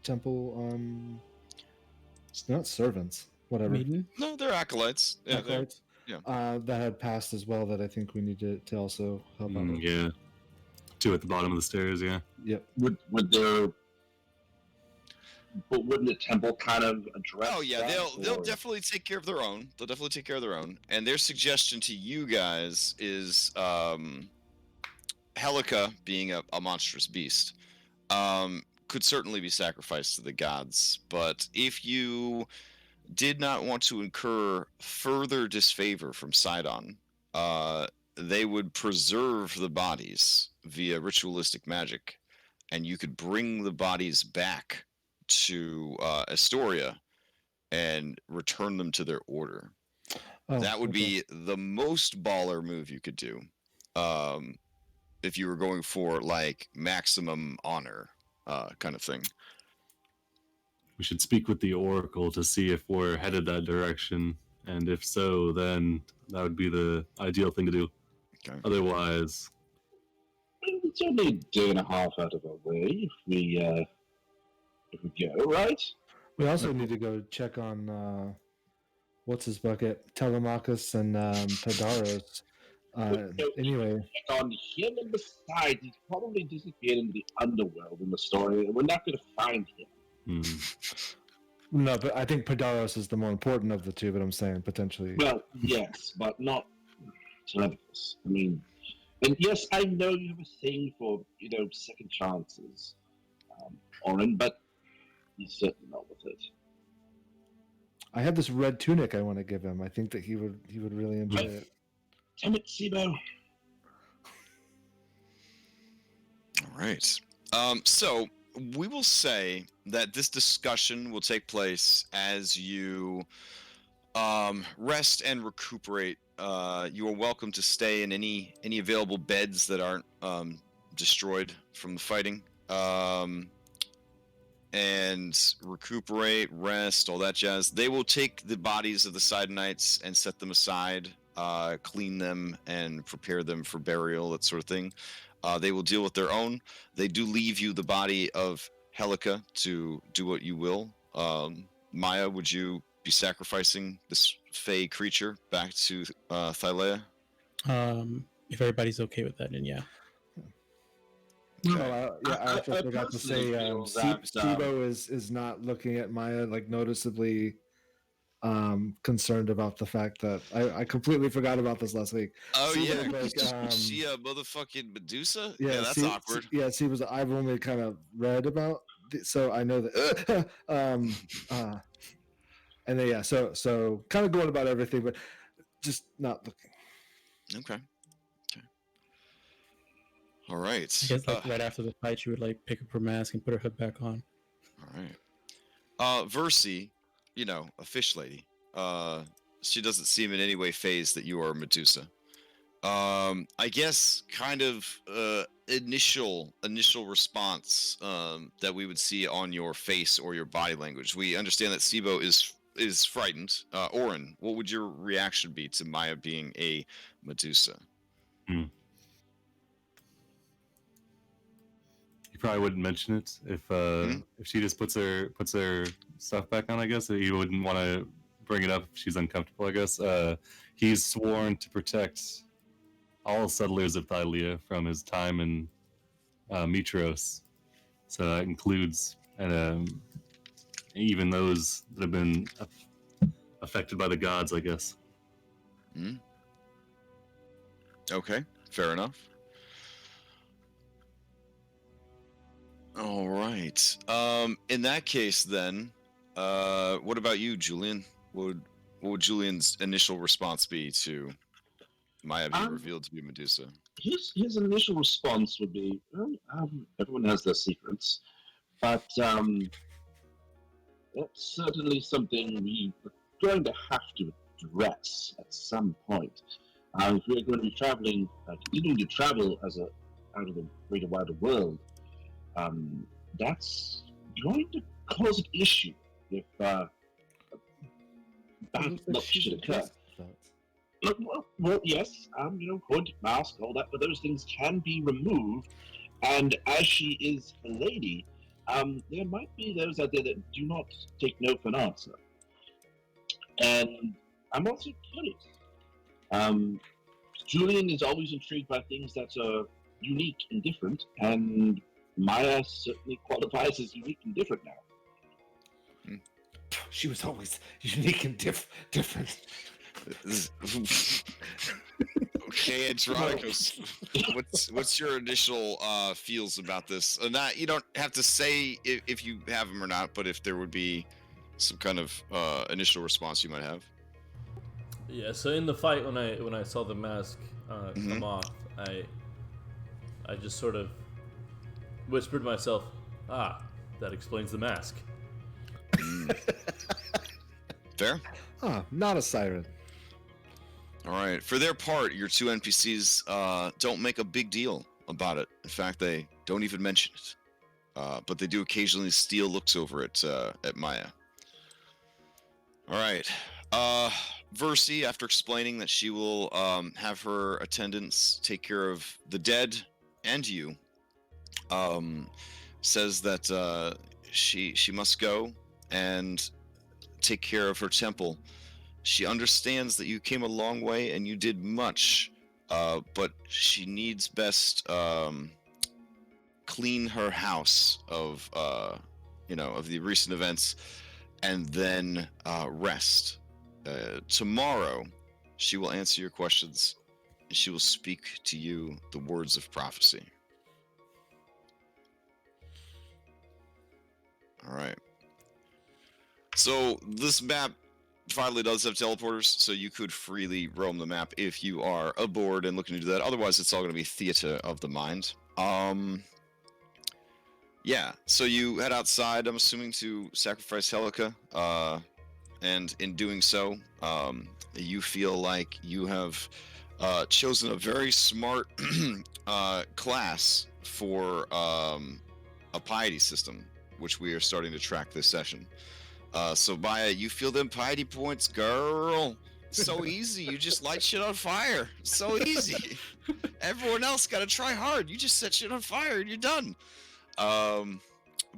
temple. It's not servants. Whatever. Maiden? No, they're acolytes. Yeah, Acolytes. That had passed as well. That I think we need to also help out. Yeah. 2 at the bottom of the stairs. Yeah. Yep. Would there? But wouldn't the temple kind of address? Oh yeah, that, they'll definitely take care of their own. They'll definitely take care of their own. And their suggestion to you guys is Helica, being a monstrous beast, could certainly be sacrificed to the gods. But if you did not want to incur further disfavor from Sidon, they would preserve the bodies via ritualistic magic, and you could bring the bodies back to Astoria and return them to their order. That would be the most baller move you could do, if you were going for like maximum honor kind of thing. We should speak with the Oracle to see if we're headed that direction, and if so, then that would be the ideal thing to do. Okay. Otherwise, it's only a day and a half out of our way if we go, right? We also need to go check on what's his bucket, Telemachus and Padaros. Anyway, check on him, and besides, he's probably disappeared into the underworld in the story, and we're not going to find him. No, but I think Padaros is the more important of the two. But I'm saying potentially. Well, yes, but not Telemachus. I mean, and yes, I know you have a thing for second chances, Oren, but he's certainly not with it. I have this red tunic I want to give him. I think that he would really enjoy it. Damn it, Sibo. All right. So we will say that this discussion will take place as you rest and recuperate. You are welcome to stay in any available beds that aren't destroyed from the fighting. And recuperate, rest, all that jazz. They will take the bodies of the Sidonites and set them aside, clean them, and prepare them for burial, that sort of thing. They will deal with their own. They do leave you the body of Helica to do what you will. Maya, would you be sacrificing this fey creature back to Thylea? If everybody's okay with that, then yeah. I actually forgot to say Sibo is not looking at Maya like noticeably concerned about the fact that I completely forgot about this last week. Oh Sibo, yeah, she a motherfucking Medusa? Yeah, that's awkward. She was. I've only kind of read about, so I know that. And then so kind of going about everything, but just not looking. Okay. All right. I guess right after the fight, she would pick up her mask and put her hood back on. All right. Versi, a fish lady. She doesn't seem in any way phased that you are Medusa. I guess kind of initial response that we would see on your face or your body language. We understand that Sibo is frightened. Oren, what would your reaction be to Maya being a Medusa? Probably wouldn't mention it if she just puts her stuff back on. I guess he wouldn't want to bring it up if she's uncomfortable. I guess he's sworn to protect all settlers of Thylea from his time in Mitros, so that includes even those that have been affected by the gods, I guess. Okay, fair enough. All right. In that case, then, what about you, Julian? What would Julian's initial response be to Maya being revealed to be Medusa? His initial response would be, everyone has their secrets, but that's certainly something we're going to have to address at some point. If we're going to be traveling, continuing to travel out of the greater wider world, that's going to cause an issue if bad luck should occur. Well, yes, hood, mask, all that, but those things can be removed. And as she is a lady, there might be those out there that do not take no for an answer. And I'm also curious. Julian is always intrigued by things that are unique and different, and Maya certainly qualifies as unique and different now. She was always unique and different. Okay, Andronicus, what's your initial feels about this? Not, you don't have to say if you have them or not, but if there would be some kind of initial response you might have. Yeah. So in the fight, when I saw the mask come off, I just sort of whispered to myself, "Ah, that explains the mask." Fair. Not a siren. All right. For their part, your two NPCs don't make a big deal about it. In fact, they don't even mention it. But they do occasionally steal looks over at Maya. All right. Versi, after explaining that she will have her attendants take care of the dead and you, says that she must go and take care of her temple. She understands that you came a long way and you did much, but she needs best clean her house of of the recent events, and then rest. Tomorrow, she will answer your questions, and she will speak to you the words of prophecy. All right. So this map finally does have teleporters, so you could freely roam the map if you are aboard and looking to do that. Otherwise, it's all going to be theater of the mind. Yeah, so you head outside, I'm assuming, to sacrifice Helica, and in doing so, you feel like you have chosen a very smart class for a piety system, which we are starting to track this session. So Maya, you feel them piety points, girl. So easy. You just light shit on fire. So easy. Everyone else got to try hard. You just set shit on fire and you're done. But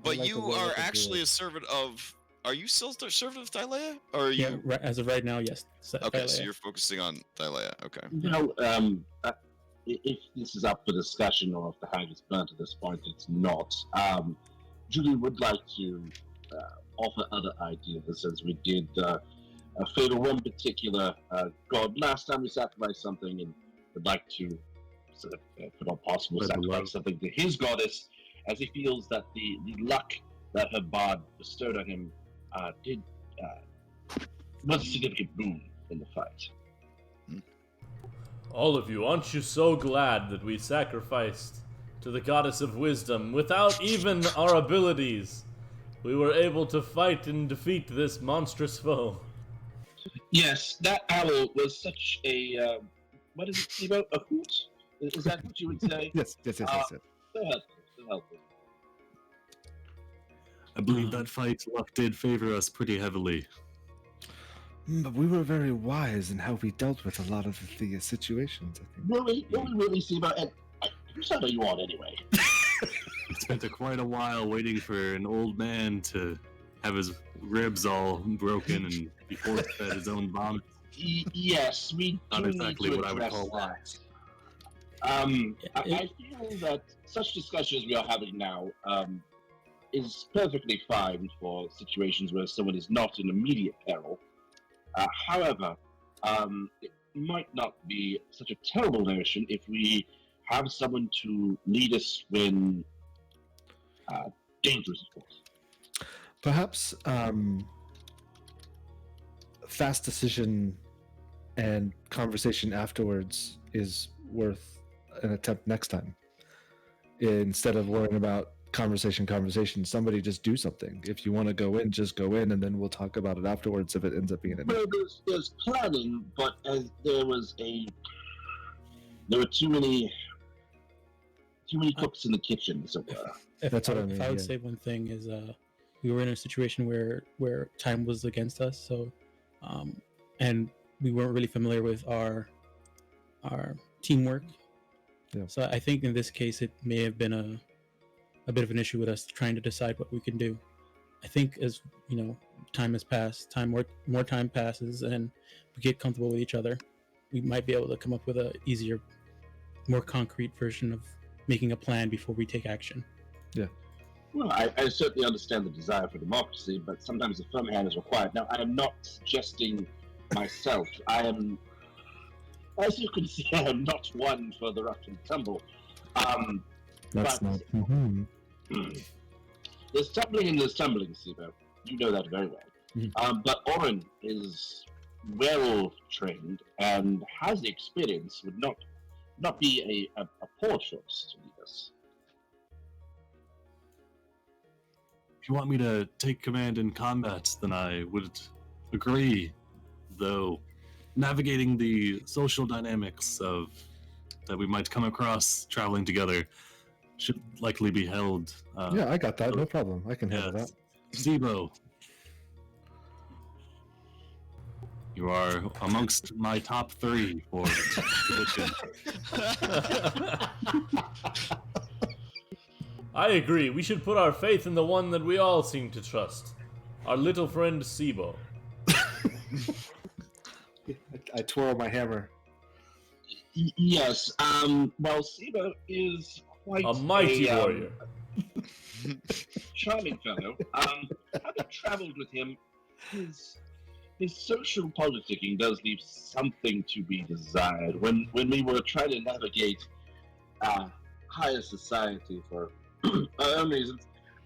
like you the way are that they do actually it. a servant of... Are you still a servant of Thylea? Or are Yeah, you... as of right now, yes. Okay, so you're focusing on Thylea. Okay. If this is up for discussion or if the hag is burnt at this point, it's not. Julie would like to offer other ideas, as we did favor one particular god last time we sacrificed something, and would like to, sort of, if at all possible, Spread the sacrifice love. something to his goddess, as he feels that the luck that her bard bestowed on him was a significant boon in the fight. All of you, aren't you so glad that we sacrificed to the goddess of wisdom without even our abilities? We were able to fight and defeat this monstrous foe. Yes, that owl was such a what is it, Steve-O? A hoot? Is that what you would say? Yes. So helpful, so helpful. I believe that fight luck did favor us pretty heavily. But we were very wise in how we dealt with a lot of the situations, I think. Will we really, Steve-O? And whose side are you on anyway? I spent quite a while waiting for an old man to have his ribs all broken and be forced fed his own vomit. Yes, we Not do exactly need to what I would address call that. I feel that such discussions we are having now is perfectly fine for situations where someone is not in immediate peril. However, it might not be such a terrible notion if we have someone to lead us when dangerous, of course. Perhaps fast decision and conversation afterwards is worth an attempt next time. Instead of worrying about conversation, somebody just do something. If you want to go in, just go in, and then we'll talk about it afterwards if it ends up being an... Well, there's planning, but as there were too many cooks in the kitchen, so That's what I mean, If I would yeah. say one thing is, we were in a situation where time was against us, so, and we weren't really familiar with our teamwork. Yeah. So I think in this case it may have been a bit of an issue with us trying to decide what we can do. I think as time has passed, more time passes, and we get comfortable with each other, we might be able to come up with a easier, more concrete version of making a plan before we take action. Yeah. Well, I certainly understand the desire for democracy, but sometimes a firm hand is required. Now, I am not suggesting myself. I am, as you can see, I am not one for the rough and tumble. That's but not. there's tumbling and there's tumbling, Sibo. You know that very well. But Oren is well trained and has the experience. Would not be a poor choice to lead us. If you want me to take command in combat, then I would agree. Though navigating the social dynamics that we might come across traveling together should likely be held. Yeah, I got that. No problem. I can handle that. Zebo, you are amongst my top 3 for position. I agree. We should put our faith in the one that we all seem to trust. Our little friend Sibo. I twirl my hammer. Yes. Well, Sibo is quite A mighty warrior. Charming fellow. Having traveled with him, his social politicking does leave something to be desired. When we were trying to navigate higher society for our own reasons,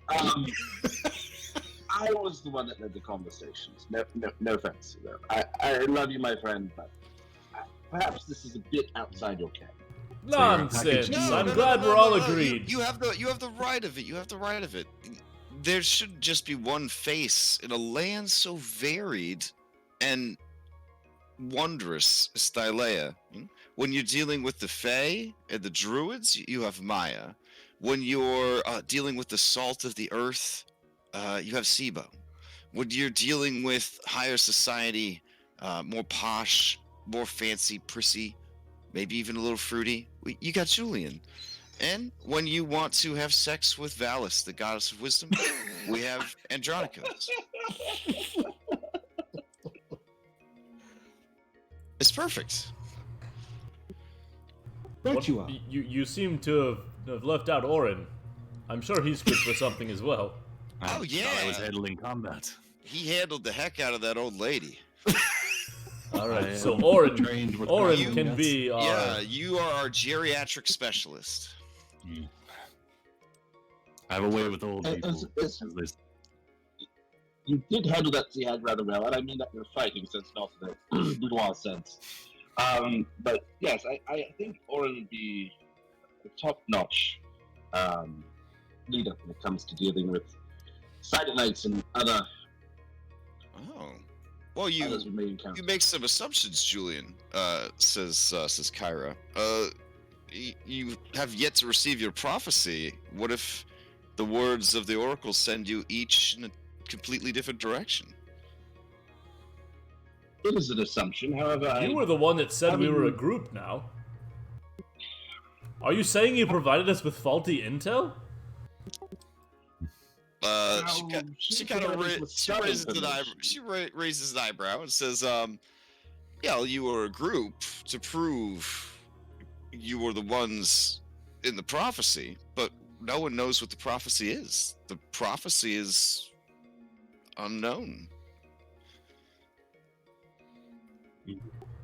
I was the one that led the conversations. No offense. I love you, my friend, but perhaps this is a bit outside your camp. Nonsense. No, I'm no, glad no, we're no, all no. agreed. You have the right of it. You have the right of it. There should just be one face in a land so varied and wondrous as Thylea. When you're dealing with the Fae and the Druids, you have Maya. When you're dealing with the salt of the earth, you have Sibo. When you're dealing with higher society, more posh, more fancy, prissy, maybe even a little fruity, you got Julian. And when you want to have sex with Valis, the goddess of wisdom, we have Andronicus. It's perfect. Right, you are. You seem to have left out Orin. I'm sure he's good for something as well. Oh, yeah. Thought I was handling combat. He handled the heck out of that old lady. All right, I so am Orin trained with can guns. be our... Yeah, you are our geriatric specialist. I have a way with old people. It's- You did handle that jihad rather well, and I mean that in a fighting sense, not in a boudoir sense. But yes, I think Oren would be a top-notch leader when it comes to dealing with Silent Knights and other Oh. Well, others we may encounter. you make some assumptions, Julian, says Kyra. You have yet to receive your prophecy. What if the words of the oracle send you each in a completely different direction? It is an assumption, however, You were the one that said we were a group now. Are you saying you provided us with faulty intel? She kind of raises an eyebrow and says, "Yeah, you were a group to prove you were the ones in the prophecy, but no one knows what the prophecy is. The prophecy is unknown."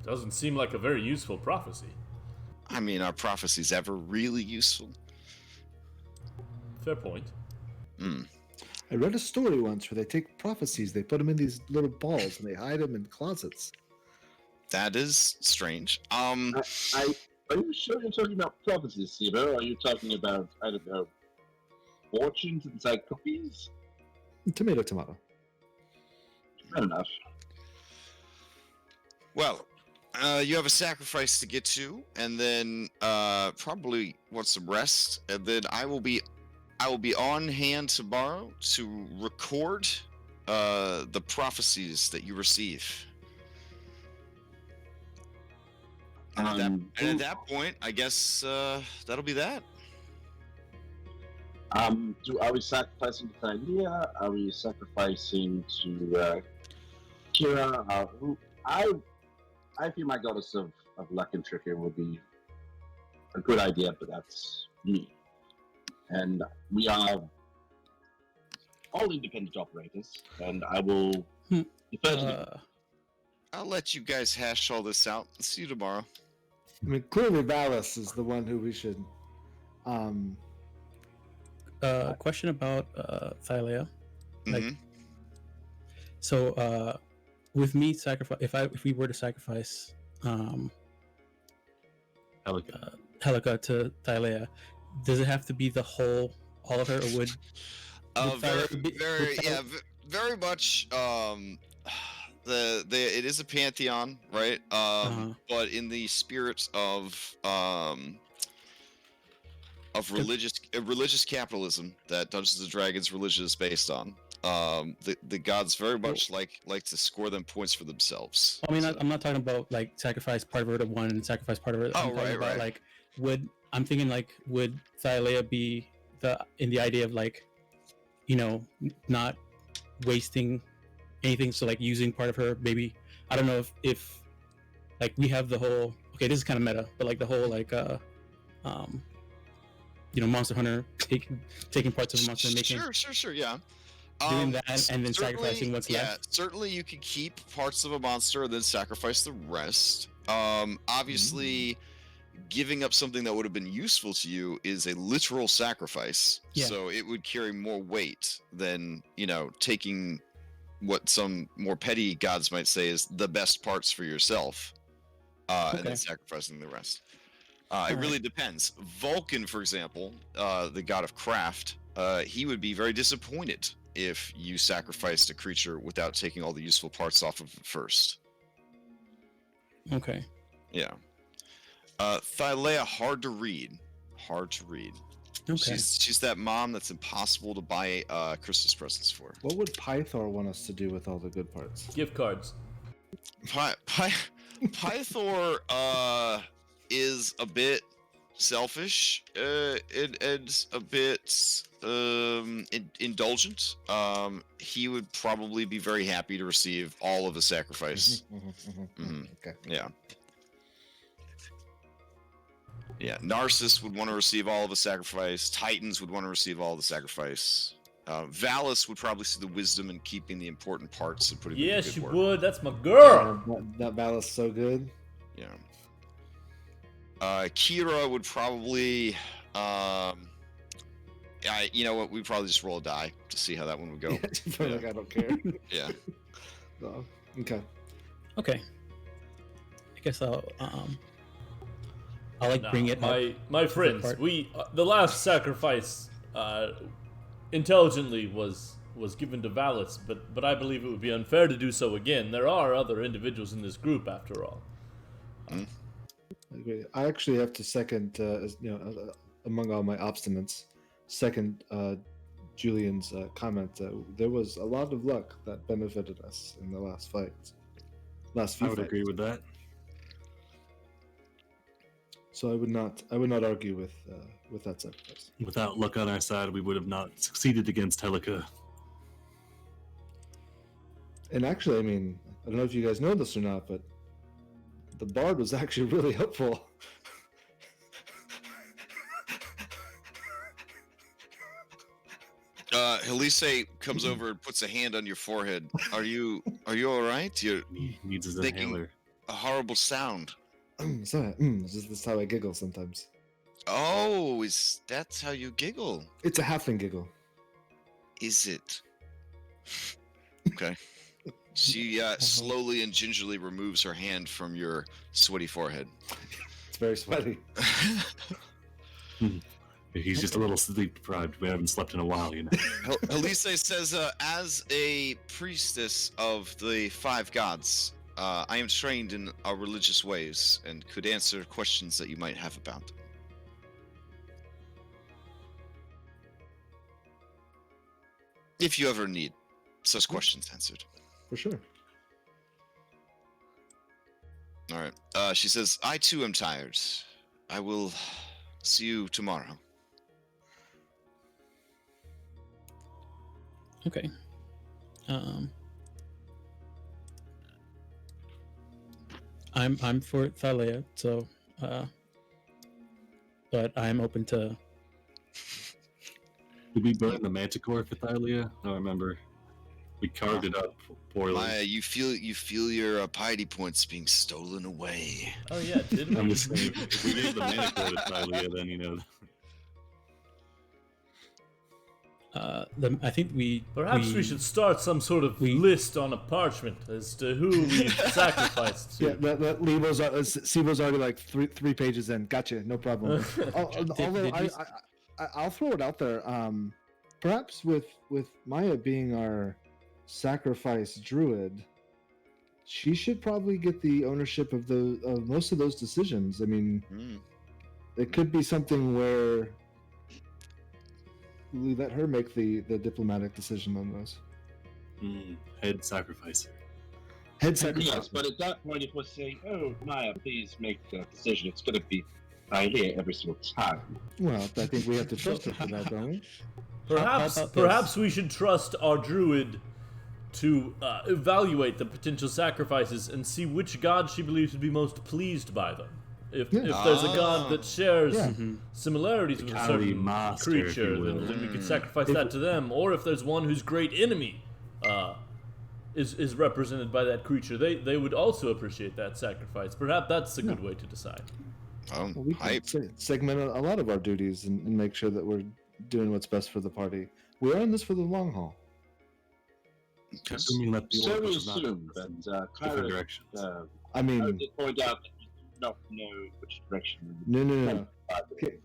Doesn't seem like a very useful prophecy. I mean, are prophecies ever really useful? Fair point. I read a story once where they take prophecies, they put them in these little balls, and they hide them in closets. That is strange. are you sure you're talking about prophecies, Sibo? Are you talking about, I don't know, fortunes inside cookies? Tomato, tomato. Fair enough. Well, you have a sacrifice to get to, and then probably want some rest, and then I will be on hand tomorrow to record the prophecies that you receive. And at that point, I guess that'll be that. Are we sacrificing to Thylea? Are we sacrificing to Kira? I feel my goddess of luck and trickery would be a good idea, but that's me. And we are all independent operators, and I will defer to them. I'll let you guys hash all this out. See you tomorrow. I mean, clearly Valis is the one who we should. Question about Thylea. Like, Mhm. so with me sacrifice, if we were to sacrifice Helica to Thylea, does it have to be all of her, or would very much. It is a pantheon, right? But in the spirit of religious capitalism that Dungeons and Dragons religion is based on, the gods very much like to score them points for themselves. I mean, I'm not talking about like sacrifice part of her to one and sacrifice part of her. I'm talking about like would Thylea be in the idea of like, not wasting anything, so like using part of her, maybe I don't know if like we have the whole, okay, this is kind of meta, but like the whole like Monster Hunter taking parts of a monster and making sure, yeah, doing that and then sacrificing what's left. Certainly you can keep parts of a monster and then sacrifice the rest. Obviously giving up something that would have been useful to you is a literal sacrifice, so it would carry more weight than taking what some more petty gods might say is the best parts for yourself, and then sacrificing the rest. It really depends. Vulcan, for example, the god of craft, he would be very disappointed if you sacrificed a creature without taking all the useful parts off of it first. Okay. Yeah. Thylea, hard to read. Okay. She's that mom that's impossible to buy Christmas presents for. What would Pythor want us to do with all the good parts? Gift cards. Pythor is a bit selfish and a bit indulgent. He would probably be very happy to receive all of the sacrifice. Okay. Yeah, Narcissus would want to receive all of the sacrifice. Titans would want to receive all of the sacrifice. Valis would probably see the wisdom in keeping the important parts and putting them in good work. Would. That's my girl. That Valis is so good. Yeah. Kira would probably, you know what? We'd probably just roll a die to see how that one would go. Like I don't care. Yeah. So, okay. I guess I'll bring it. My friends, the last sacrifice intelligently was given to Valis, but I believe it would be unfair to do so again. There are other individuals in this group, after all. I agree. I actually have to second, among all my obstinates, second Julian's comment. There was a lot of luck that benefited us in the last fight. I would agree with that. So I would not argue with that sacrifice. Without luck on our side, we would have not succeeded against Helica. And actually, I mean, I don't know if you guys know this or not, but the bard was actually really helpful. Helise comes over and puts a hand on your forehead. Are you all right? He needs his making inhaler. A horrible sound. Sorry, this is how I giggle sometimes. Oh, that's how you giggle? It's a halfling giggle. Is it? Okay. She slowly and gingerly removes her hand from your sweaty forehead. It's very sweaty. He's just a little sleep deprived. We haven't slept in a while, Helise says, as a priestess of the five gods, I am trained in our religious ways and could answer questions that you might have about them. If you ever need such questions answered. For sure. All right. She says, I too am tired. I will see you tomorrow. Okay. I'm for Thylea, so but I'm open to. Did we burn the manticore for Thylea? I don't remember. We carved it up poorly. Maya, you feel your piety points being stolen away. Oh yeah, didn't I'm we? just saying, if we gave the manticore to Thylea, then, you know. I think Perhaps we should start some sort of list on a parchment as to who we've sacrificed to. Yeah, that Sivo's already like three pages in. Gotcha, no problem. Although I'll throw it out there. Perhaps with Maya being our sacrifice druid, she should probably get the ownership of most of those decisions. I mean, it could be something where we let her make the diplomatic decision on those. Head sacrificer. Head sacrificer. Yes, but at that point, if we're saying, "Oh, Maya, please make the decision," it's going to be Thylea every single time. Well, I think we have to trust her for that, don't we? Perhaps we should trust our druid to evaluate the potential sacrifices and see which god she believes would be most pleased by them. If there's a god that shares similarities with a certain master, creature, if you will. then we could sacrifice that to them. Or if there's one whose great enemy is represented by that creature, they would also appreciate that sacrifice. Perhaps that's a good way to decide. Well, we can segment a lot of our duties and make sure that we're doing what's best for the party. We are in this for the long haul. Assuming that the So oracle we does not assume, go in but different directions. I I mean, would point out that you do not know which direction. no.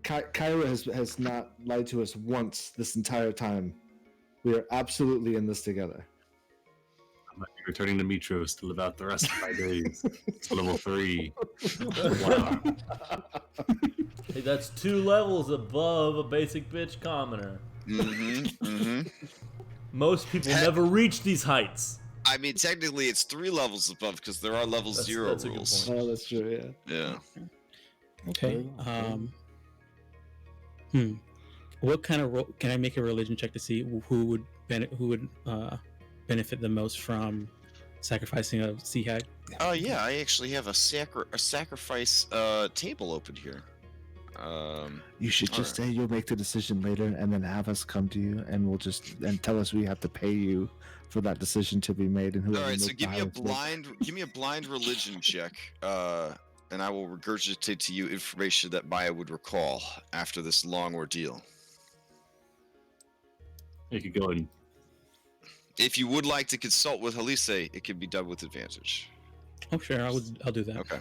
Kyra has not lied to us once this entire time. We are absolutely in this together. I might be returning to Mitros to live out the rest of my days. It's level 3. Wow. Hey, that's 2 levels above a basic bitch commoner. Most people never reach these heights. I mean, technically, it's 3 levels above because there are level 0 that's a good rules. point. Oh, that's true. Yeah. Okay. What kind of can I make a religion check to see who would benefit the most from sacrificing a sea hag? Oh yeah, I actually have a sacrifice table open here. You should just say you'll make the decision later, and then have us come to you, and we'll and tell us we have to pay you for that decision to be made. And all right, so give me a blind religion check, and I will regurgitate to you information that Maya would recall after this long ordeal. You could go and If you would like to consult with Halise, it can be done with advantage. Oh sure, I'll do that. Okay.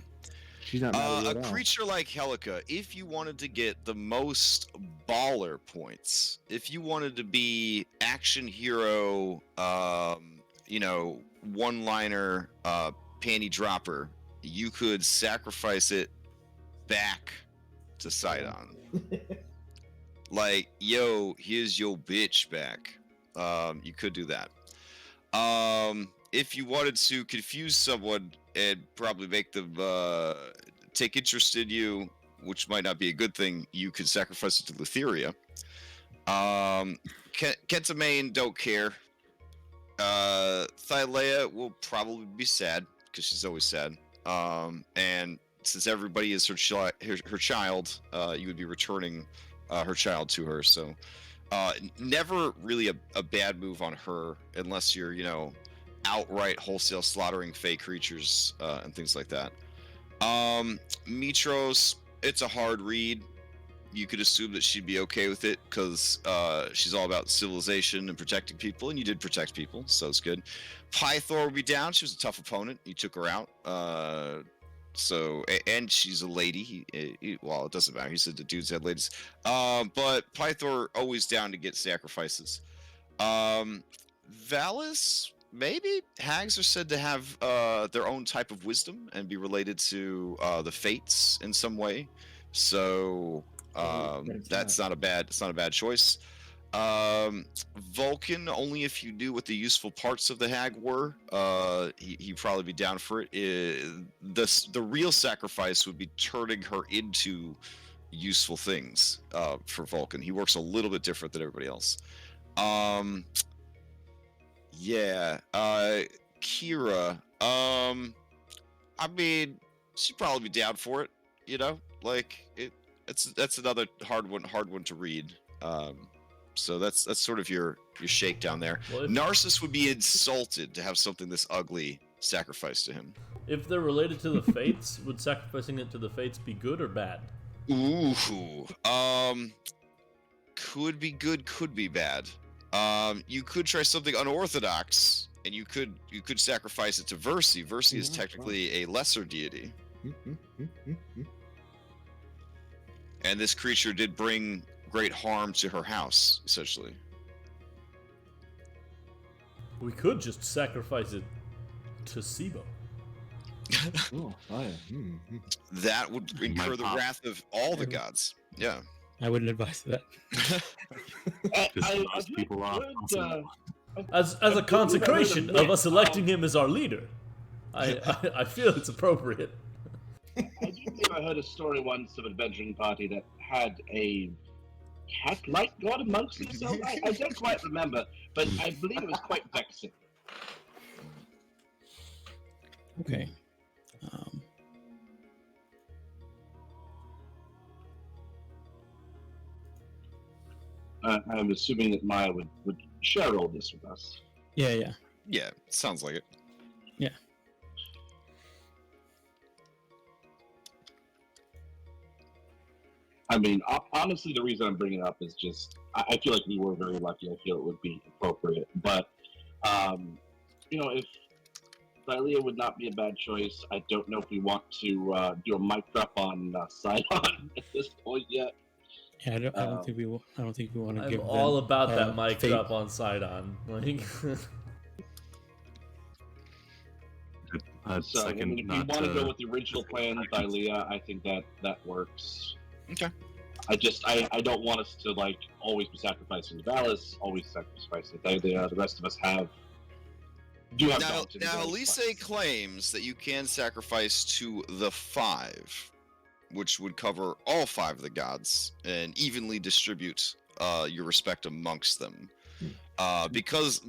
she's not mad at A you at all. creature like Helica, if you wanted to get the most baller points, if you wanted to be action hero, one-liner, panty dropper, you could sacrifice it back to Sidon. Like, yo, here's your bitch back. You could do that. If you wanted to confuse someone and probably make them take interest in you, which might not be a good thing, you could sacrifice it to Lutheria. Kentamane don't care. Thylea will probably be sad because she's always sad. And since everybody is her child, you would be returning her child to her. So never really a bad move on her unless you're, outright wholesale slaughtering fake creatures and things like that. Mitros, it's a hard read. You could assume that she'd be okay with it because she's all about civilization and protecting people, and you did protect people, so it's good. Pythor would be down. She was a tough opponent. You took her out. And she's a lady. Well, it doesn't matter. He said the dudes had ladies. But Pythor always down to get sacrifices. Valis, maybe. Hags are said to have their own type of wisdom and be related to the fates in some way. So that's not a bad choice. Vulcan, only if you knew what the useful parts of the hag were, he'd probably be down for it. The real sacrifice would be turning her into useful things for Vulcan. He works a little bit different than everybody else. Yeah. Kira. I mean, she'd probably be down for it. You know, like that's another hard one to read. So that's sort of your shakedown there. Well, if, Narcissus would be insulted to have something this ugly sacrificed to him. if they're related to the Fates, would sacrificing it to the Fates be good or bad? Ooh. Could be good, could be bad. You could try something unorthodox, and you could sacrifice it to Versi. Versi is technically a lesser deity. And this creature did bring great harm to her house, essentially. We could just sacrifice it to Sibo. Oh, yeah. That would incur the wrath of all the gods. Yeah. I wouldn't advise that. Just toss people off. As a consecration of us electing him as our leader, I feel it's appropriate. I do believe I heard a story once of an adventuring party that had a cat-like god amongst themselves. I don't quite remember, but I believe it was quite vexing. Okay. I'm assuming that Maya would share all this with us. Yeah. Yeah, sounds like it. Yeah. I mean, honestly, the reason I'm bringing it up is just I feel like we were very lucky. I feel it would be appropriate, but if Thylea would not be a bad choice. I don't know if we want to do a mic drop on Sidon at this point yet. Yeah, I don't think we will. I don't think we want to I'm give all them, about that mic fate. drop on Sidon. Like, So if you want to go with the original plan, Thylea, I think that works. Okay. I don't want us to like always be sacrificing Valis, always sacrificing Thylea. The rest of us do have Now, balance in the Elise fights. claims that you can sacrifice to the 5, which would cover all 5 of the gods and evenly distribute your respect amongst them. Because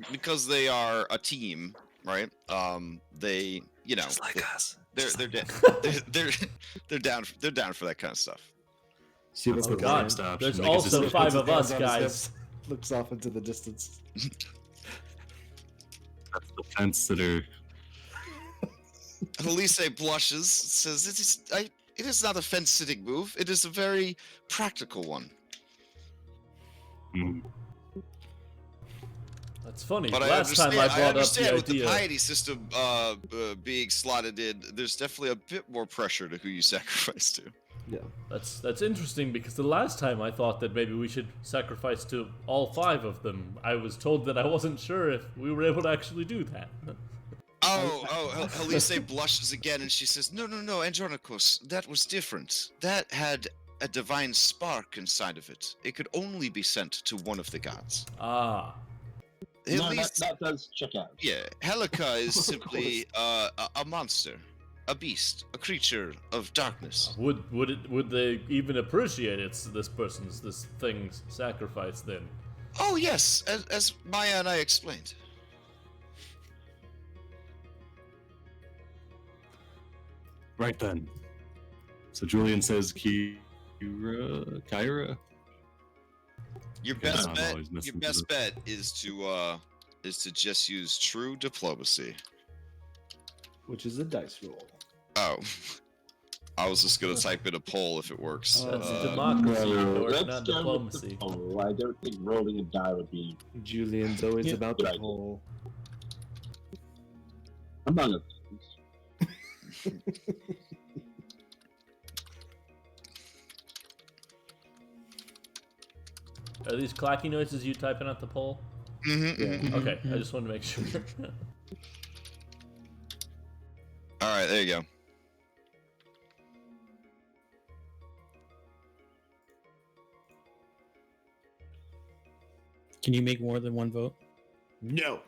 they are a team, right? They, Just like us. They're down for that kind of stuff. See That's what the God, worst option. there's They could just also puts 5 his of us, hands on his guys. looks off into the distance. That's the fence that are. Elise blushes, says, it is not a fence-sitting move. It is a very practical one. That's funny. But Last time I brought up the with the idea. piety system being slotted in, there's definitely a bit more pressure to who you sacrifice to. Yeah. That's interesting because the last time I thought that maybe we should sacrifice to all 5 of them. I was told that I wasn't sure if we were able to actually do that. Elise blushes again and she says, No, Andronicus, that was different. That had a divine spark inside of it. It could only be sent to one of the gods. Ah. No, that does check out. Yeah, Helica is simply a monster, a beast, a creature of darkness. Would they even appreciate this thing's sacrifice then? Oh yes, as Maya and I explained. Right then. So Julian says Kyra. Your Yeah, best I'm bet. always missing Your best bet is to just use true diplomacy. Which is a dice roll. Oh, I was just gonna type in a poll if it works. That's democracy, no. or Let's not go with the diplomacy. poll. I don't think rolling a die would be Julian's always Yeah. about the Good idea. poll. among other things. Are these clacky noises you typing at the poll? Mm-hmm. Okay, I just wanted to make sure. All right, there you go. Can you make more than one vote? No.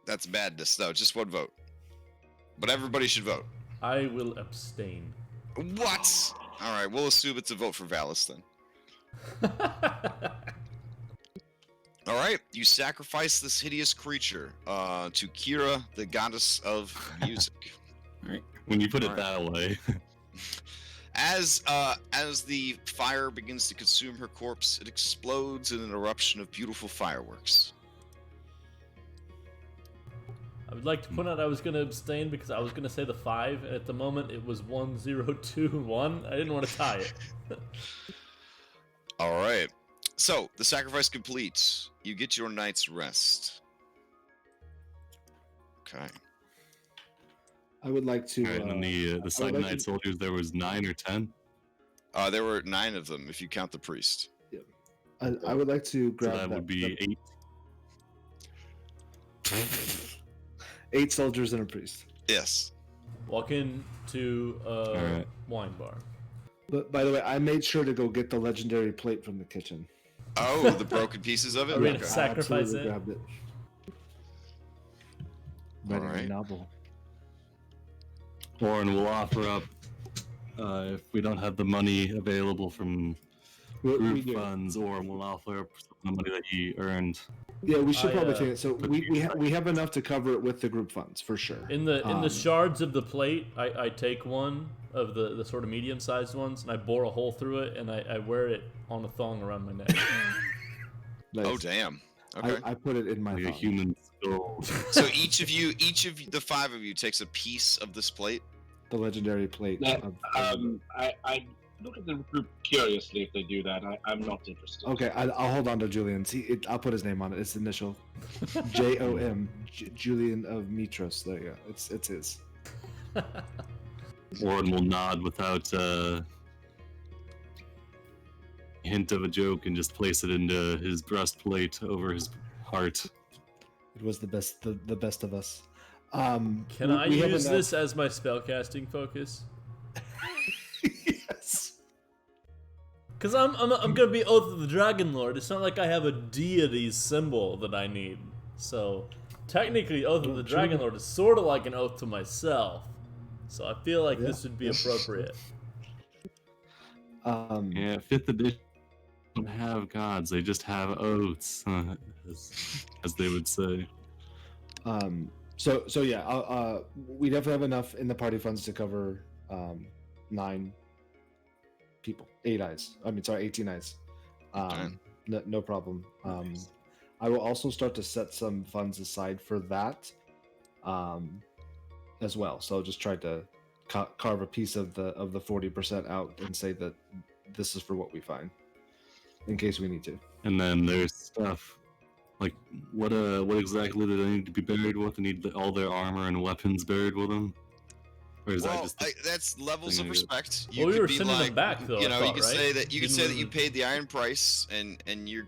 That's madness. No, just one vote. But everybody should vote. I will abstain. What? All right, we'll assume it's a vote for Valis then. All right, you sacrifice this hideous creature to Kira, the goddess of music. When you put it Alright. that way. As the fire begins to consume her corpse, it explodes in an eruption of beautiful fireworks. I would like to point out I was going to abstain because I was going to say the 5, and at the moment it was 1, 0, 2, 1. I didn't want to tie it. All right. So the sacrifice completes. You get your night's rest. Okay. I would like to. Alright, and then the side like knight to- soldiers, there was 9 or 10. There were 9 of them if you count the priest. I would like to So grab that would be 8. 8 soldiers and a priest. Yes. Walk into a Alright. wine bar. But by the way, I made sure to go get the legendary plate from the kitchen. Oh, the broken pieces of it. Are we gonna Okay. sacrifice Absolutely it? grabbed it. Writing a Alright. novel. Warren will offer up, if we don't have the money available from We group do. funds, or we'll offer up some of the money that he earned. Yeah, we should I, probably uh, take it. So but we have enough to cover it with the group funds for sure. In the Um, shards of the plate, I take one of the sort of medium-sized ones, and I bore a hole through it, and I wear it on a thong around my neck. Nice. Oh, damn. Okay. I put it in my Like a thong. human skull. So each of the 5 of you takes a piece of this plate. The legendary plate. Yeah, of- I look at the group curiously if they do that. I'm not interested. Okay, I'll hold on to Julian's. I'll put his name on it. It's initial. JOM. Julian of Mitros. There you go. It's his. Warren will nod without hint of a joke and just place it into his breastplate over his heart. It was the best. The best of us. Can I we have use enough- this as my spellcasting focus? Yes. Because I'm gonna be Oath of the Dragonlord. It's not like I have a deity symbol that I need. So technically, Oath of the True. Dragonlord is sort of like an oath to myself. So I feel like Yeah. this would be appropriate. Yeah, 5th edition don't have gods; they just have oaths, as they would say. So yeah, we definitely have enough in the party funds to cover 9 people, 8 eyes. 18 eyes. Okay. No problem. I will also start to set some funds aside for that, as well. So just try to carve a piece of the 40% out and say that this is for what we find, in case we need to. And then there's stuff like what exactly do they need to be buried with? They need all their armor and weapons buried with them, or is that Well, just that's levels thing of I get? respect. Well, we could were be sending them back, though, You I know, thought, you could right? say that Didn't you we- paid the iron price, and you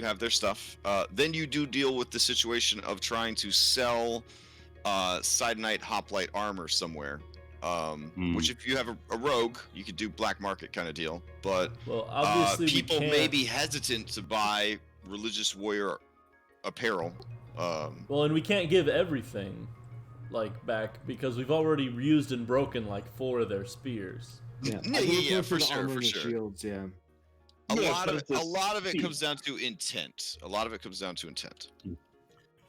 have their stuff. Then you do deal with the situation of trying to sell side knight hoplite armor somewhere. Which if you have a rogue, you could do black market kind of deal. But Well, obviously people we can't... may be hesitant to buy religious warrior apparel. Well, and we can't give everything back because we've already used and broken 4 of their spears. Yeah, Yeah, I yeah, think yeah, for for the sure, armor for and the sure. shields, yeah. A Yeah, lot but of it's a lot of it speed. comes down to intent. A lot of it comes down to intent.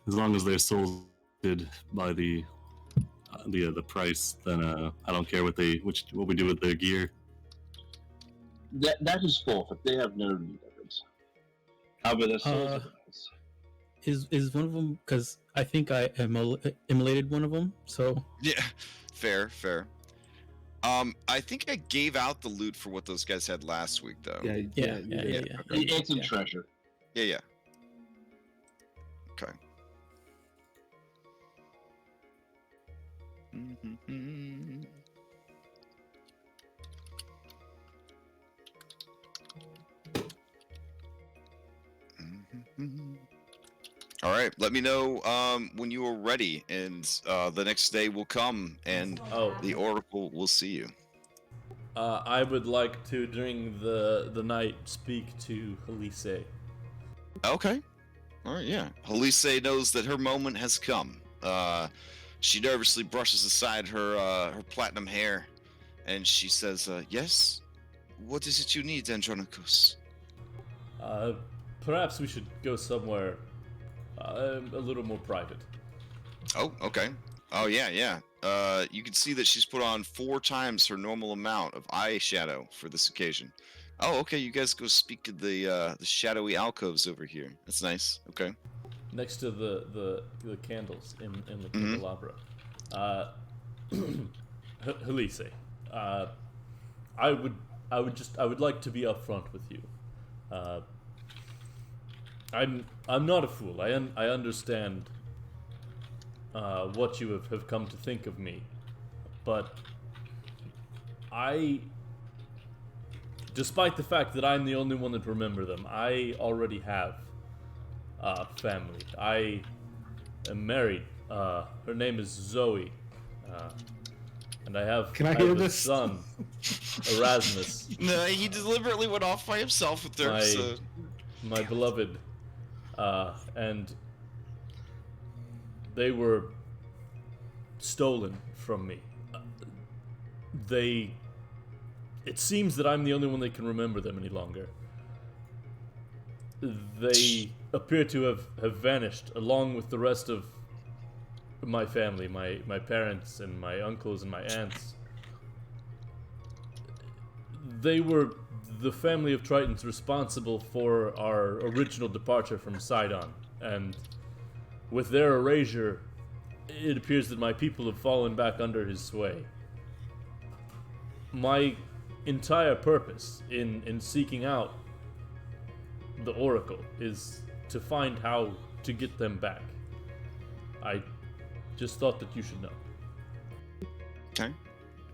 as long as they're sold by the price, then I don't care what we do with their gear. That is forfeit. They have no need of it. However, their souls are nice. Is one of them, because I think I immolated one of them, so Yeah, fair. I think I gave out the loot for what those guys had last week, though. Yeah. yeah. It's in treasure. Yeah. Okay. All right. Let me know when you are ready, and the next day will come, and Oh, the Oracle will see you. I would like to, during the night, speak to Elise. Okay. All right. Yeah. Halise knows that her moment has come. She nervously brushes aside her platinum hair, and she says, "Yes. What is it you need, Andronicus?" perhaps we should go somewhere a little more private. Oh, okay. Oh, yeah. You can see that she's put on 4 times her normal amount of eyeshadow for this occasion. Oh, okay. You guys go speak to the shadowy alcoves over here. That's nice. Okay. Next to the candles in the Mhm. candelabra. Helise, I would like to be upfront with you. I'm not a fool. I understand what you have come to think of me, but despite the fact that I'm the only one that remember them, I already have family. I am married. Her name is Zoe, and I have, Can I have hear a this? son, Erasmus. No, he deliberately went off by himself with her. So. My beloved, and they were stolen from me. It seems that I'm the only one that can remember them any longer. They appear to have vanished along with the rest of my family, my parents and my uncles and my aunts. They were the family of Tritons responsible for our original departure from Sidon, and with their erasure, it appears that my people have fallen back under his sway. My entire purpose in seeking out the Oracle is to find how to get them back. I just thought that you should know. Okay.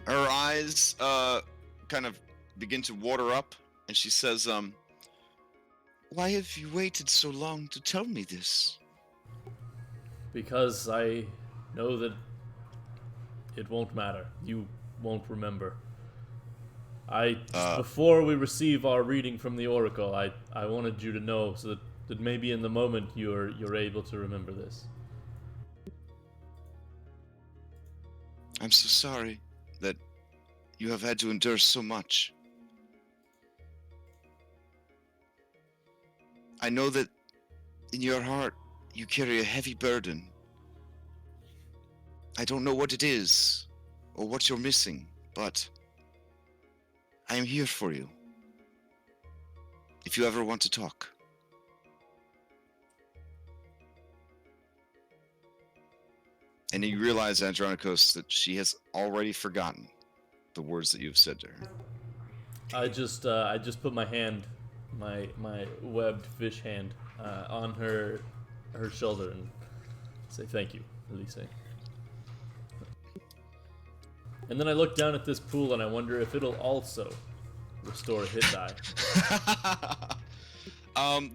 Her eyes kind of begin to water up, and she says, why have you waited so long to tell me this? Because I know that it won't matter. You won't remember. Before we receive our reading from the Oracle, I wanted you to know so that maybe in the moment you're able to remember this. I'm so sorry that you have had to endure so much. I know that in your heart you carry a heavy burden. I don't know what it is or what you're missing, but I am here for you. If you ever want to talk. And you realize, Andronikos, that she has already forgotten the words that you've said to her. I just put my hand, my webbed fish hand, on her shoulder and say thank you, Elise. And then I look down at this pool and I wonder if it'll also restore a hit die.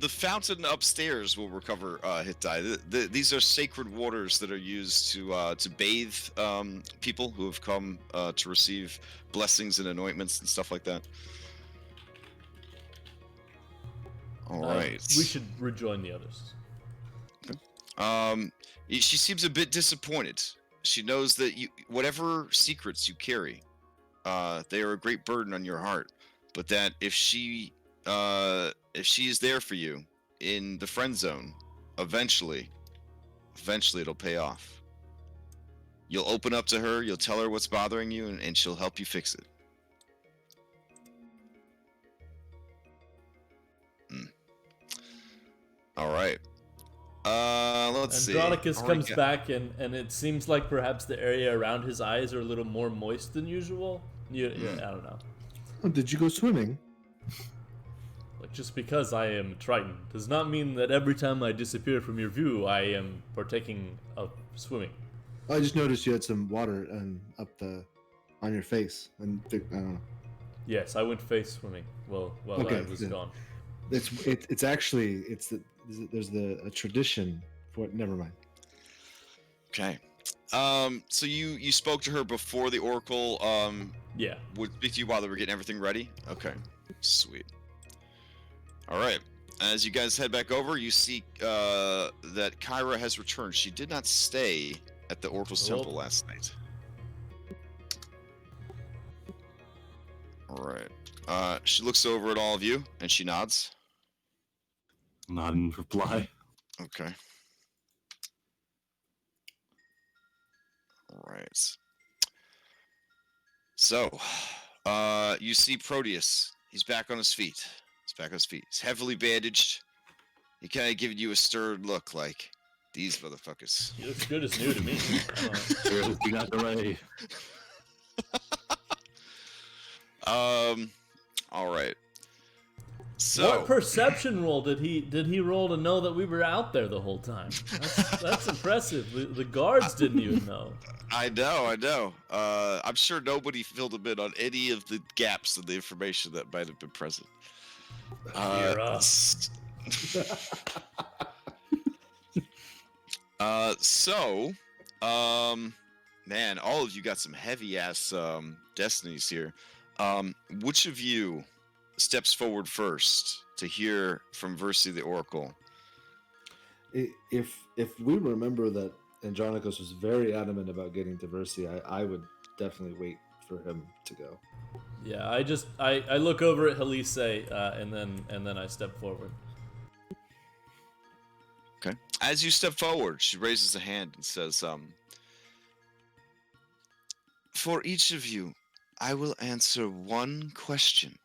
The fountain upstairs will recover hit die. These are sacred waters that are used to bathe people who have come to receive blessings and anointments and stuff like that. All right. We should rejoin the others. She seems a bit disappointed. She knows that whatever secrets you carry, they are a great burden on your heart. But that if she is there for you in the friend zone, eventually it'll pay off. You'll open up to her, you'll tell her what's bothering you, and she'll help you fix it. All right. Let's see. Andronicus comes back, and it seems like perhaps the area around his eyes are a little more moist than usual. Yeah, I don't know. Oh, did you go swimming? Like, just because I am a Triton does not mean that every time I disappear from your view, I am partaking of swimming. I just noticed you had some water on your face, and I don't know. Yes, I went face swimming. Well, Okay, I was good. gone. It's actually there's a tradition for it. Never mind. Okay. So you spoke to her before the Oracle Yeah. would speak to you while they were getting everything ready? Okay. Sweet. All right. As you guys head back over, you see that Kyra has returned. She did not stay at the Oracle's temple last night. All right. She looks over at all of you and she nods. Not in reply. Okay. All right. So, you see Proteus. He's back on his feet. He's heavily bandaged. He kind of giving you a stern look, like these motherfuckers. He looks good as new to me. Seriously, not delay. All right. So, What perception roll did he roll to know that we were out there the whole time? That's impressive. The guards didn't even know. I know. I'm sure nobody filled him in on any of the gaps in the information that might have been present. You're up. Man, all of you got some heavy ass destinies here. Which of you steps forward first to hear from Versi the Oracle? If we remember that Andronicus was very adamant about getting to Versi, I would definitely wait for him to go. Yeah, I look over at Halise and then I step forward. Okay. As you step forward, she raises a hand and says, for each of you, I will answer one question.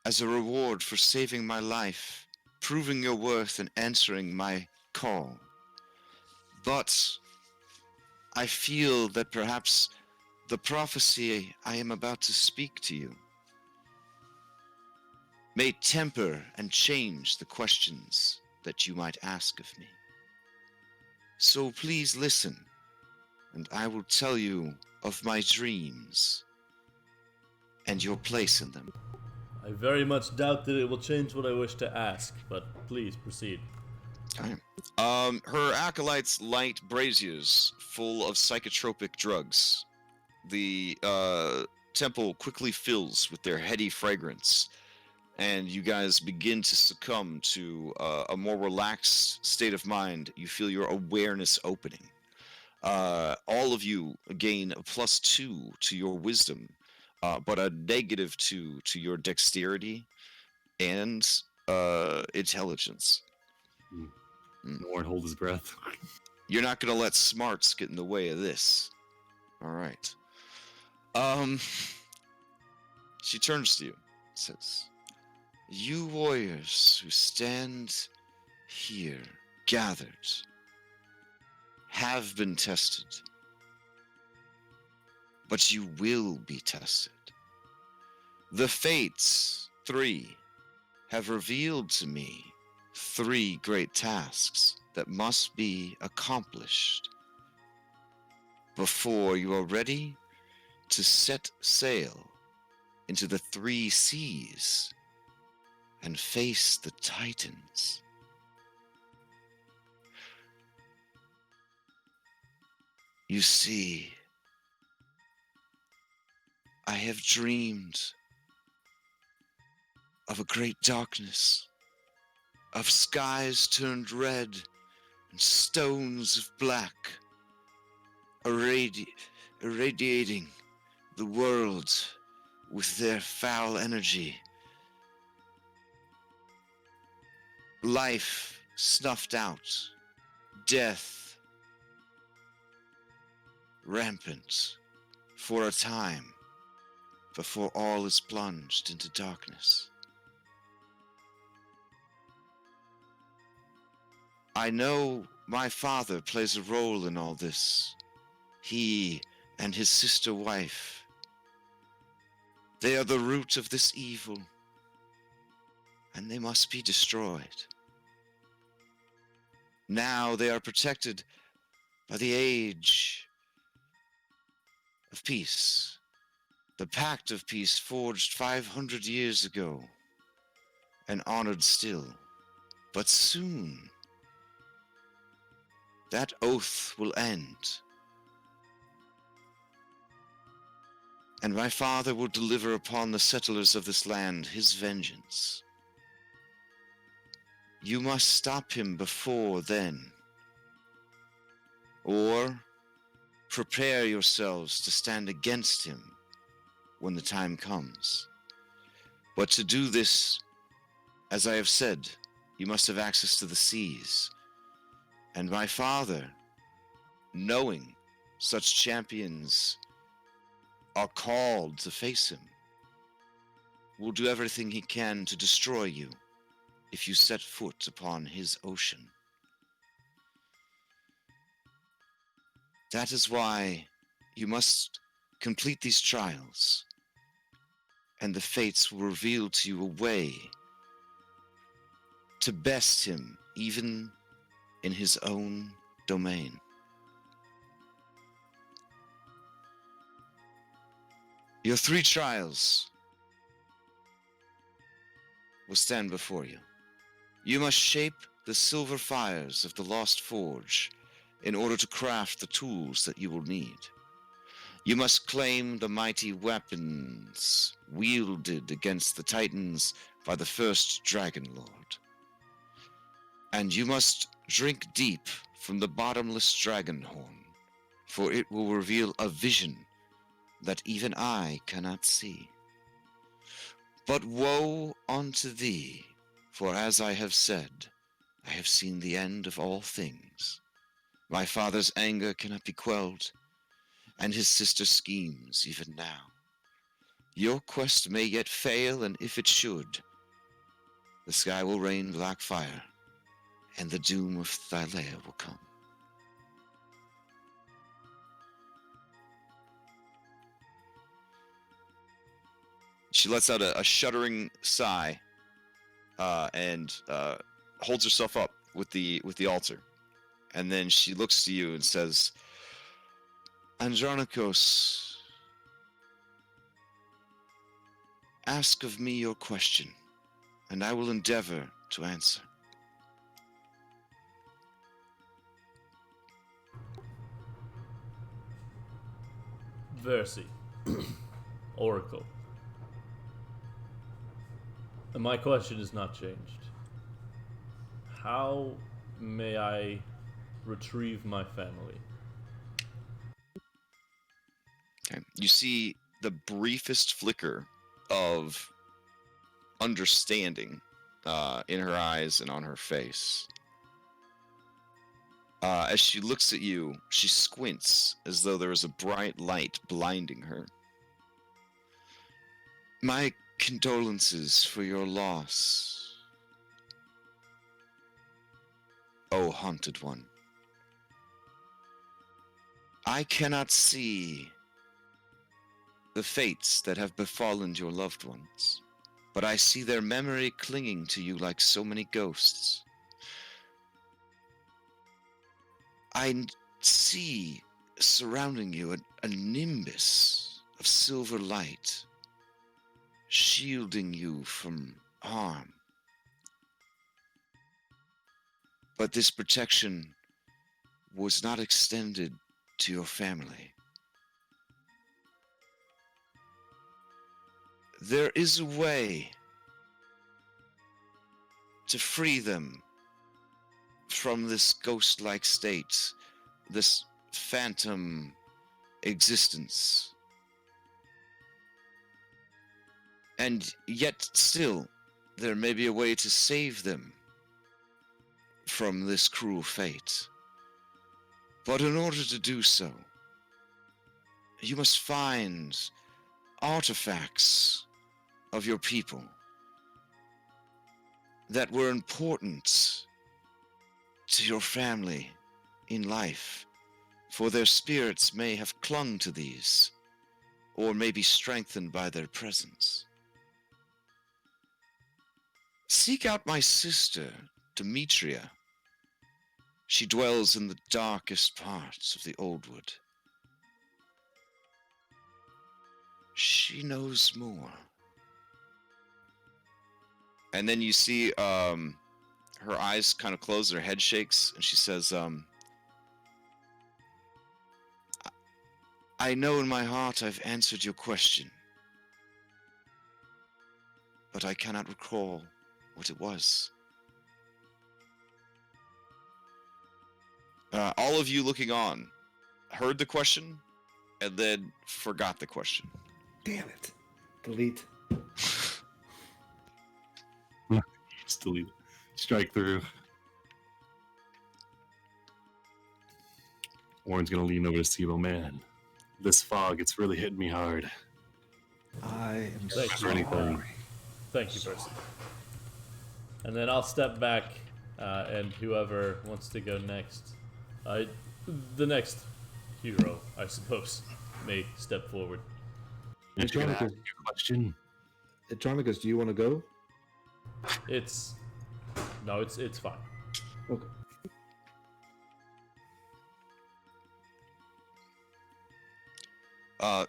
As a reward for saving my life, proving your worth, and answering my call. But I feel that perhaps the prophecy I am about to speak to you may temper and change the questions that you might ask of me. So please listen, and I will tell you of my dreams and your place in them. I very much doubt that it will change what I wish to ask, but please proceed. Okay. Her acolytes light braziers full of psychotropic drugs. The temple quickly fills with their heady fragrance, and you guys begin to succumb to a more relaxed state of mind. You feel your awareness opening. All of you gain a +2 to your wisdom, but a -2 to your dexterity and intelligence. Warren hold his breath. You're not going to let smarts get in the way of this. All right. She turns to you, says, you warriors who stand here gathered have been tested, but you will be tested. The Fates 3 have revealed to me 3 great tasks that must be accomplished before you are ready to set sail into the 3 seas and face the Titans. You see, I have dreamed of a great darkness, of skies turned red and stones of black, irradiating the world with their foul energy. Life snuffed out, death rampant for a time before all is plunged into darkness. I know my father plays a role in all this. He and his sister wife. They are the root of this evil, and they must be destroyed. Now they are protected by the age of peace, the pact of peace forged 500 years ago and honored still. But soon, that oath will end, and my father will deliver upon the settlers of this land his vengeance. You must stop him before then, or prepare yourselves to stand against him when the time comes. But to do this, as I have said, you must have access to the seas. And my father, knowing such champions are called to face him, will do everything he can to destroy you if you set foot upon his ocean. That is why you must complete these trials, and the fates will reveal to you a way to best him even in his own domain. Your 3 trials will stand before you. You must shape the silver fires of the Lost Forge in order to craft the tools that you will need. You must claim the mighty weapons wielded against the Titans by the first Dragonlord. And you must drink deep from the bottomless dragon horn, for it will reveal a vision that even I cannot see. But woe unto thee, for as I have said, I have seen the end of all things. My father's anger cannot be quelled, and his sister's schemes even now. Your quest may yet fail, and if it should, the sky will rain black fire, and the doom of Thylea will come. She lets out a shuddering sigh, and holds herself up with the altar, and then she looks to you and says, "Andronikos, ask of me your question, and I will endeavor to answer." Versi, Oracle. And my question has not changed. How may I retrieve my family? Okay. You see the briefest flicker of understanding in her eyes and on her face. As she looks at you, she squints as though there is a bright light blinding her. "My condolences for your loss, O haunted one. I cannot see the fates that have befallen your loved ones, but I see their memory clinging to you like so many ghosts. I see surrounding you a nimbus of silver light, shielding you from harm. But this protection was not extended to your family. There is a way to free them from this ghost-like state, this phantom existence. And yet still, there may be a way to save them from this cruel fate. But in order to do so, you must find artifacts of your people that were important to your family in life, for their spirits may have clung to these, or may be strengthened by their presence. Seek out my sister, Demetria. She dwells in the darkest parts of the Old Wood. She knows more." And then you see her eyes kind of close, her head shakes, and she says, "I know in my heart I've answered your question, but I cannot recall what it was." All of you looking on heard the question and then forgot the question. Damn it. Delete. Just delete it. Strike through. Warren's gonna lean over to Steve. Man, this fog, it's really hitting me hard. I am Thank For anything. Thank you, Percy. And then I'll step back, and whoever wants to go next, the next hero, I suppose, may step forward. And you're gonna ask Andronicus, your question. Andronicus, do you want to go? It's fine. Okay.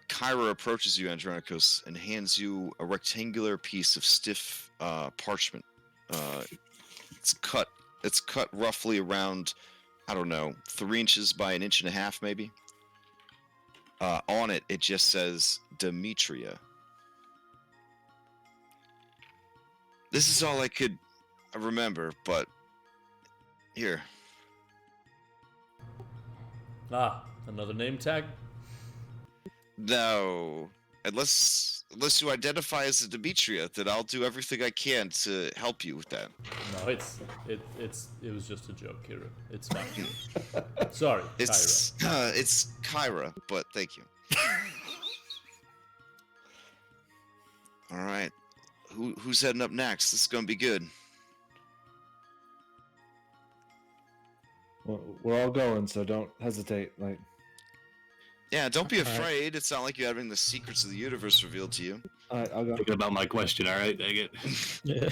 Kyra approaches you, Andronicus, and hands you a rectangular piece of stiff parchment. It's cut roughly around, I don't know, 3 inches by 1.5 inches, maybe. On it, it just says Demetria. This is all I could remember, but here. Ah, another name tag? No, unless you identify as a Demetria, then I'll do everything I can to help you with that. No, it was just a joke, Kira. It's fine. Sorry, It's it's Kyra, but thank you. All right, who's heading up next? This is gonna be good. Well, we're all going, so don't hesitate. Like, Yeah, don't be All right. afraid. It's not like you're having the secrets of the universe revealed to you. all right, I'll go. Thinking about my question, alright? Dang it. Yeah.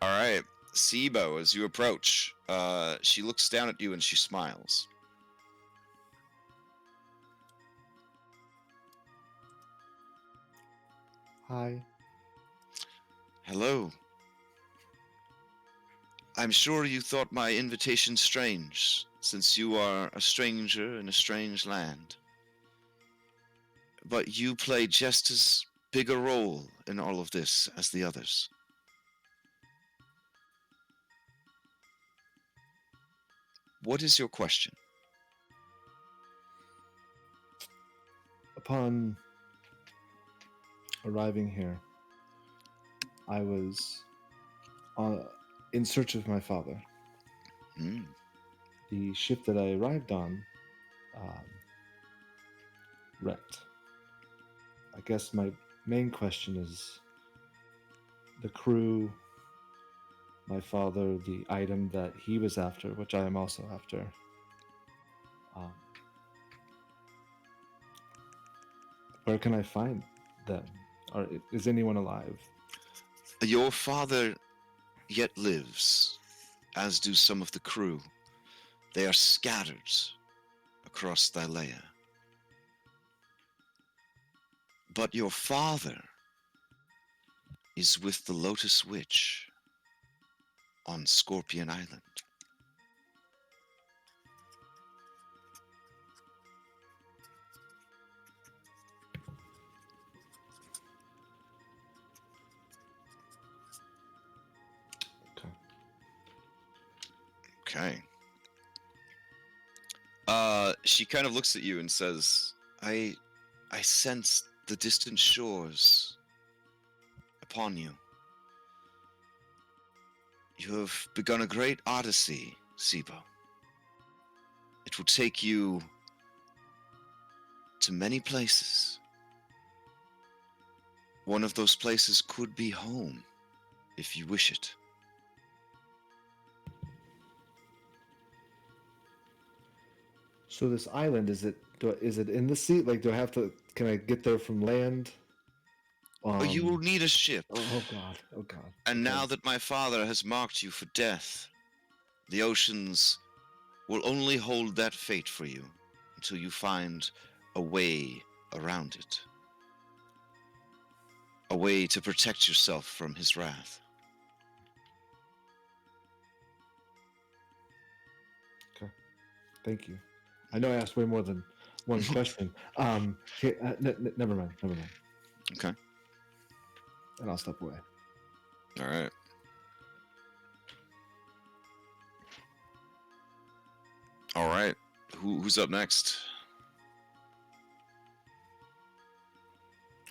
All right, Sibo, as you approach, she looks down at you and she smiles. Hi. Hello. I'm sure you thought my invitation strange, since you are a stranger in a strange land. But you play just as big a role in all of this as the others. What is your question? Upon arriving here, I was in search of my father. Hmm. The ship that I arrived on wrecked. I guess my main question is the crew, my father, the item that he was after, which I am also after. Where can I find them? Or is anyone alive? Your father yet lives, as do some of the crew. They are scattered across Thylea. But your father is with the Lotus Witch on Scorpion Island. Okay. She kind of looks at you and says, I sense the distant shores upon you. You have begun a great odyssey, Sibo. It will take you to many places. One of those places could be home, if you wish it. So this island, is it in the sea? Like, can I get there from land? You will need a ship. Oh God! Oh God! And Okay. now that my father has marked you for death, the oceans will only hold that fate for you until you find a way around it. A way to protect yourself from his wrath. Okay. Thank you. I know I asked way more than one question. Here, never mind. Okay. And I'll step away. All right. All right. Who's up next?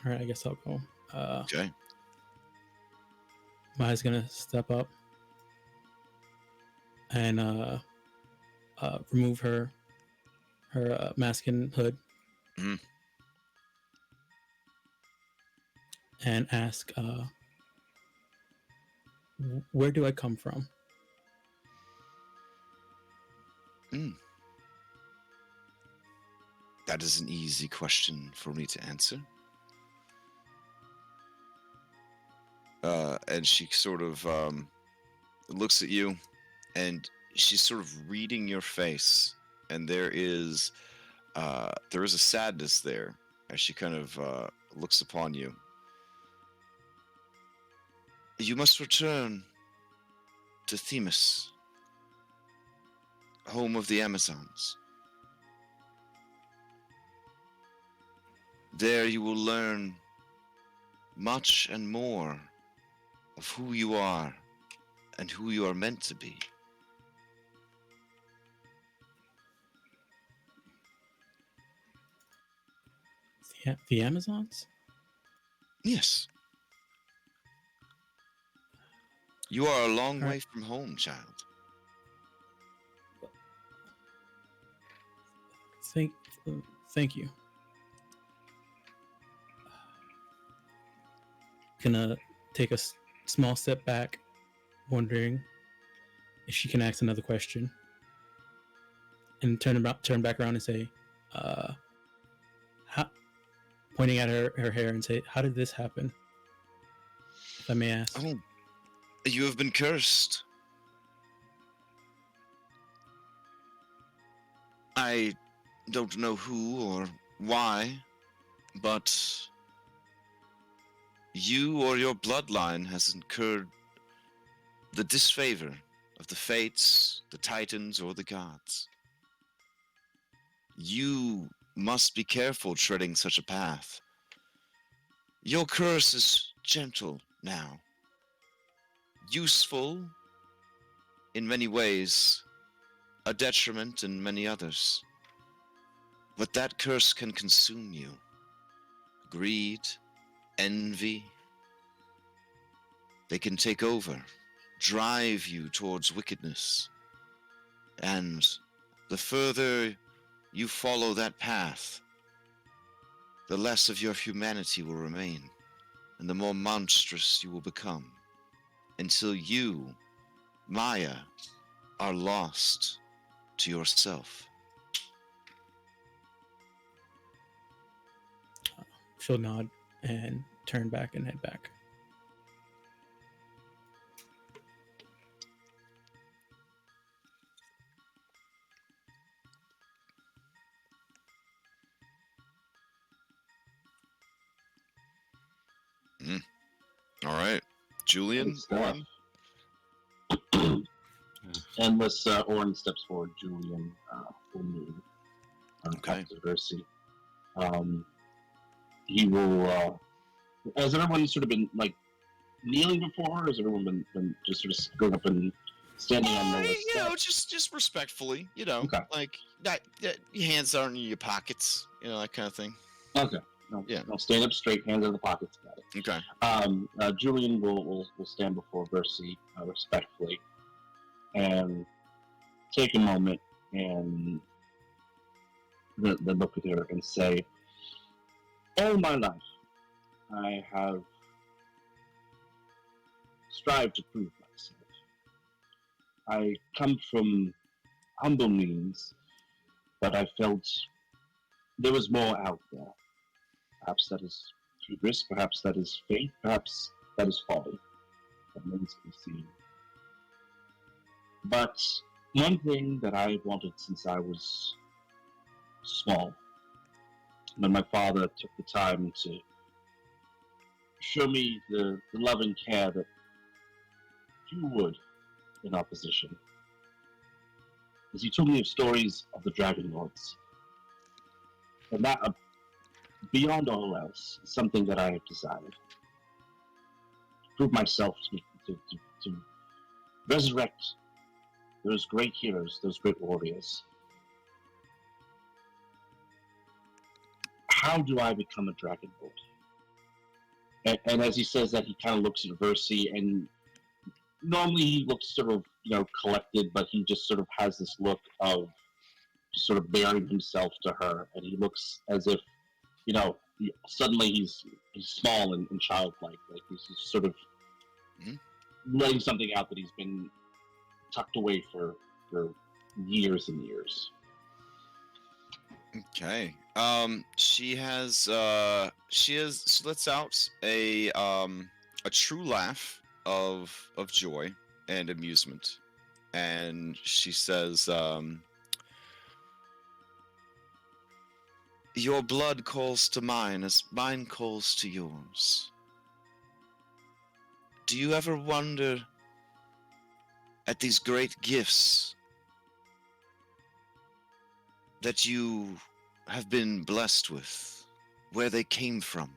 All right, I guess I'll go. Okay. Maya's gonna step up. and remove her mask and hood, Mhm. and ask, where do I come from? That is an easy question for me to answer. And she sort of looks at you, and she's sort of reading your face, and there is a sadness there as she kind of looks upon you. You must return to Themis, home of the Amazons. There you will learn much and more of who you are and who you are meant to be. The Amazons? Yes. You are a long way from home, child. Thank you. Gonna take a small step back, wondering if she can ask another question, and turn back around and say, pointing at her hair and say, how did this happen? If I may ask. Oh, you have been cursed. I don't know who or why, but you or your bloodline has incurred the disfavor of the fates, the titans, or the gods. You must be careful treading such a path. Your curse is gentle now, useful in many ways, a detriment in many others. But that curse can consume you. Greed, envy, they can take over, drive you towards wickedness. And the further you follow that path, the less of your humanity will remain, and the more monstrous you will become, until you, Maya, are lost to yourself. She'll nod and turn back and head back. All right, Julian. And as Orin steps forward, Julian will move. Okay. Versi. He will. Has everyone sort of been like kneeling before her? Or has everyone been just sort of going up and standing on the you know, just respectfully, you know, Okay. like not your hands aren't in your pockets, you know, that kind of thing. Okay. No, Yeah. No, stand up straight, hands in the pockets. Got it. Okay. Julian will stand before Versi respectfully and take a moment and then look at her and say, all my life I have strived to prove myself. I come from humble means, but I felt there was more out there. Perhaps that is hubris, perhaps that is fate, perhaps that is folly. That remains to be seen. But one thing that I wanted since I was small, when my father took the time to show me the love and care that few would in our position, is he told me of stories of the Dragonlords. And that, beyond all else, is something that I have desired. To prove myself to resurrect those great heroes, those great warriors. How do I become a Dragonlord? And as he says that, he kind of looks at Versi, and normally he looks sort of collected, but he just sort of has this look of just sort of bearing himself to her, and he looks as if, suddenly he's small and childlike, like he's just sort of letting something out that he's been tucked away for years and years. Okay. She lets out a true laugh of joy and amusement, and she says, "Your blood calls to mine as mine calls to yours. Do you ever wonder at these great gifts that you have been blessed with, where they came from?"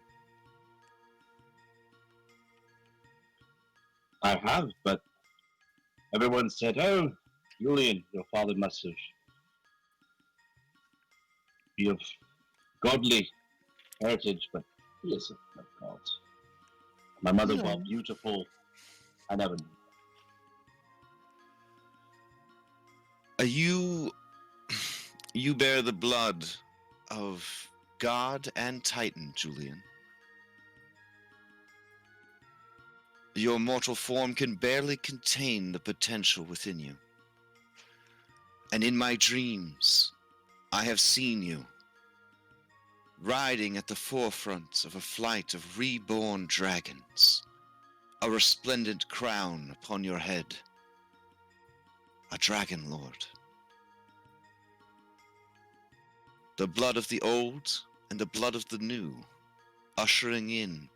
I have, but everyone said, "Oh, Julian, your father must be of godly heritage," but he isn't of God. My mother, while beautiful, I never knew. You bear the blood of God and Titan, Julian. Your mortal form can barely contain the potential within you. And in my dreams, I have seen you, riding at the forefront of a flight of reborn dragons, a resplendent crown upon your head, a Dragonlord. The blood of the old and the blood of the new, ushering in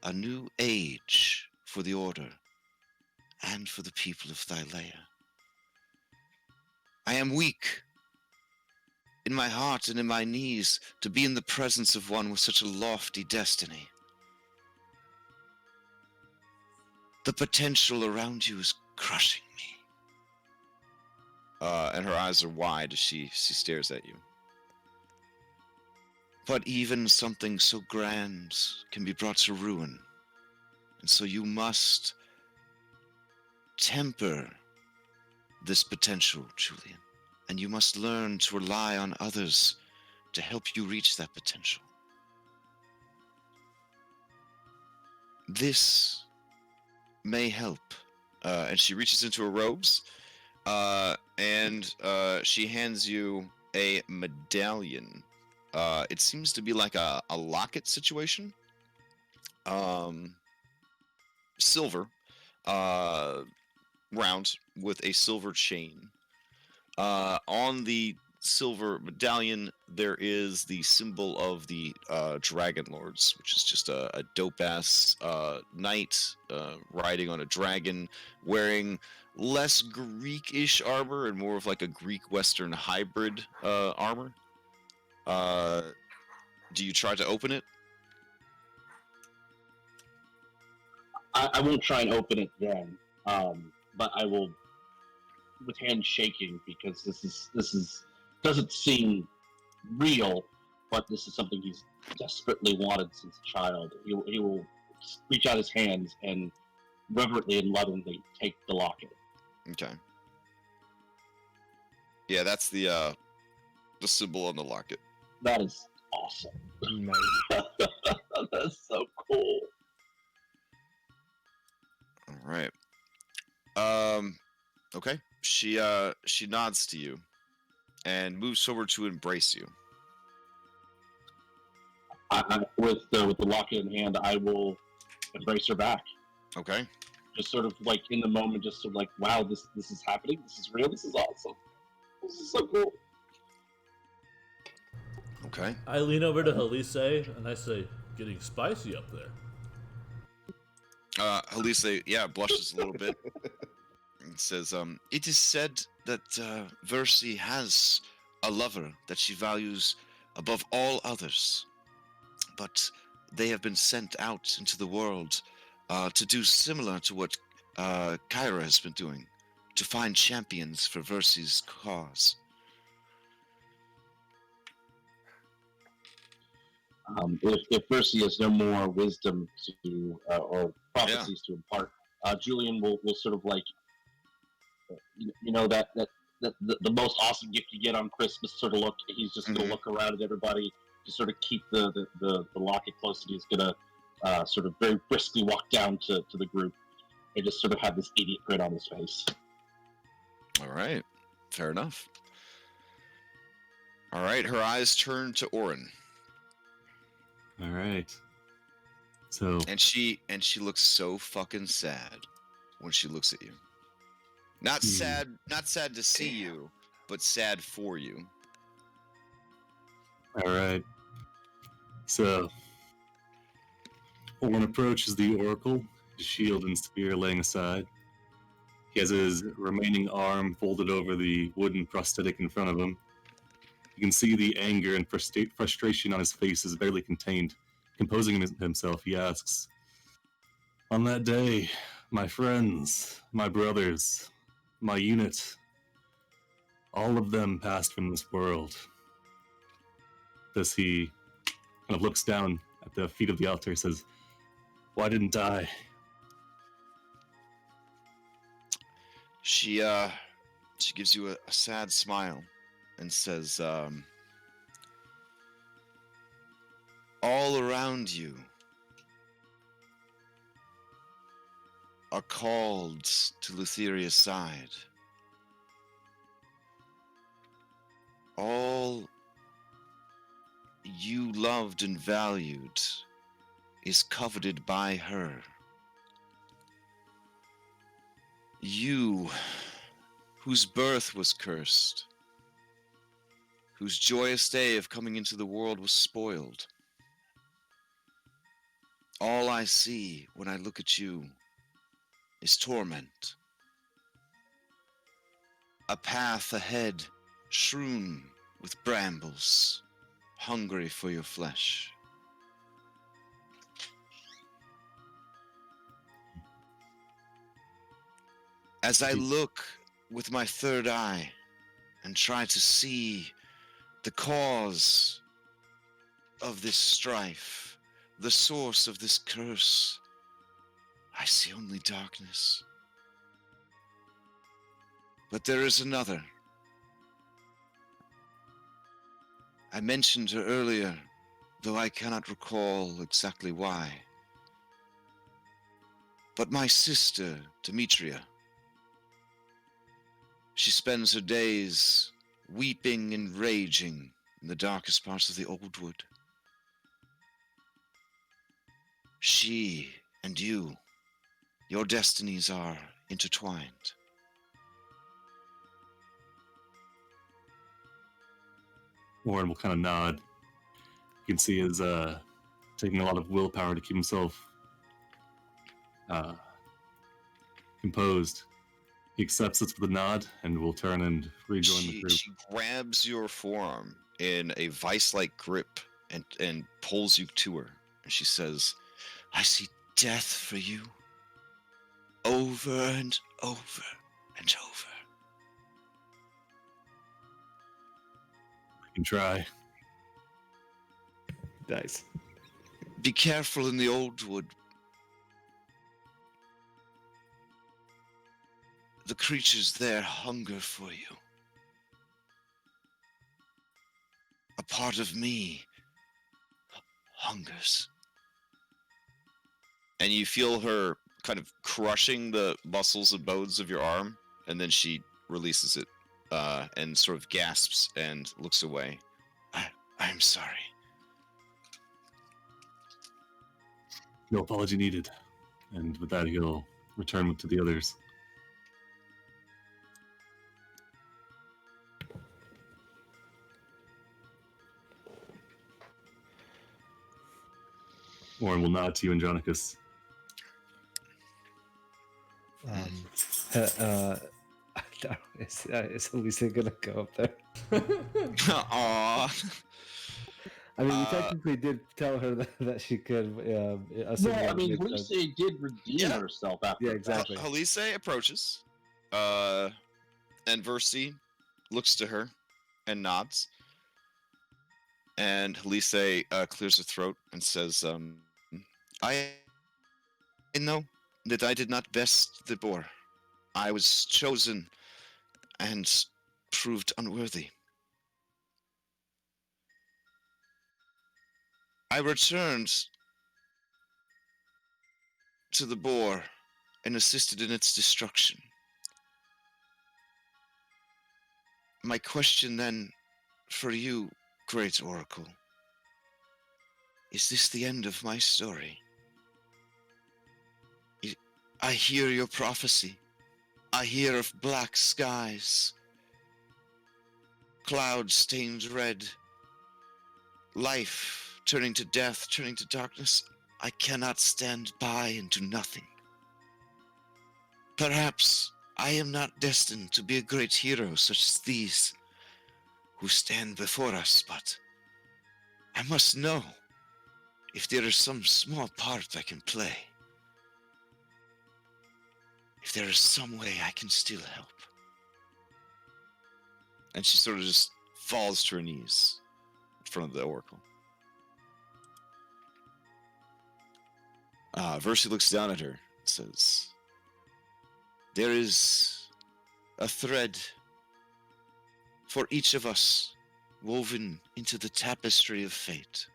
a new age for the Order and for the people of Thylea. I am weak in my heart and in my knees to be in the presence of one with such a lofty destiny. The potential around you is crushing me. And her eyes are wide as she stares at you. But even something so grand can be brought to ruin. And so you must temper this potential, Julian. And you must learn to rely on others to help you reach that potential. This may help. And she reaches into her robes, and she hands you a medallion. It seems to be like a locket situation. Silver, round with a silver chain. On the silver medallion, there is the symbol of the Dragonlords, which is just a dope-ass knight riding on a dragon, wearing less Greek-ish armor and more of like a Greek-Western hybrid armor. Do you try to open it? I won't try and open it then, but I will, with hands shaking, because this is doesn't seem real, but this is something he's desperately wanted since a child. He will reach out his hands and reverently and lovingly take the locket. Okay. Yeah, that's the symbol on the locket. That is awesome. Nice. That's so cool. All right. Okay. She nods to you and moves forward to embrace you. With the locket in hand, I will embrace her back. Okay. Just sort of like in the moment, just sort of like, wow, this is happening. This is real. This is awesome. This is so cool. Okay. I lean over to Halise and I say, "Getting spicy up there." Halise, blushes a little bit and says, "It is said that Versi has a lover that she values above all others, but they have been sent out into the world to do similar to what Kyra has been doing, to find champions for Versi's cause." If Percy has no more wisdom to or prophecies to impart, Julian will sort of like you know the most awesome gift you get on Christmas sort of look. He's just gonna look around at everybody to sort of keep the locket close, and he's gonna sort of very briskly walk down to the group and just sort of have this idiot grin on his face. All right, fair enough. All right, her eyes turn to Orin. All right. So And she looks so fucking sad when she looks at you. Not sad to see you, but sad for you. all right. So Orin approaches the oracle, his shield and spear laying aside. He has his remaining arm folded over the wooden prosthetic in front of him. You can see the anger and frustration on his face is barely contained. Composing himself, he asks, "On that day, my friends, my brothers, my unit, all of them passed from this world." Thus he kind of looks down at the feet of the altar and says, "Why didn't I?" She gives you a sad smile and says, all around you are called to Lutheria's side. All you loved and valued is coveted by her. You, whose birth was cursed, whose joyous day of coming into the world was spoiled. All I see when I look at you is torment. A path ahead strewn with brambles, hungry for your flesh. As I look with my third eye and try to see the cause of this strife, the source of this curse, I see only darkness. But there is another. I mentioned her earlier, though I cannot recall exactly why. But my sister, Demetria, she spends her days weeping and raging in the darkest parts of the old wood. She and you, your destinies are intertwined. Orin will kind of nod. You can see he's taking a lot of willpower to keep himself composed. He accepts it with a nod and will turn and rejoin the group. She grabs your forearm in a vice-like grip and pulls you to her. And she says, I see death for you over and over and over. I can try. Nice. Be careful in the old wood. The creatures there hunger for you. A part of me hungers. And you feel her kind of crushing the muscles and bones of your arm, and then she releases it and sort of gasps and looks away. I'm sorry. No apology needed. And with that, he'll return to the others. Orin will nod to you, Andronicus. Is Elisa gonna go up there? Aww. I mean, we technically did tell her that she could. I mean, Lucy did redeem herself after. Yeah, exactly. Halise approaches, and Versi looks to her and nods. And Halise clears her throat and says, I know that I did not best the boar. I was chosen and proved unworthy. I returned to the boar and assisted in its destruction. My question then for you, great oracle, is this the end of my story? I hear your prophecy. I hear of black skies, clouds stained red, life turning to death, turning to darkness. I cannot stand by and do nothing. Perhaps I am not destined to be a great hero such as these who stand before us, but I must know if there is some small part I can play. If there is some way I can still help. And she sort of just falls to her knees in front of the oracle. Versi looks down at her and says, there is a thread for each of us woven into the tapestry of fate.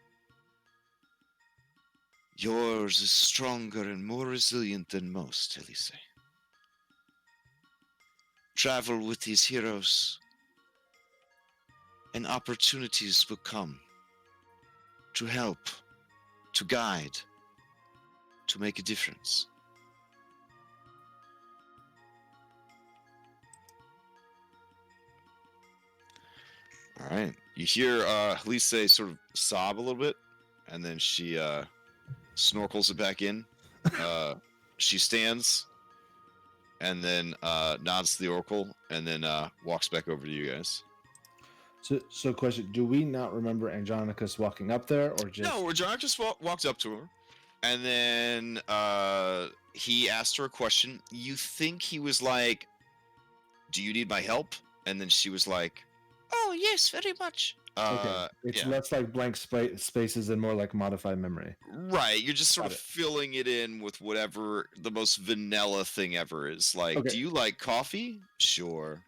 Yours is stronger and more resilient than most, Elise. Travel with these heroes, and opportunities will come to help, to guide, to make a difference. All right. You hear Elise sort of sob a little bit, and then she snorkels it back in. She stands, and then nods to the oracle, and then walks back over to you guys. So question: do we not remember Andronicus walking up there, or just No, Andronicus walked up to her, and then he asked her a question. You think he was like, "Do you need my help?" And then she was like, "Oh yes, very much." Okay, it's yeah. less like blank spaces and more like modified memory. Right, you're just sort Got of it. filling it in with whatever the most vanilla thing ever is. Like, Okay. do you like coffee? Sure.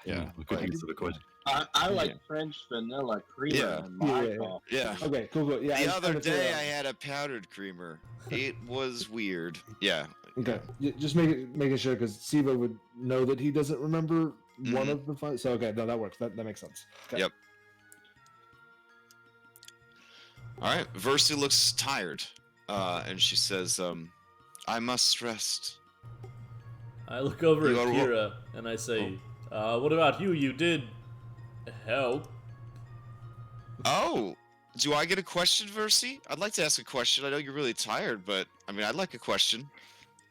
Yeah. We could like- answer the question. I like Yeah. French vanilla creamer Yeah. in my Yeah. coffee. Yeah. Okay, cool. Yeah. I The was other trying to figure day out- I had a powdered creamer. It was weird. Yeah. Okay, just making sure because Siva would know that he doesn't remember one Mhm. of the five. So okay, no, that works. That makes sense. Okay. Yep. All right. Versi looks tired, and she says, "I must rest." I look over You at are Kira and I say, what about you? You did help. Oh, do I get a question, Versi? I'd like to ask a question. I know you're really tired, but I mean, I'd like a question.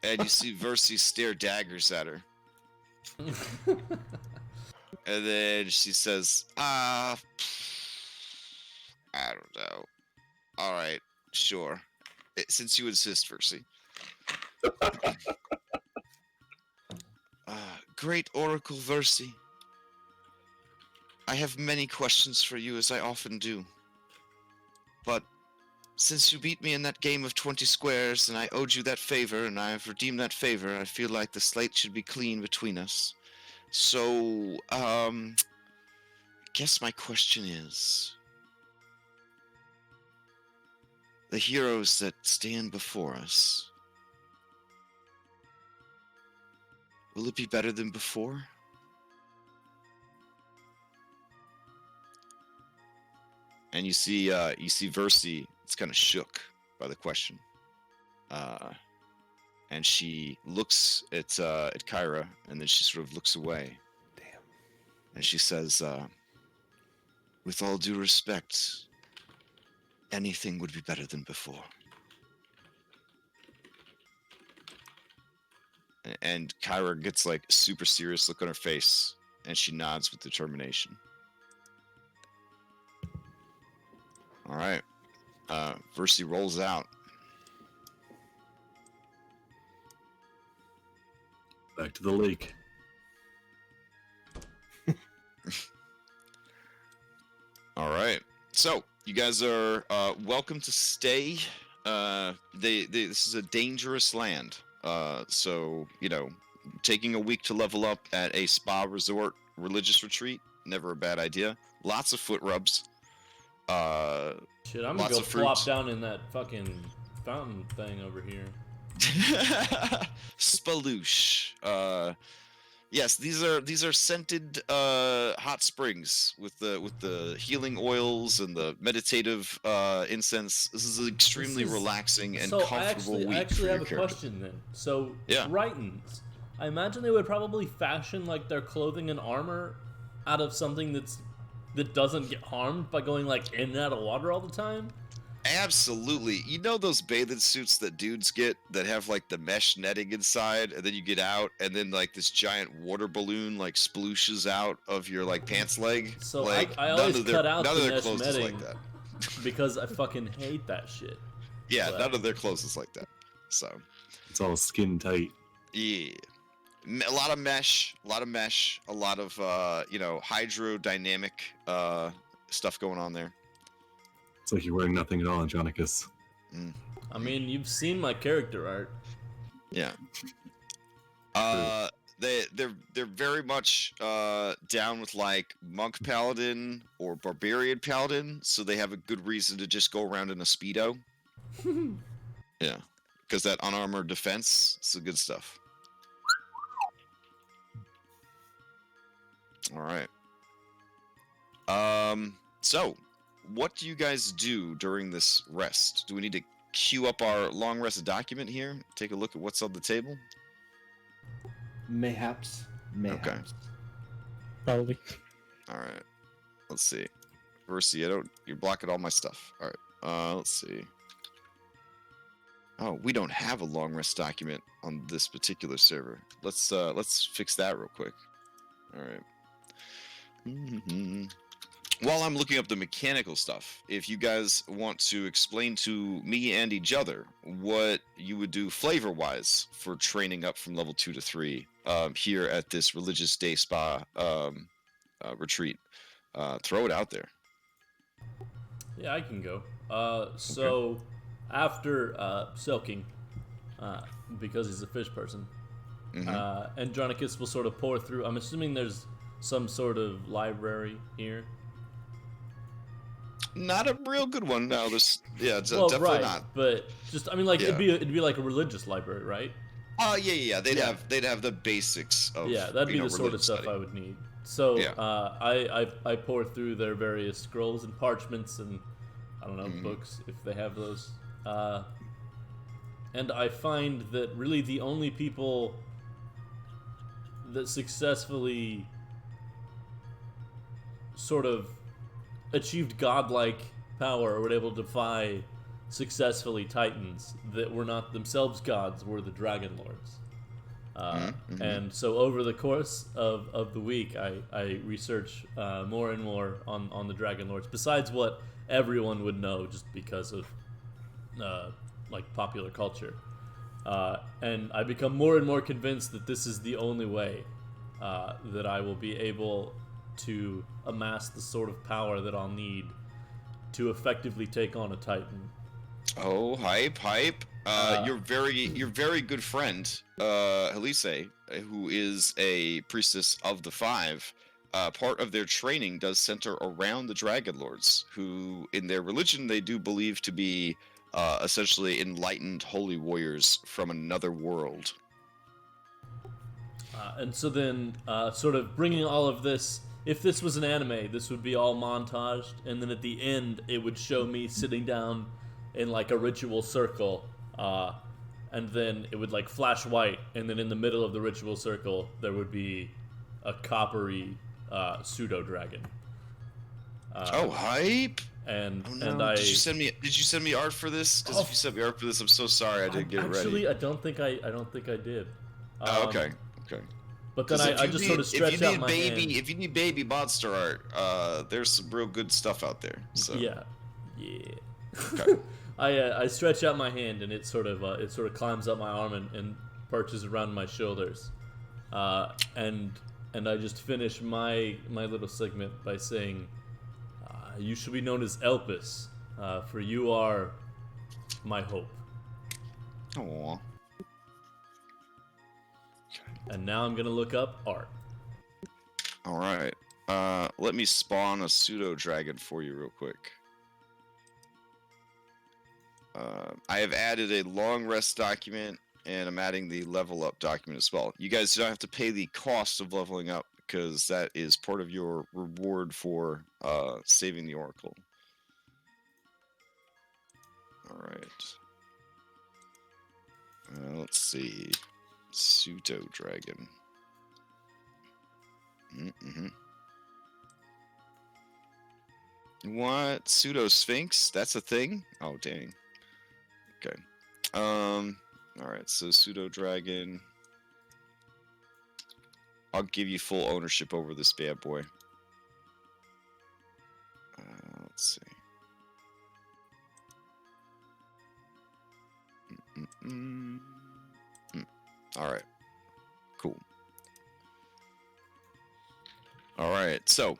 And you see Versi stare daggers at her. And then she says, I don't know. All right, sure. Since you insist, Versi. Great Oracle Versi. I have many questions for you, as I often do. But since you beat me in that game of 20 squares, and I owed you that favor, and I have redeemed that favor, I feel like the slate should be clean between us. So, I guess my question is, the heroes that stand before us, will it be better than before? And you see Versi, it's kind of shook by the question. And she looks at Kyra, and then she sort of looks away. Damn. And she says, with all due respect, anything would be better than before. And Kyra gets like super serious look on her face, and she nods with determination. All right. Versi rolls out. Back to the lake. All right. So you guys are welcome to stay. This is a dangerous land. So taking a week to level up at a spa resort religious retreat, never a bad idea. Lots of foot rubs. Shit, I'm gonna Lots go of flop fruits. down in that fucking fountain thing over here. Spaloosh. Yes, these are scented hot springs with the healing oils and the meditative incense. This is an extremely This is- relaxing and So comfortable week I actually for have your a character. question then. So Yeah. Tritons, I imagine they would probably fashion like their clothing and armor out of something that doesn't get harmed by going like in and out of water all the time. Absolutely. You know those bathing suits that dudes get that have like the mesh netting inside, and then you get out, and then like this giant water balloon like splooshes out of your like pants leg. So like I always cut out none the of their mesh clothes is netting like that. because I fucking hate that shit. Yeah, But- none of their clothes is like that. So It's all skin tight. yeah, a lot of mesh, a lot of hydrodynamic stuff going on there. It's like you're wearing nothing at all, Andronicus. I mean, you've seen my character art. Yeah. They're very much down with like monk paladin or barbarian paladin, so they have a good reason to just go around in a speedo. Yeah, because that unarmored defense, it's the good stuff. All right. So what do you guys do during this rest? Do we need to queue up our long rest document here? Take a look at what's on the table. Mayhaps. Mayhaps. Probably. All right. Let's see. Versi, you're blocking all my stuff. All right. Let's see. Oh, we don't have a long rest document on this particular server. Let's fix that real quick. All right. While I'm looking up the mechanical stuff, if you guys want to explain to me and each other what you would do flavor-wise for training up from level 2 to 3 here at this religious day spa retreat, throw it out there. Yeah, I can go. So after soaking, because he's a fish person, Andronicus will sort of pour through. I'm assuming there's some sort of library here. Not a real good one. No, it's Well, definitely right, not. but just I mean, like Yeah. it'd be like a religious library, right? Oh yeah. They'd have the basics of Yeah, that'd be the sort of religious stuff study. I would need. So Yeah. I pour through their various scrolls and parchments and I don't know books if they have those, and I find that really the only people that successfully sort of achieved godlike power or were able to defy successfully titans that were not themselves gods were the Dragonlords. And so over the course of the week, I research more and more on the Dragonlords, besides what everyone would know just because of like popular culture. And I become more and more convinced that this is the only way that I will be able to amass the sort of power that I'll need to effectively take on a titan. Oh, hype. Your very good friend, Elise, who is a priestess of the Five, part of their training does center around the Dragonlords, who in their religion they do believe to be essentially enlightened holy warriors from another world. And so then, sort of bringing all of this, if this was an anime, this would be all montaged, and then at the end, it would show me sitting down in like a ritual circle, and then it would like flash white, and then in the middle of the ritual circle, there would be a coppery pseudo dragon. Oh, hype! And Oh, no. and I Did you send me art for this? Because if you sent me art for this, I'm so sorry I didn't get it ready. actually I don't think I did. Oh, okay. But then 'Cause if I you just need- sort of stretch if you out need my baby, hand. If you need baby monster art, there's some real good stuff out there. So Yeah. Okay. I stretch out my hand and it sort of climbs up my arm and perches around my shoulders, and I just finish my little segment by saying, "You shall be known as Elpis, for you are my hope." Aw. And now I'm gonna look up art. All right. Let me spawn a pseudo dragon for you real quick. I have added a long rest document, and I'm adding the level up document as well. You guys don't have to pay the cost of leveling up because that is part of your reward for saving the oracle. All right. Let's see. Pseudo dragon. Mm-hmm. What? Pseudo sphinx? That's a thing? Oh, dang. Okay. All right. So pseudo dragon. I'll give you full ownership over this bad boy. Let's see. All right. Cool. All right. So,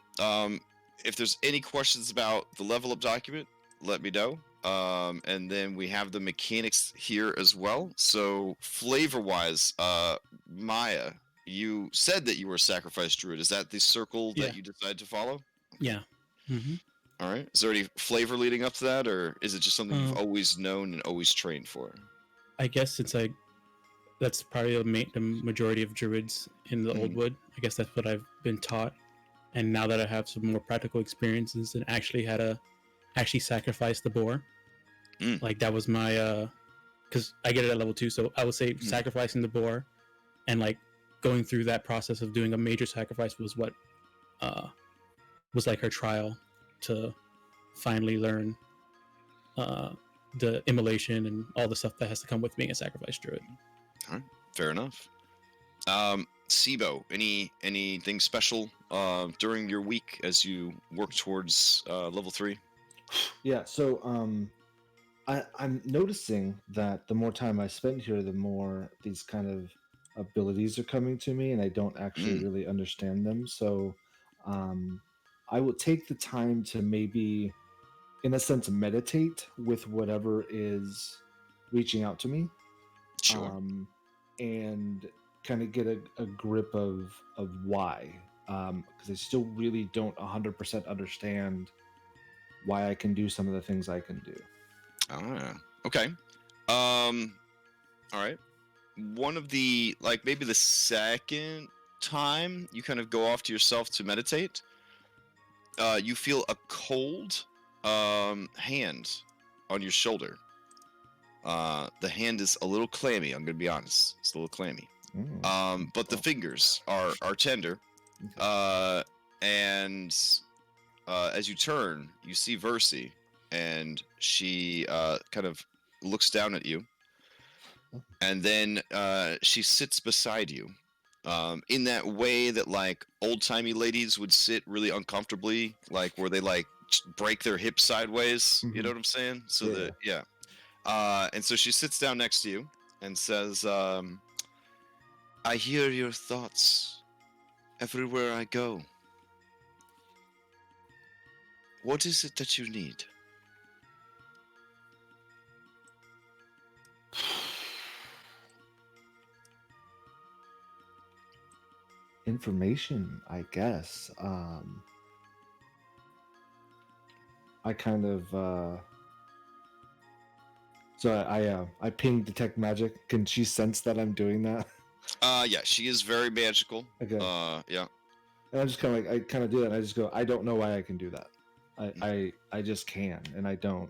if there's any questions about the level up document, let me know. And then we have the mechanics here as well. So, flavor wise, Maya, you said that you were a sacrifice druid. Is that the circle Yeah. that you decided to follow? Yeah. Mm-hmm. All right. Is there any flavor leading up to that, or is it just something you've always known and always trained for? I guess since that's probably the majority of druids in the Old Wood. I guess that's what I've been taught. And now that I have some more practical experiences and actually sacrifice the boar, like that was my because I get it at level 2, so I would say sacrificing the boar and like going through that process of doing a major sacrifice was what was like her trial to finally learn the immolation and all the stuff that has to come with being a sacrifice druid. All right, fair enough. Sibo, anything special during your week as you work towards level 3? Yeah, so I'm noticing that the more time I spend here, the more these kind of abilities are coming to me, and I don't actually really understand them. So I will take the time to maybe, in a sense, meditate with whatever is reaching out to me. Sure. And kind of get a grip of why, because I still really don't 100% understand why I can do some of the things I can do. Okay. All right. One of the, like, maybe the second time you kind of go off to yourself to meditate, you feel a cold hand on your shoulder. The hand is a little clammy. I'm gonna be honest; it's a little clammy. But the fingers are tender. Okay. And as you turn, you see Versi, and she kind of looks down at you, and then she sits beside you, in that way that like old-timey ladies would sit really uncomfortably, like where they like break their hips sideways. You know what I'm saying? So Yeah. and so she sits down next to you and says, I hear your thoughts everywhere I go. What is it that you need? Information, I guess. I kind of so I ping detect magic. Can she sense that I'm doing that? Yeah, she is very magical. Okay. Yeah. And I just kind of like, I kind of do that, and I just go, I don't know why I can do that. I just can, and I don't.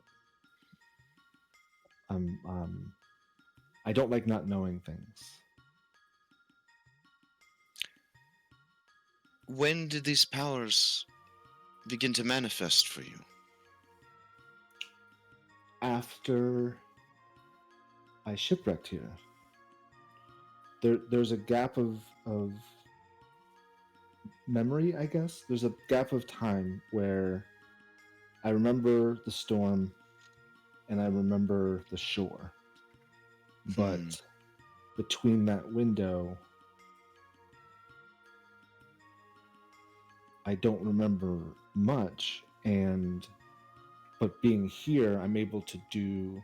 I don't like not knowing things. When did these powers begin to manifest for you? After I shipwrecked here, there's a gap of memory, I guess. There's a gap of time where I remember the storm and I remember the shore. But between that window, I don't remember much, but being here, I'm able to do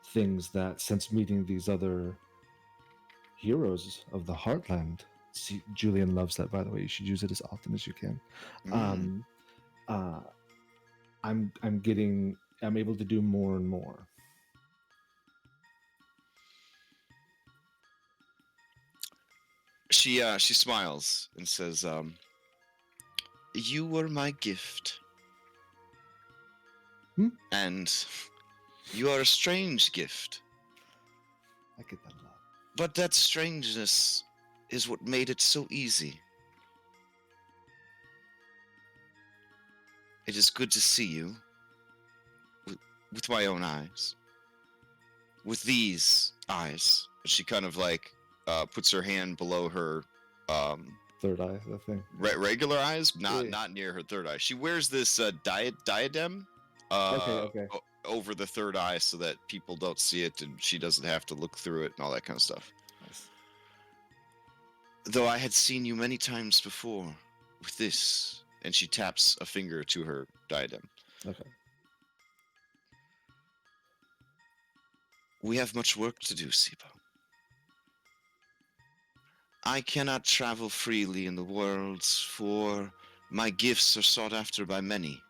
things that, since meeting these other heroes of the Heartland, see, Julian loves that, by the way. You should use it as often as you can. I'm able to do more and more. She smiles and says, "You were my gift, and you are a strange gift. I get that a lot. But that strangeness is what made it so easy. It is good to see you with my own eyes. With these eyes." She kind of like puts her hand below her Third eye, that thing. regular eyes, not Yeah. not near her third eye. She wears this diadem Okay. over the third eye so that people don't see it and she doesn't have to look through it and all that kind of stuff. Nice. Though I had seen you many times before with this, and she taps a finger to her diadem. Okay. We have much work to do, Sibo. I cannot travel freely in the world, for my gifts are sought after by many.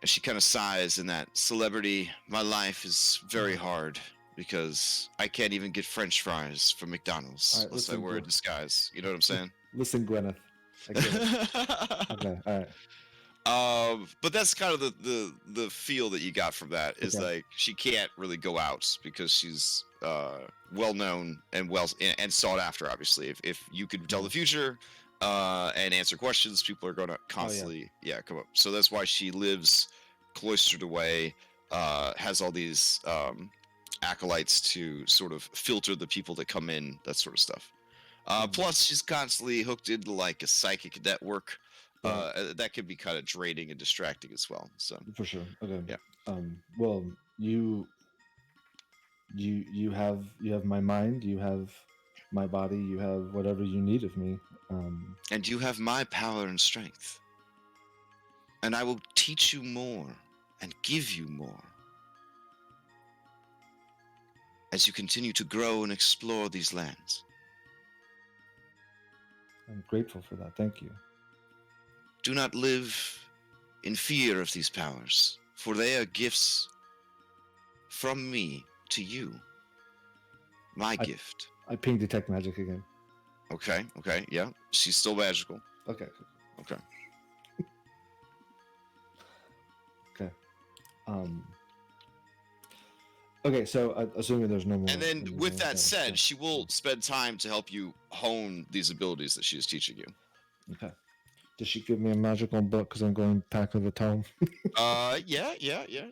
And she kind of sighs in that, "Celebrity, my life is very hard because I can't even get French fries from McDonald's All right, unless I listen, wear a bro. disguise." You know what I'm saying? Listen, Gwyneth. I get it. Okay, all right. But that's kind of the feel that you got from that is Okay. like she can't really go out because she's well known and sought after. Obviously, if you could tell the future and answer questions, people are going to constantly come up. So that's why she lives cloistered away, has all these acolytes to sort of filter the people that come in, that sort of stuff. Plus, she's constantly hooked into like a psychic network. That could be kind of draining and distracting as well. So For sure. Okay. Yeah. Well, you have my mind, you have my body, you have whatever you need of me. And you have my power and strength, and I will teach you more and give you more as you continue to grow and explore these lands. I'm grateful for that. Thank you. Do not live in fear of these powers, for they are gifts from me to you. My gift. I ping detect magic again. Okay, yeah. She's still magical. Okay. Okay. Okay. Okay, so assuming there's no more. And then with that said, she will spend time to help you hone these abilities that she is teaching you. Okay. Does she give me a magical book because I'm going back to the tome? Yeah. Okay,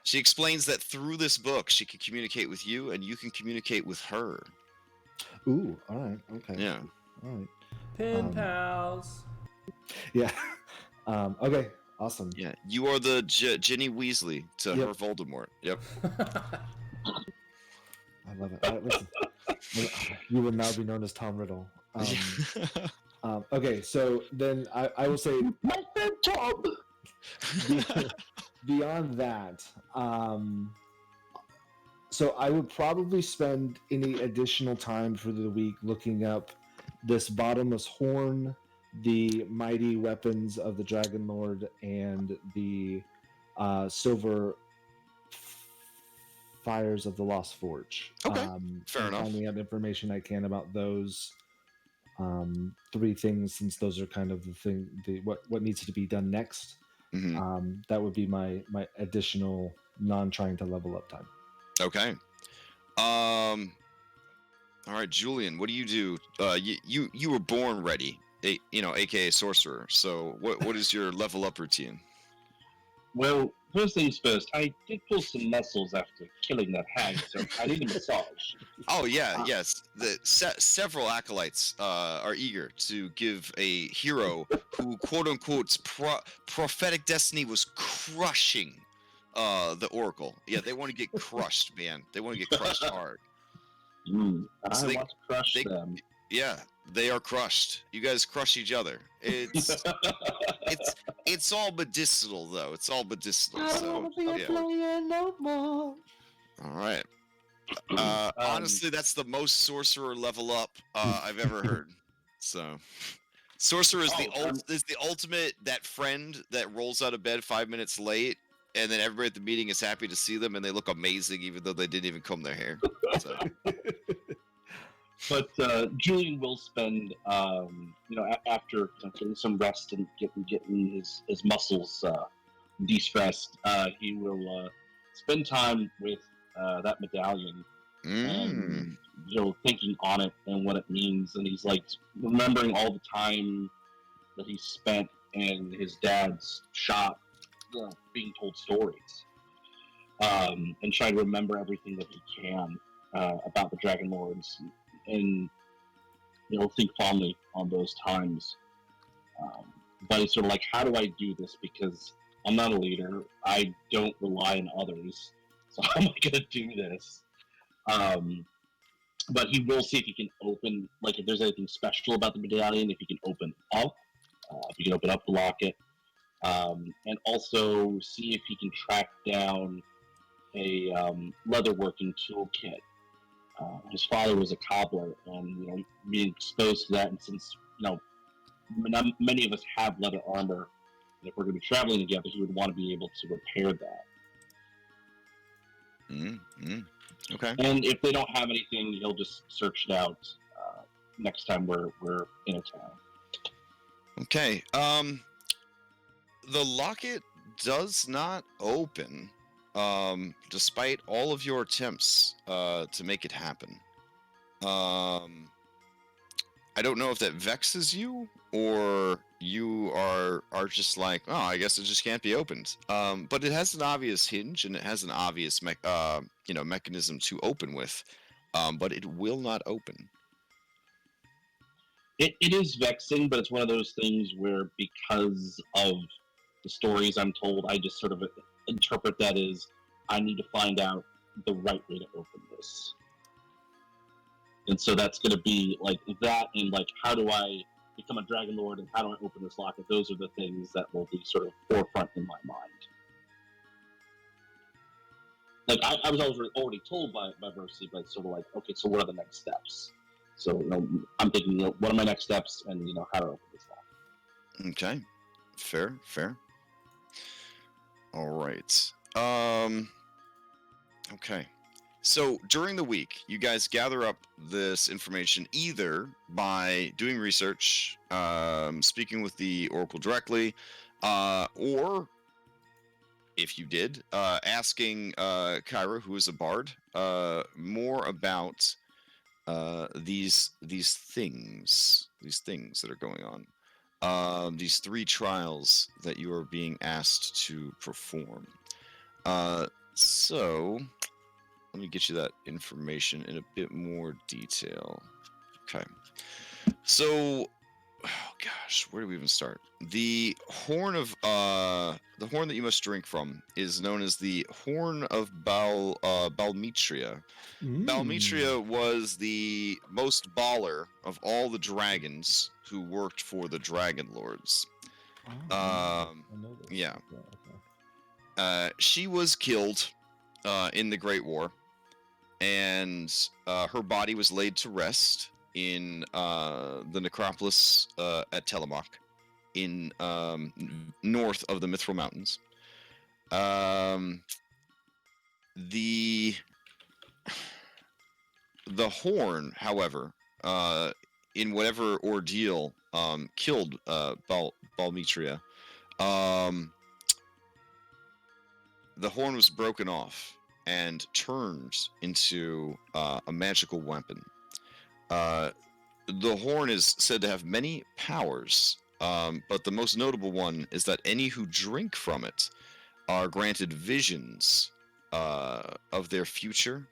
She explains that through this book, she can communicate with you, and you can communicate with her. Ooh, all right. Okay. Yeah. All right. Pen pals. Yeah. Okay. Awesome. Yeah. You are the Ginny Weasley to Yep. her Voldemort. Yep. I love it. All right, listen. You will now be known as Tom Riddle. Okay, so then I will say, My friend Tom. beyond that, so I would probably spend any additional time for the week looking up this bottomless horn, the mighty weapons of the Dragonlord, and the silver fires of the Lost Forge. Okay, fair and enough. Finding out information I can about those three things, since those are kind of what needs to be done next. Mhm. That would be my additional non-trying to level up time. Okay. All right, Julian, what do you do? You were born ready, aka sorcerer. So what is your level up routine? Well, first things first, I did pull some muscles after killing that hag, so I need a massage. Oh yeah, yes. Several acolytes are eager to give a hero who quote unquote's prophetic destiny was crushing the Oracle. Yeah, they want to get crushed, man. They want to get crushed hard. I So want to crush them. Yeah, they are crushed. You guys crush each other. It's all medicinal though. It's all medicinal. So, yeah. no more. All right. Honestly, that's the most sorcerer level up I've ever heard. So, sorcerer is the ultimate that friend that rolls out of bed 5 minutes late, and then everybody at the meeting is happy to see them, and they look amazing even though they didn't even comb their hair. So. But Julian will spend, after getting some rest and getting his muscles de-stressed, he will spend time with that medallion and thinking on it and what it means, and he's like remembering all the time that he spent in his dad's shop, being told stories, and trying to remember everything that he can about the Dragonlords, and think fondly on those times. But it's sort of like, how do I do this? Because I'm not a leader. I don't rely on others. So how am I going to do this? But he will see if he can open, like if there's anything special about the medallion, if he can open up, the locket, and also see if he can track down a leatherworking toolkit. His father was a cobbler, and being exposed to that, and since many of us have leather armor, and if we're going to be traveling together, he would want to be able to repair that. Okay. And if they don't have anything, he'll just search it out next time we're in a town. Okay. The locket does not open, despite all of your attempts to make it happen. I don't know if that vexes you, or you are just like, oh, I guess it just can't be opened. But it has an obvious hinge, and it has an obvious mechanism to open with, but it will not open. It is vexing, but it's one of those things where, because of the stories I'm told, I just sort of interpret that as I need to find out the right way to open this. And so that's going to be like that, and like, how do I become a Dragonlord, and how do I open this locket? Those are the things that will be sort of forefront in my mind. Like, I was already told by Mercy, but sort of like, okay, so what are the next steps? So I'm thinking, what are my next steps, and how to open this locket. Okay, fair. All right. Okay. So during the week, you guys gather up this information either by doing research, speaking with the Oracle directly, or if you did, asking Kyra, who is a bard, more about these things that are going on, these 3 trials that you are being asked to perform. So let me get you that information in a bit more detail. Okay. So, oh gosh, where do we even start? The horn that you must drink from is known as the Horn of Balmetria. Balmetria was the most baller of all the dragons who worked for the Dragonlords. I know this. Yeah. Okay. She was killed in the Great War, and her body was laid to rest in the necropolis at Tillamook, in north of the Mithril Mountains. The horn, however, in whatever ordeal killed Balmetria, the horn was broken off and turned into a magical weapon. The horn is said to have many powers, but the most notable one is that any who drink from it are granted visions of their future,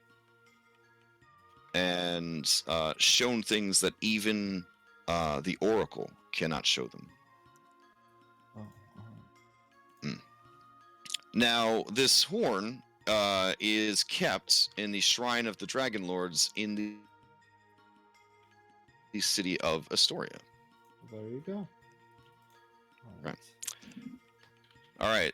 and shown things that even the Oracle cannot show them. Now, this horn is kept in the Shrine of the Dragonlords in the city of Astoria. There you go. All Right. All right.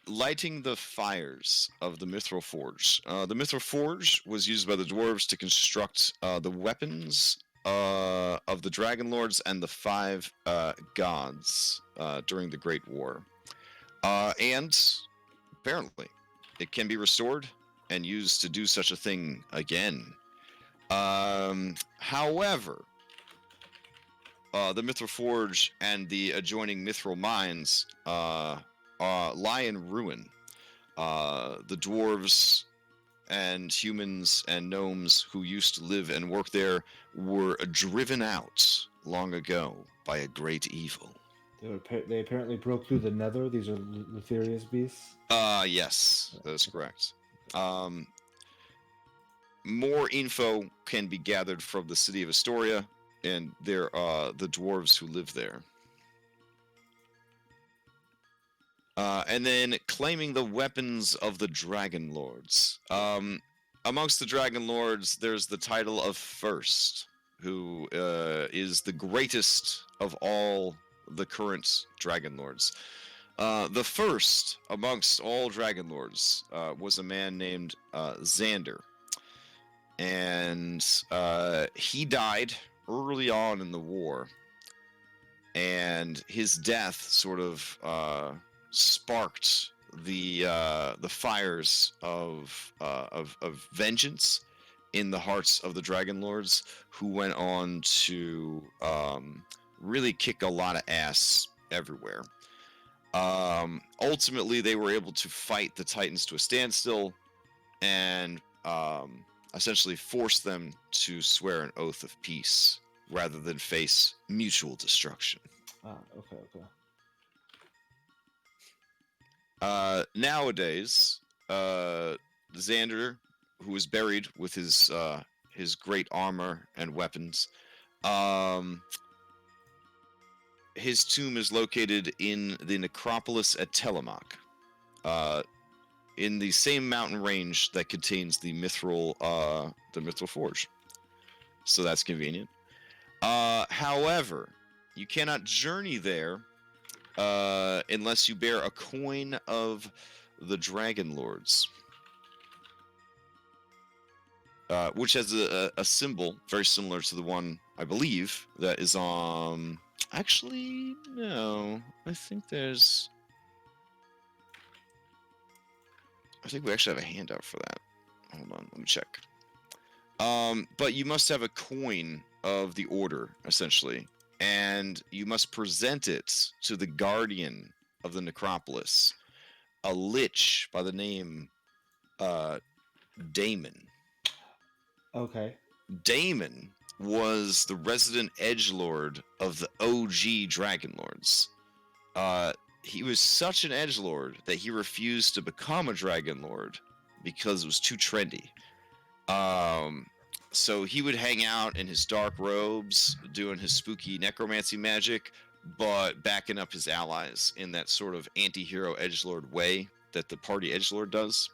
Lighting the fires of the Mithril Forge. The Mithril Forge was used by the dwarves to construct the weapons of the Dragonlords and the 5 gods during the Great War. And apparently, it can be restored and used to do such a thing again. However, the Mithril Forge and the adjoining Mithril mines lie in ruin. The dwarves and humans and gnomes who used to live and work there were driven out long ago by a great evil. They apparently broke through the nether. These are Letheria's beasts. Yes, that is correct. More info can be gathered from the city of Astoria, and there are the dwarves who live there. And then claiming the weapons of the Dragonlords. Amongst the Dragonlords, there's the title of First, who is the greatest of all the current Dragonlords. The first amongst all Dragonlords was a man named Xander. And he died early on in the war. And his death sort of sparked the fires of vengeance in the hearts of the Dragonlords, who went on to really kick a lot of ass everywhere. Ultimately, they were able to fight the Titans to a standstill and essentially force them to swear an oath of peace rather than face mutual destruction. Okay. Nowadays, Xander, who is buried with his great armor and weapons, his tomb is located in the necropolis at Telemark, in the same mountain range that contains the Mithril Forge. So that's convenient. However, you cannot journey there unless you bear a coin of the Dragonlords, which has a symbol very similar to the one, I believe, that is on... Actually, no. I think we actually have a handout for that. Hold on, let me check. But you must have a coin of the order, essentially. And you must present it to the guardian of the necropolis, a lich by the name Damon. Okay. Damon was the resident edgelord of the OG Dragonlords. He was such an edgelord that he refused to become a Dragonlord because it was too trendy. So he would hang out in his dark robes, doing his spooky necromancy magic, but backing up his allies in that sort of anti-hero edgelord way that the party edgelord does.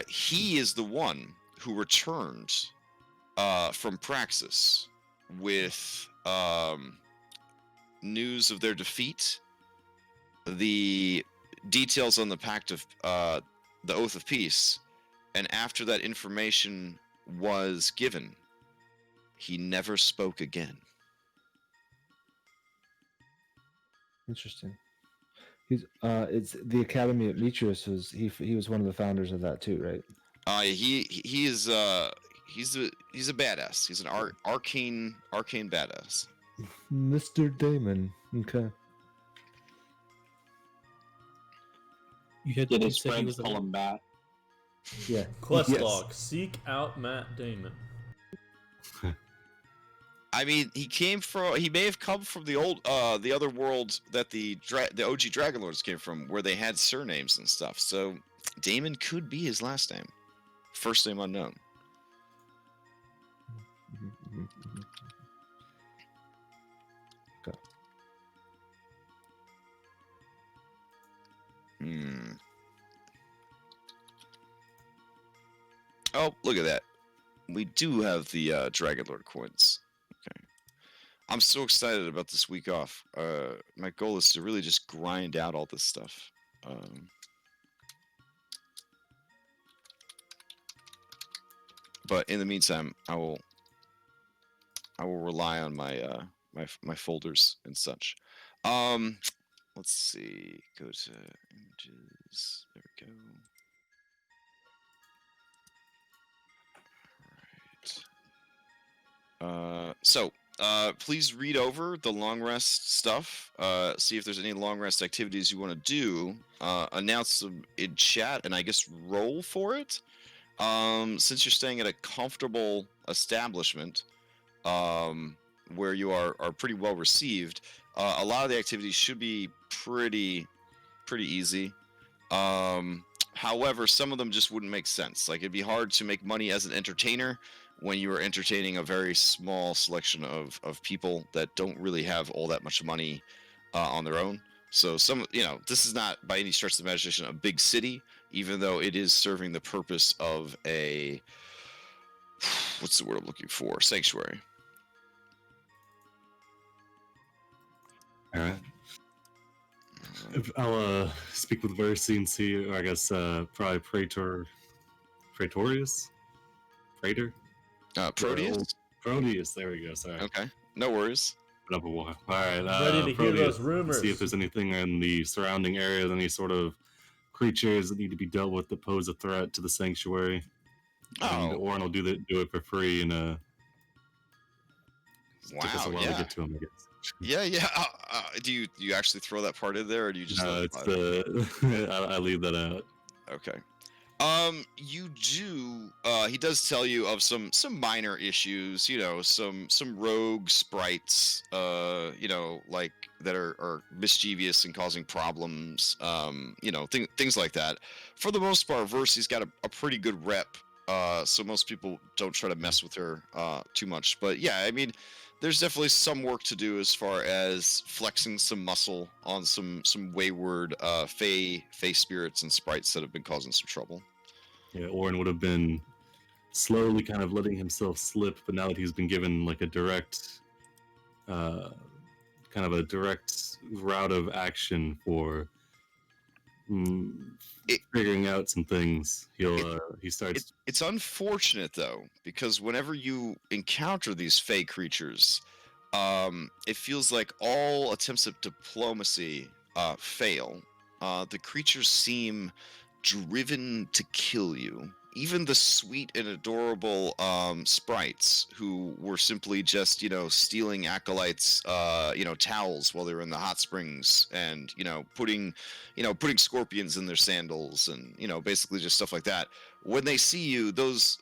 He is the one who returned from Praxis with news of their defeat, the details on the Pact of the Oath of Peace, and after that information was given, he never spoke again. Interesting. It's the Academy at Metreus he was one of the founders of that too, right? He's a badass. He's an arcane badass. Mr. Damon. Okay. Did his friends call him Matt? Yeah. Quest Yes. log: seek out Matt Damon. I mean, he may have come from the other world that the OG Dragonlords came from, where they had surnames and stuff. So Damon could be his last name, first name unknown. Okay. Oh, look at that. We do have the Dragonlord coins. Okay. I'm so excited about this week off. My goal is to really just grind out all this stuff. But in the meantime, I will rely on my my folders and such. Let's see. Go to images. There we go. Please read over the long rest stuff. See if there's any long rest activities you want to do. Announce them in chat, and I guess roll for it. Since you're staying at a comfortable establishment, where you are pretty well received, a lot of the activities should be pretty easy. However, some of them just wouldn't make sense. Like, it'd be hard to make money as an entertainer when you are entertaining a very small selection of people that don't really have all that much money on their own. So this is not by any stretch of the imagination a big city, even though it is serving the purpose of a, what's the word I'm looking for? Sanctuary. All right. I'll speak with Versi and see, or I guess probably Praetorius? Praetor? Proteus? Proteus, there we go, sorry. Okay, no worries. Been up a while. Alright, Ready to hear Proteus, those rumors. see if there's anything in the surrounding areas, any sort of creatures that need to be dealt with that pose a threat to the sanctuary. And Orin will do it for free, and took us a while to get to him, I guess. Yeah. Do you actually throw that part in there, or do you just? No, it's I leave that out. Okay. You do. He does tell you of some minor issues. Some rogue sprites. Like that are mischievous and causing problems. Things like that. For the most part, Versi's got a pretty good rep. So most people don't try to mess with her too much. But yeah, I mean, there's definitely some work to do as far as flexing some muscle on some wayward fey spirits and sprites that have been causing some trouble. Yeah, Orin would have been slowly kind of letting himself slip, but now that he's been given like a direct route of action for figuring out some things, he starts. It's unfortunate though, because whenever you encounter these fey creatures, it feels like all attempts at diplomacy fail. The creatures seem driven to kill you. Even the sweet and adorable sprites who were simply just, stealing acolytes, towels while they were in the hot springs, and putting scorpions in their sandals, and basically just stuff like that. When they see you, those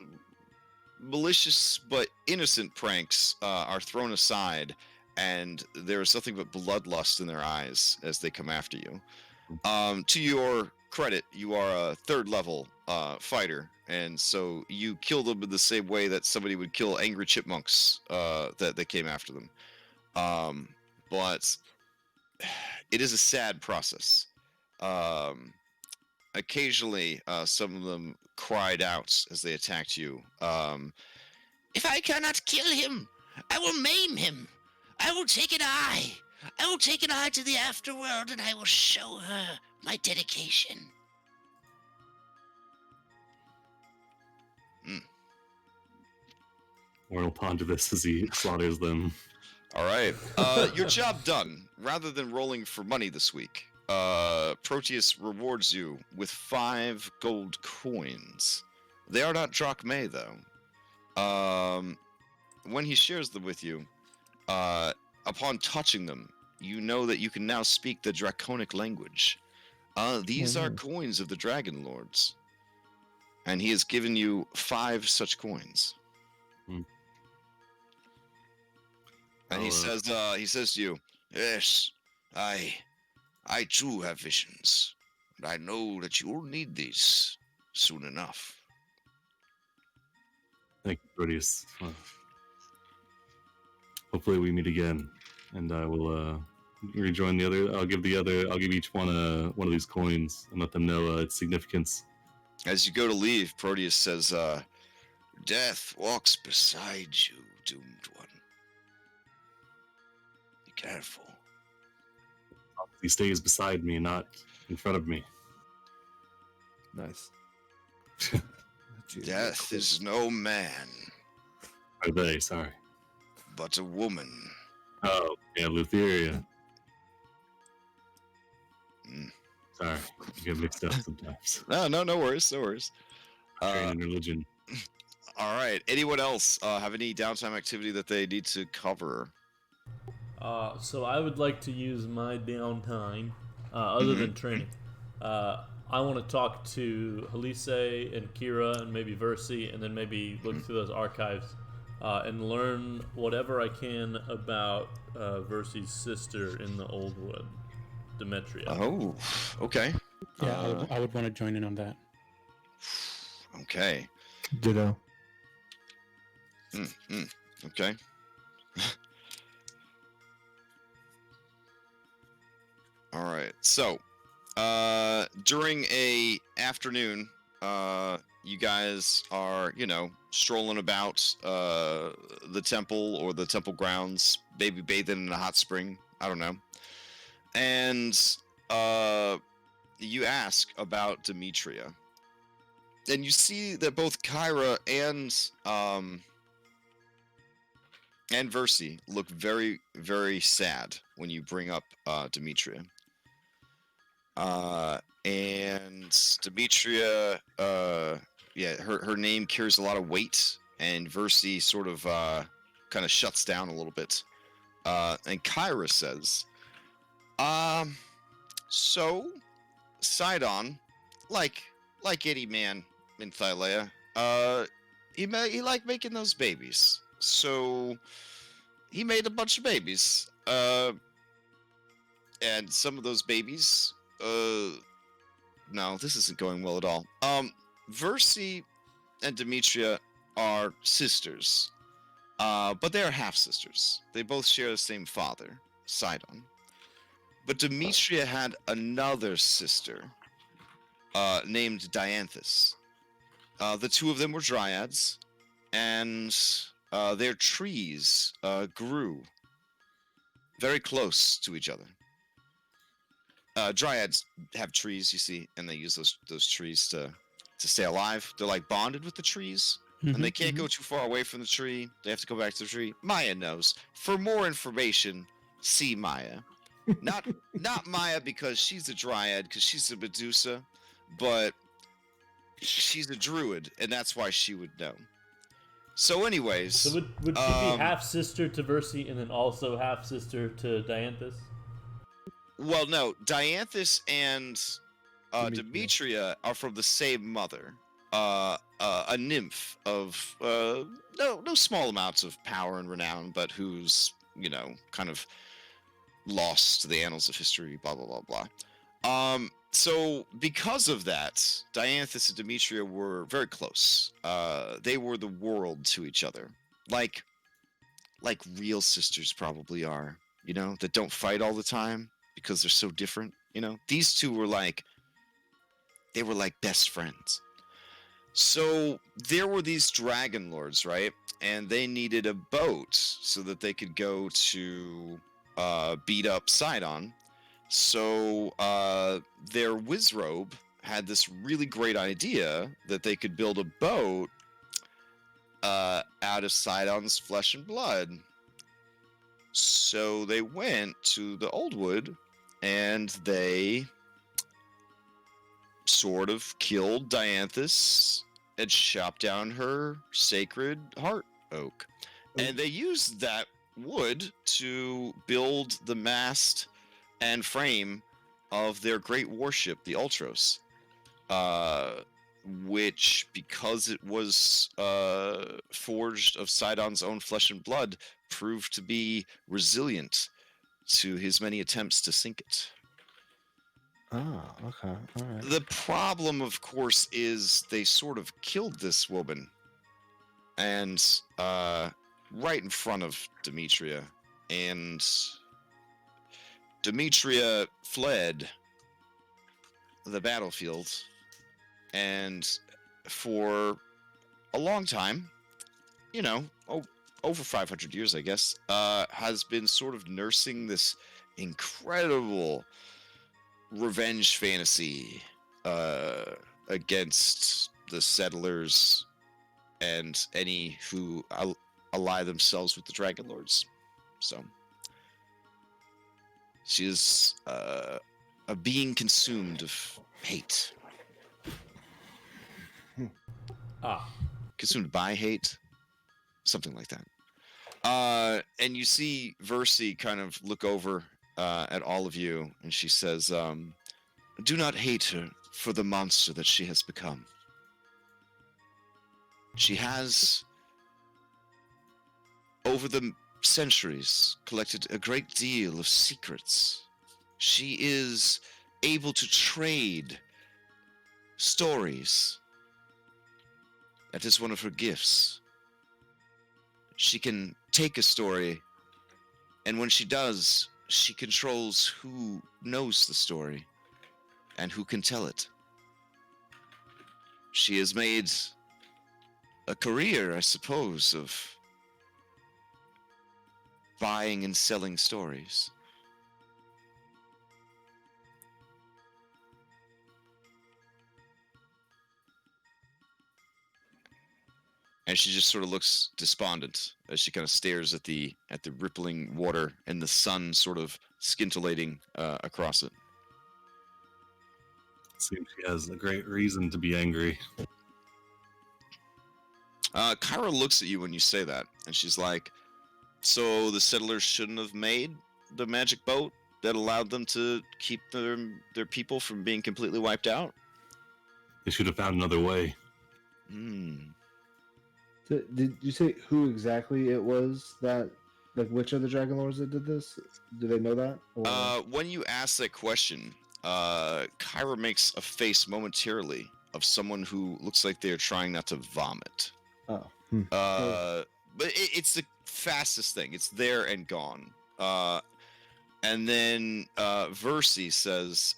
malicious but innocent pranks are thrown aside, and there is nothing but bloodlust in their eyes as they come after you. To your credit, you are a third level fighter, and so you kill them in the same way that somebody would kill angry chipmunks that came after them. But it is a sad process. Occasionally, some of them cried out as they attacked you. If I cannot kill him, I will maim him. I will take an eye. I will take an eye to the afterworld, and I will show her my dedication. Orin will ponder this as he slaughters them. All right. Your job done. Rather than rolling for money this week, Proteus rewards you with 5 gold coins. They are not drachmae, though. When he shares them with you, upon touching them, you know that you can now speak the draconic language. These are coins of the Dragonlords. And he has given you 5 such coins. And he says to you, yes, I too have visions. And I know that you will need these soon enough. Thank you, Proteus. Hopefully we meet again, and I will rejoin the other. I'll give each one of these coins and let them know its significance. As you go to leave, Proteus says, death walks beside you, doomed one. careful. He stays beside me, not in front of me. Nice. Death is no man, Are they? Sorry. but a woman. Oh, yeah, Lutheria. Mm. Sorry, I get mixed up sometimes. No worries, no worries. Trained in religion. All right. Anyone else have any downtime activity that they need to cover? So I would like to use my downtime, other than training. I want to talk to Elise and Kira and maybe Versi, and then maybe look through those archives and learn whatever I can about Versi's sister in the Old Wood, Demetria. Oh, okay. Yeah, I would want to join in on that. Okay. Ditto. Okay. All right. So, during a afternoon, you guys are, strolling about the temple or the temple grounds, maybe bathing in a hot spring. I don't know. And you ask about Demetria. And you see that both Kyra and Versi look very, very sad when you bring up Demetria. And Demetria, her name carries a lot of weight, and Versi sort of kind of shuts down a little bit. And Kyra says, so Sidon, like any man in Thylea, he liked making those babies. So he made a bunch of babies. And some of those babies, no, this isn't going well at all. Versi and Demetria are sisters, but they are half sisters. They both share the same father, Sidon. But Demetria had another sister named Dianthus. The two of them were dryads, and their trees grew very close to each other. Dryads have trees, you see, and they use those trees to stay alive. They're like bonded with the trees, and they can't go too far away from the tree. They have to go back to the tree. Maya knows. For more information, see Maya. Not Maya because she's a dryad, because she's a Medusa, but she's a druid, and that's why she would know. So anyways... So would she be half-sister to Versi and then also half-sister to Dianthus? Well, no. Dianthus and Demetria are from the same mother. A nymph of no small amounts of power and renown, but who's, kind of lost to the annals of history, blah, blah, blah, blah. So because of that, Dianthus and Demetria were very close. They were the world to each other. Like real sisters probably are, that don't fight all the time because they're so different, These two were like best friends. So there were these Dragonlords, right? And they needed a boat so that they could go to beat up Sidon. So their Wizrobe had this really great idea that they could build a boat out of Sidon's flesh and blood. So they went to the Old Wood and they sort of killed Dianthus and chopped down her sacred heart oak. And they used that wood to build the mast and frame of their great warship, the Ultros, which, because it was forged of Sidon's own flesh and blood, proved to be resilient to his many attempts to sink it. Ah, okay, all right. The problem, of course, is they sort of killed this woman, and right in front of Demetria, and Demetria fled the battlefield, and for a long time, over 500 years, I guess, has been sort of nursing this incredible revenge fantasy against the settlers and any who ally themselves with the Dragonlords. So she is a being consumed of hate. Consumed by hate, something like that. And you see Versi kind of look over at all of you, and she says, do not hate her for the monster that she has become. She has, over the centuries, collected a great deal of secrets. She is able to trade stories. That is one of her gifts. She can take a story, and when she does, she controls who knows the story and who can tell it. She has made a career, I suppose, of buying and selling stories. And she just sort of looks despondent as she kind of stares at the rippling water and the sun sort of scintillating across it. Seems she has a great reason to be angry. Kyra looks at you when you say that, and she's like, so the settlers shouldn't have made the magic boat that allowed them to keep their people from being completely wiped out? They should have found another way. Did you say who exactly it was that, like, which of the Dragonlords that did this? Do they know that? Or... When you ask that question, Kyra makes a face momentarily of someone who looks like they're trying not to vomit. Oh. But it's the fastest thing. It's there and gone. And then Versi says,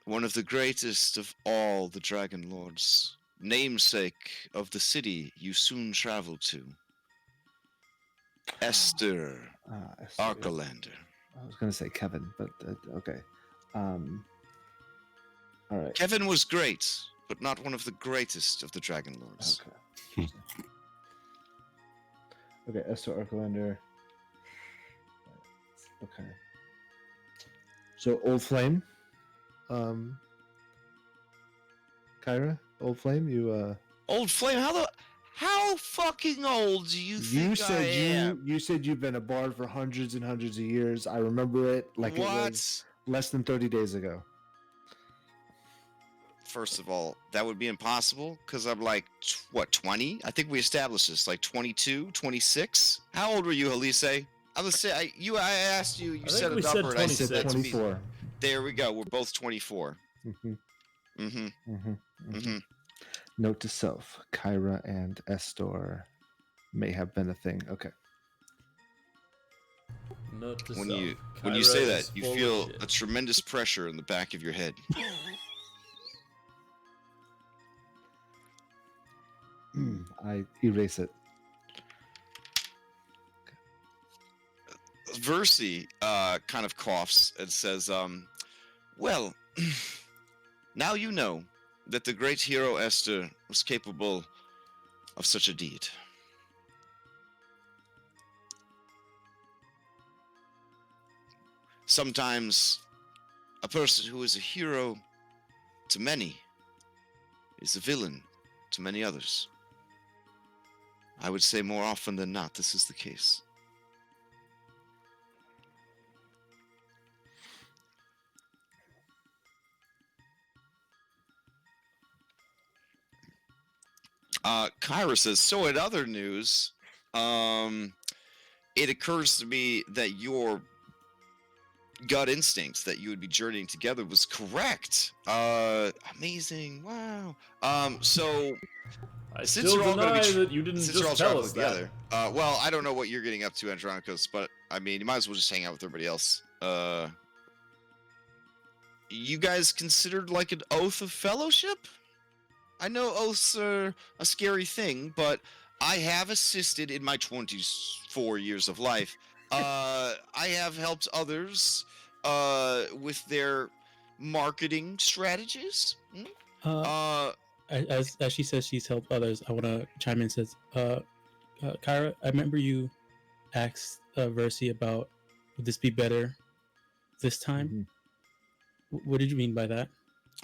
one of the greatest of all the Dragonlords, namesake of the city you soon travel to, Esther Arkelander. I was going to say Kevin, but okay. All right. Kevin was great, but not one of the greatest of the Dragonlords. Okay. Okay, Esther Arkelander. Okay. So Old Flame. Kyra, Old Flame, you Old Flame, how fucking old do you think I am? You said you've been a bard for hundreds and hundreds of years. I remember it like it was less than 30 days ago. First of all, that would be impossible because I'm like, 20? I think we established this, like 22, 26? How old were you, Elise? I asked you, you said a number, and I said that to me. 24. There we go, we're both 24. Note to self, Kyra and Estor may have been a thing. Okay. Note to When self, you Kyra say is that, you full of feel shit. a tremendous pressure in the back of your head. I erase it. Versi kind of coughs and says, well, now you know that the great hero Esther was capable of such a deed. Sometimes a person who is a hero to many is a villain to many others. I would say more often than not, this is the case. Kyra says, so in other news, it occurs to me that your gut instincts that you would be journeying together was correct. Amazing. Wow. So I since still you're all gonna deny be that you didn't since you're all just tell traveling us that. together. Well, I don't know what you're getting up to, Andronicos, but I mean, you might as well just hang out with everybody else. You guys considered like an oath of fellowship? I know oaths are a scary thing, but I have assisted in my 24 years of life. I have helped others with their marketing strategies. As she says she's helped others, I want to chime in and says, Kyra, I remember you asked Versi about would this be better this time? What did you mean by that?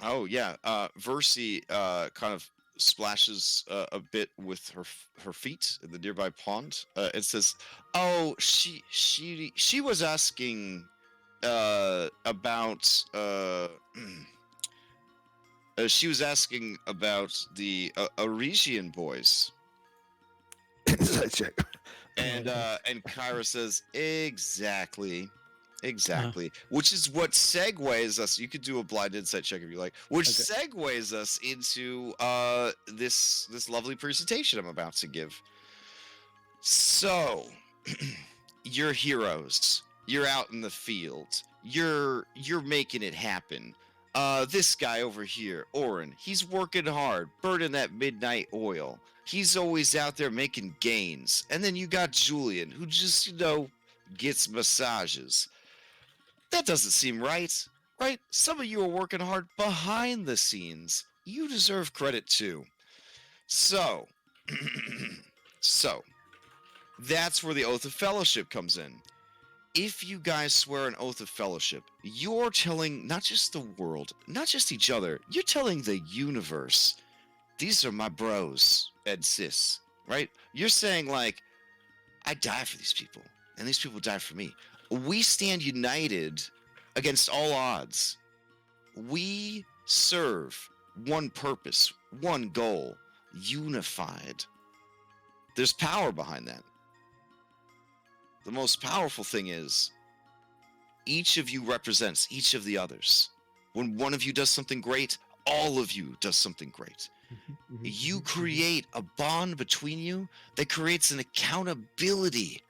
Oh yeah, Versi kind of splashes a bit with her feet in the nearby pond. It says, "Oh, she was asking about she was asking about the Arisian boys." Inside check. And Kyra says, exactly, which is what segues us. You could do a blind insight check if you like, which segues us into this lovely presentation I'm about to give. So, you're heroes. You're out in the field. You're making it happen. This guy over here, Oren, he's working hard, burning that midnight oil. He's always out there making gains. And then you got Julian, who just, gets massages. That doesn't seem right, right? Some of you are working hard behind the scenes. You deserve credit too. So, that's where the Oath of Fellowship comes in. If you guys swear an Oath of Fellowship, you're telling not just the world, not just each other, you're telling the universe, these are my bros and sis, right? You're saying, like, I die for these people, and these people die for me. We stand united against all odds. We serve one purpose, one goal, unified. There's power behind that. The most powerful thing is each of you represents each of the others. When one of you does something great, all of you does something great. You create a bond between you that creates an accountability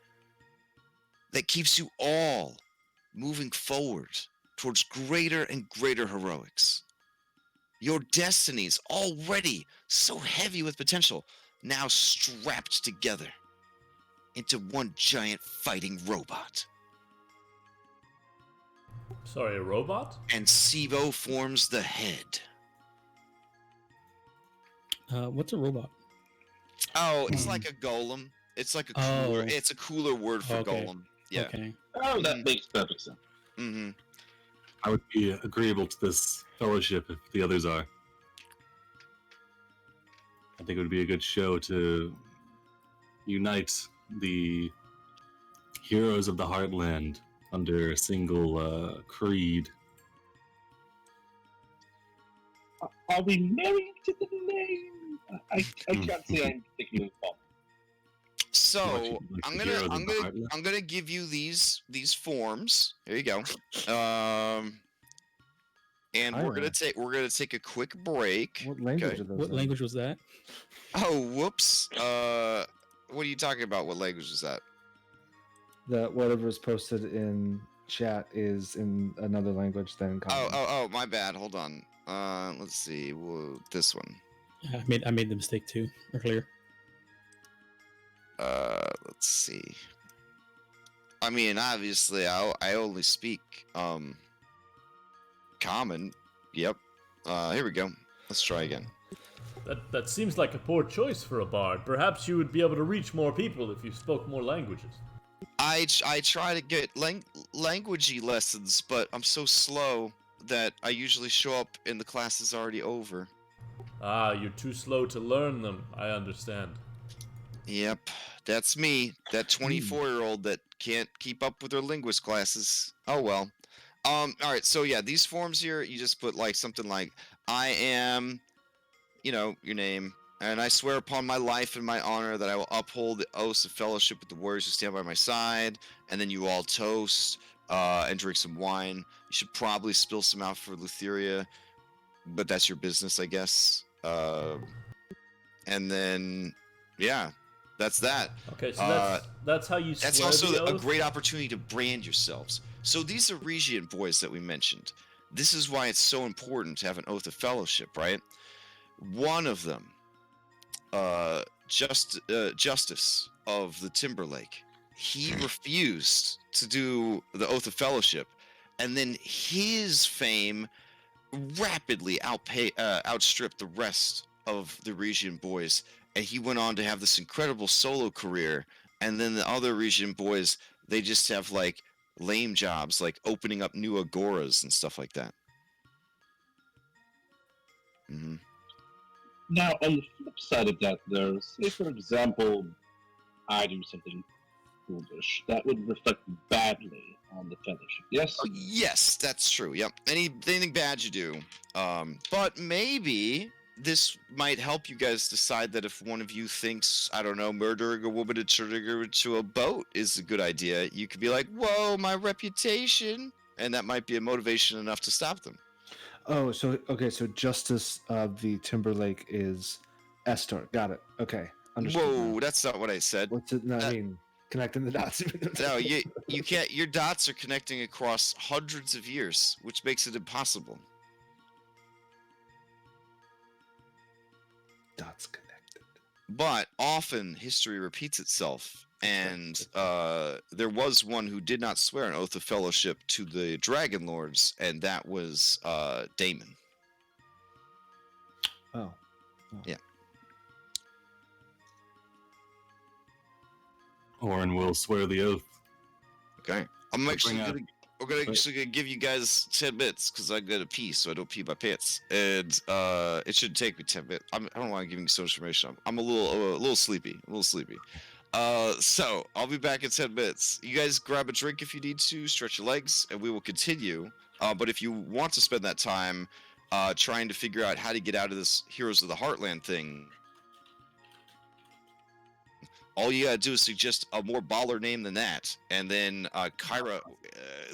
that keeps you all moving forward towards greater and greater heroics. Your destinies, already so heavy with potential, now strapped together into one giant fighting robot. Sorry, a robot? And Sivo forms the head. What's a robot? Oh, it's like a golem. It's like a cooler. It's a cooler word for golem. Yeah. Okay. Oh, that makes perfect sense. Mm-hmm. I would be agreeable to this fellowship if the others are. I think it would be a good show to unite the heroes of the Heartland under a single creed. Are we married to the name? I can't say I'm particularly fond. So I'm gonna give you these forms. There you go. And we're gonna take a quick break. What language are those? What language was that? Oh, whoops. What are you talking about? What language is that? That whatever's posted in chat is in another language than common. Oh, my bad. Hold on. Let's see. Whoa, this one. I made the mistake too earlier. Let's see. I mean, obviously, I only speak common. Yep. Here we go. Let's try again. That seems like a poor choice for a bard. Perhaps you would be able to reach more people if you spoke more languages. I try to get languagey lessons, but I'm so slow that I usually show up and the class is already over. Ah, you're too slow to learn them. I understand. Yep, that's me. That 24-year-old that can't keep up with her linguist classes. Oh well. All right. So yeah, these forms here, you just put like something like, I am, your name, and I swear upon my life and my honor that I will uphold the oaths of fellowship with the warriors who stand by my side. And then you all toast and drink some wine. You should probably spill some out for Lutheria, but that's your business, I guess. And then, yeah, that's that. Okay, so that's how you swear That's also the a oath? great opportunity to brand yourselves. So these Arisian boys that we mentioned, this is why it's so important to have an oath of fellowship, right? One of them Justice of the Timberlake. He refused to do the Oath of Fellowship, and then his fame rapidly outstripped the rest of the region boys, and he went on to have this incredible solo career. And then the other region boys, they just have like lame jobs, like opening up new agoras and stuff like that. Mm-hmm. Now, on the flip side of that, though, say for example, I do something foolish that would reflect badly on the Fellowship. Yes. Oh, yes, that's true. Yep. Anything bad you do. But maybe this might help you guys decide that if one of you thinks, I don't know, murdering a woman and turning her into a boat is a good idea, you could be like, whoa, my reputation. And that might be a motivation enough to stop them. Oh, so okay, so Justice of the Timberlake is Estor. Got it. Okay, understood. Whoa, now. that's not what I said. What's it? No, I mean, connecting the dots. No, you can't. Your dots are connecting across hundreds of years, which makes it impossible. Dots connected. But often history repeats itself, and there was one who did not swear an oath of fellowship to the Dragonlords, and that was Damon. Oh. Yeah. Orin will swear the oath. Okay. We're actually gonna give you guys 10 minutes because I gotta pee, so I don't pee my pants, and it should take me 10 minutes. I don't want to give you so much information. I'm a little sleepy. So I'll be back in 10 minutes. You guys grab a drink if you need to, stretch your legs, and we will continue. But if you want to spend that time trying to figure out how to get out of this Heroes of the Heartland thing, all you gotta do is suggest a more baller name than that, and then Kyra,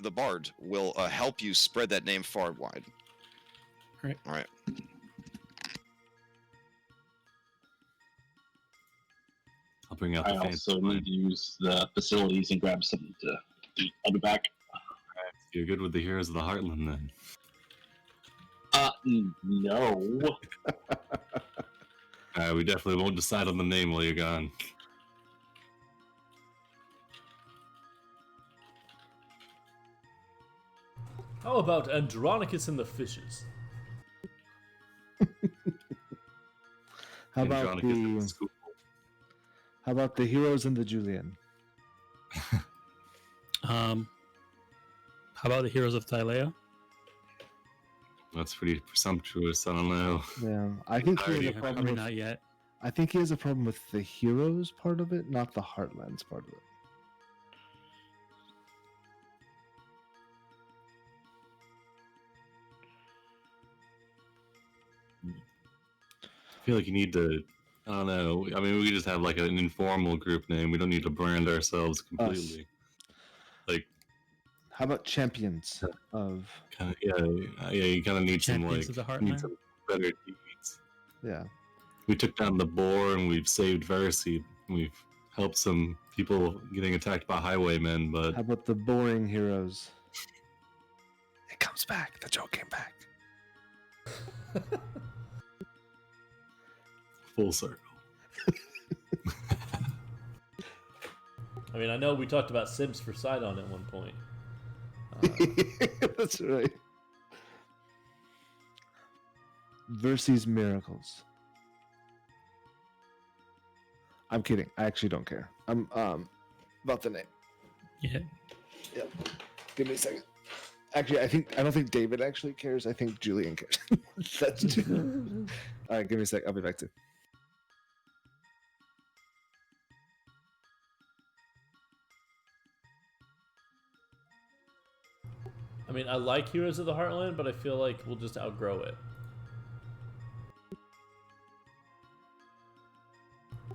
the Bard, will help you spread that name far and wide. All right. I'll bring out I the fancy also wine. need to use the facilities and grab something to eat. I'll be back. You're good with the Heroes of the Heartland then. No. We definitely won't decide on the name while you're gone. How about Andronicus and the Fishes? How about Andronicus in the school. How about the Heroes and the Julian? How about the Heroes of Thylea? That's pretty presumptuous. I don't know. Yeah, I think he has a I problem. mean, With, not yet. I think he has a problem with the Heroes part of it, not the Heartlands part of it. I feel like you need to. I don't know. I mean, we could just have like an informal group name. We don't need to brand ourselves completely. Like, How about Champions of? kind of, yeah. You kind of need Champions some of the like need Heartland? some better deeds. Yeah. We took down the boar and we've saved Verseed. We've helped some people getting attacked by highwaymen, but How about the boring heroes? It comes back. The joke came back. full circle. I mean, I know we talked about Sims for Sidon at one point. That's right. Versus miracles. I'm kidding. I actually don't care. I'm about the name. Yeah. Yep. Give me a second. Actually, I don't think David actually cares. I think Julian cares. That's all right. Give me a sec. I'll be back to. I mean, I like Heroes of the Heartland, but I feel like we'll just outgrow it.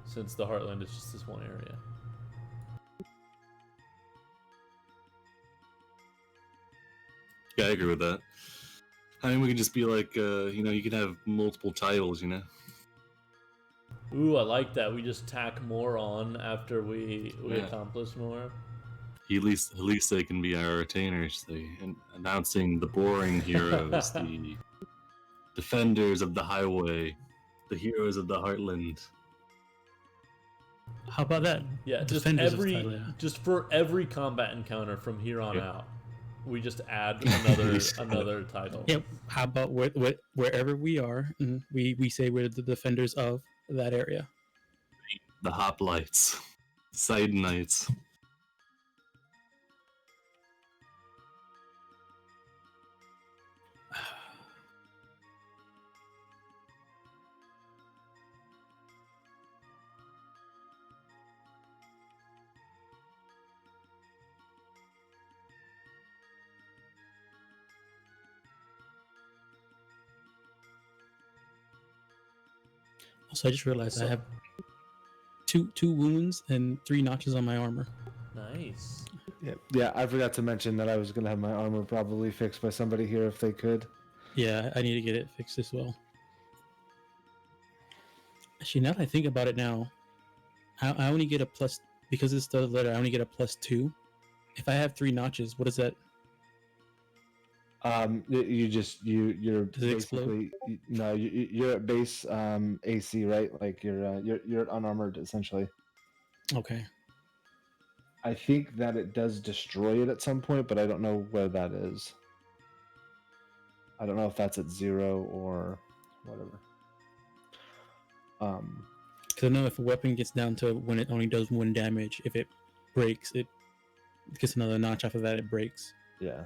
Since the Heartland is just this one area. Yeah, I agree with that. I mean, we could just be like, you could have multiple titles, Ooh, I like that. We just tack more on after we Yeah. accomplish more. At least they can be our retainers. Announcing the boring heroes, the defenders of the highway, the heroes of the Heartland. How about that? Yeah, Defenders of Thylea. just for every combat encounter from here on out, we just add another title. Yeah. How about wherever we are, we say we're the defenders of that area. The hoplites, side knights. Also, I just realized I have two wounds and 3 notches on my armor. Nice. Yeah, I forgot to mention that I was gonna have my armor probably fixed by somebody here if they could. Yeah, I need to get it fixed as well. Actually, now that I think about it now, I only get a plus, because it's the letter, I only get a +2. If I have 3 notches, what is that? You're Does it explode? basically no, you're at base AC, right? Like you're unarmored essentially. Okay. I think that it does destroy it at some point, but I don't know where that is. I don't know if that's at 0 or whatever. Because I know if a weapon gets down to when it only does 1 damage, if it breaks, it gets another notch. After that, it breaks. Yeah.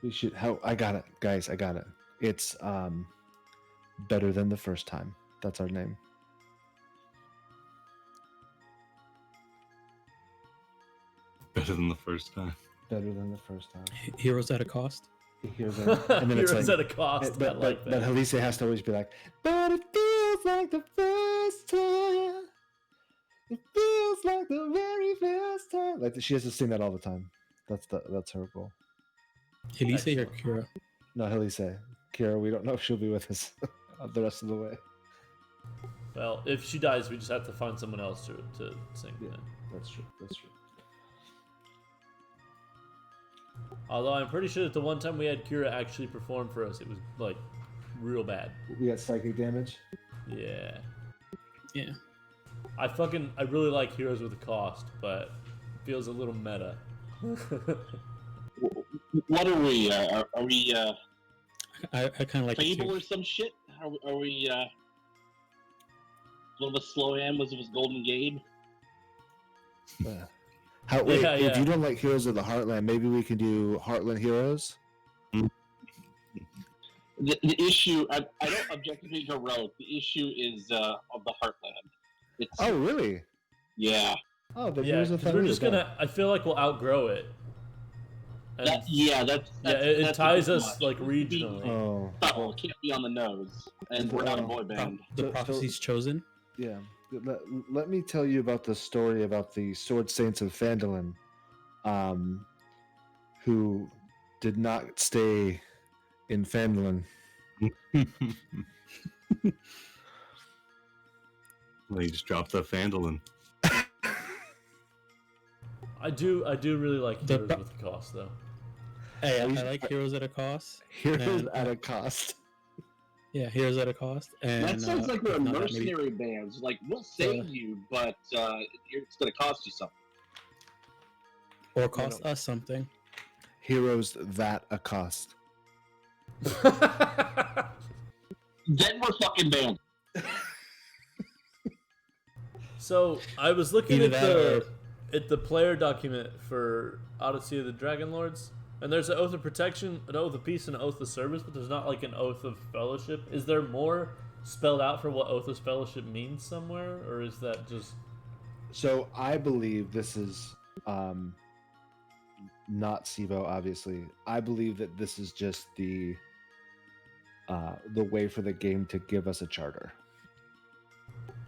We should. How I got it, guys. I got it. It's better than the first time. That's our name. Better than the first time. Better than the first time. Heroes at a cost. Heroes at, and then it's Heroes like, at a cost. But I like that. Halise has to always be like, but it feels like the first time. It feels like the very first time. Like she has to sing that all the time. That's her goal. Elise or Kira? No, Halise. Kira, we don't know if she'll be with us the rest of the way. Well, if she dies, we just have to find someone else to sing. Yeah, Then. that's true. That's true. Although I'm pretty sure that the one time we had Kira actually perform for us, it was like real bad. We got psychic damage. Yeah. Yeah. I really like Heroes with a Cost, but it feels a little meta. What are we? Are we I kind of like it Fable too. or some shit? Are we little bit slow hand was Golden Gabe? Yeah. Wait, Yeah, if yeah. you don't like Heroes of the Heartland, maybe we can do Heartland Heroes. The issue, I don't objectively heroic. The issue is of the Heartland. It's, Oh, really? yeah. Oh, the Yeah, Heroes of 'cause we're just Thylea. gonna. I feel like we'll outgrow it. And That's it that's ties too us much. like regionally. Oh, Subtle, it can't be on the nose, and we're not a boy band. The So- prophecy's chosen. yeah. Let me tell you about the story about the Sword Saints of Phandalin, who did not stay in Phandalin. Well, you just dropped the Phandalin. I do really like The Heroes pro- with a Cost though. Hey, I least- like Heroes at a cost. Heroes And, at a cost. Yeah, Heroes at a cost. And That sounds like we're if not, maybe- mercenary bands. Like, we'll save you, but it's going to cost you something. or cost us something. Heroes that a cost. Then we're fucking banned. So I was looking Either at that at the player document for Odyssey of the Dragonlords, and there's an oath of protection, an oath of peace, and an oath of service, but there's not like an oath of fellowship. Is there more spelled out for what oath of fellowship means somewhere, or is that just? So I believe this is not SIVO, obviously. I believe that this is just the way for the game to give us a charter.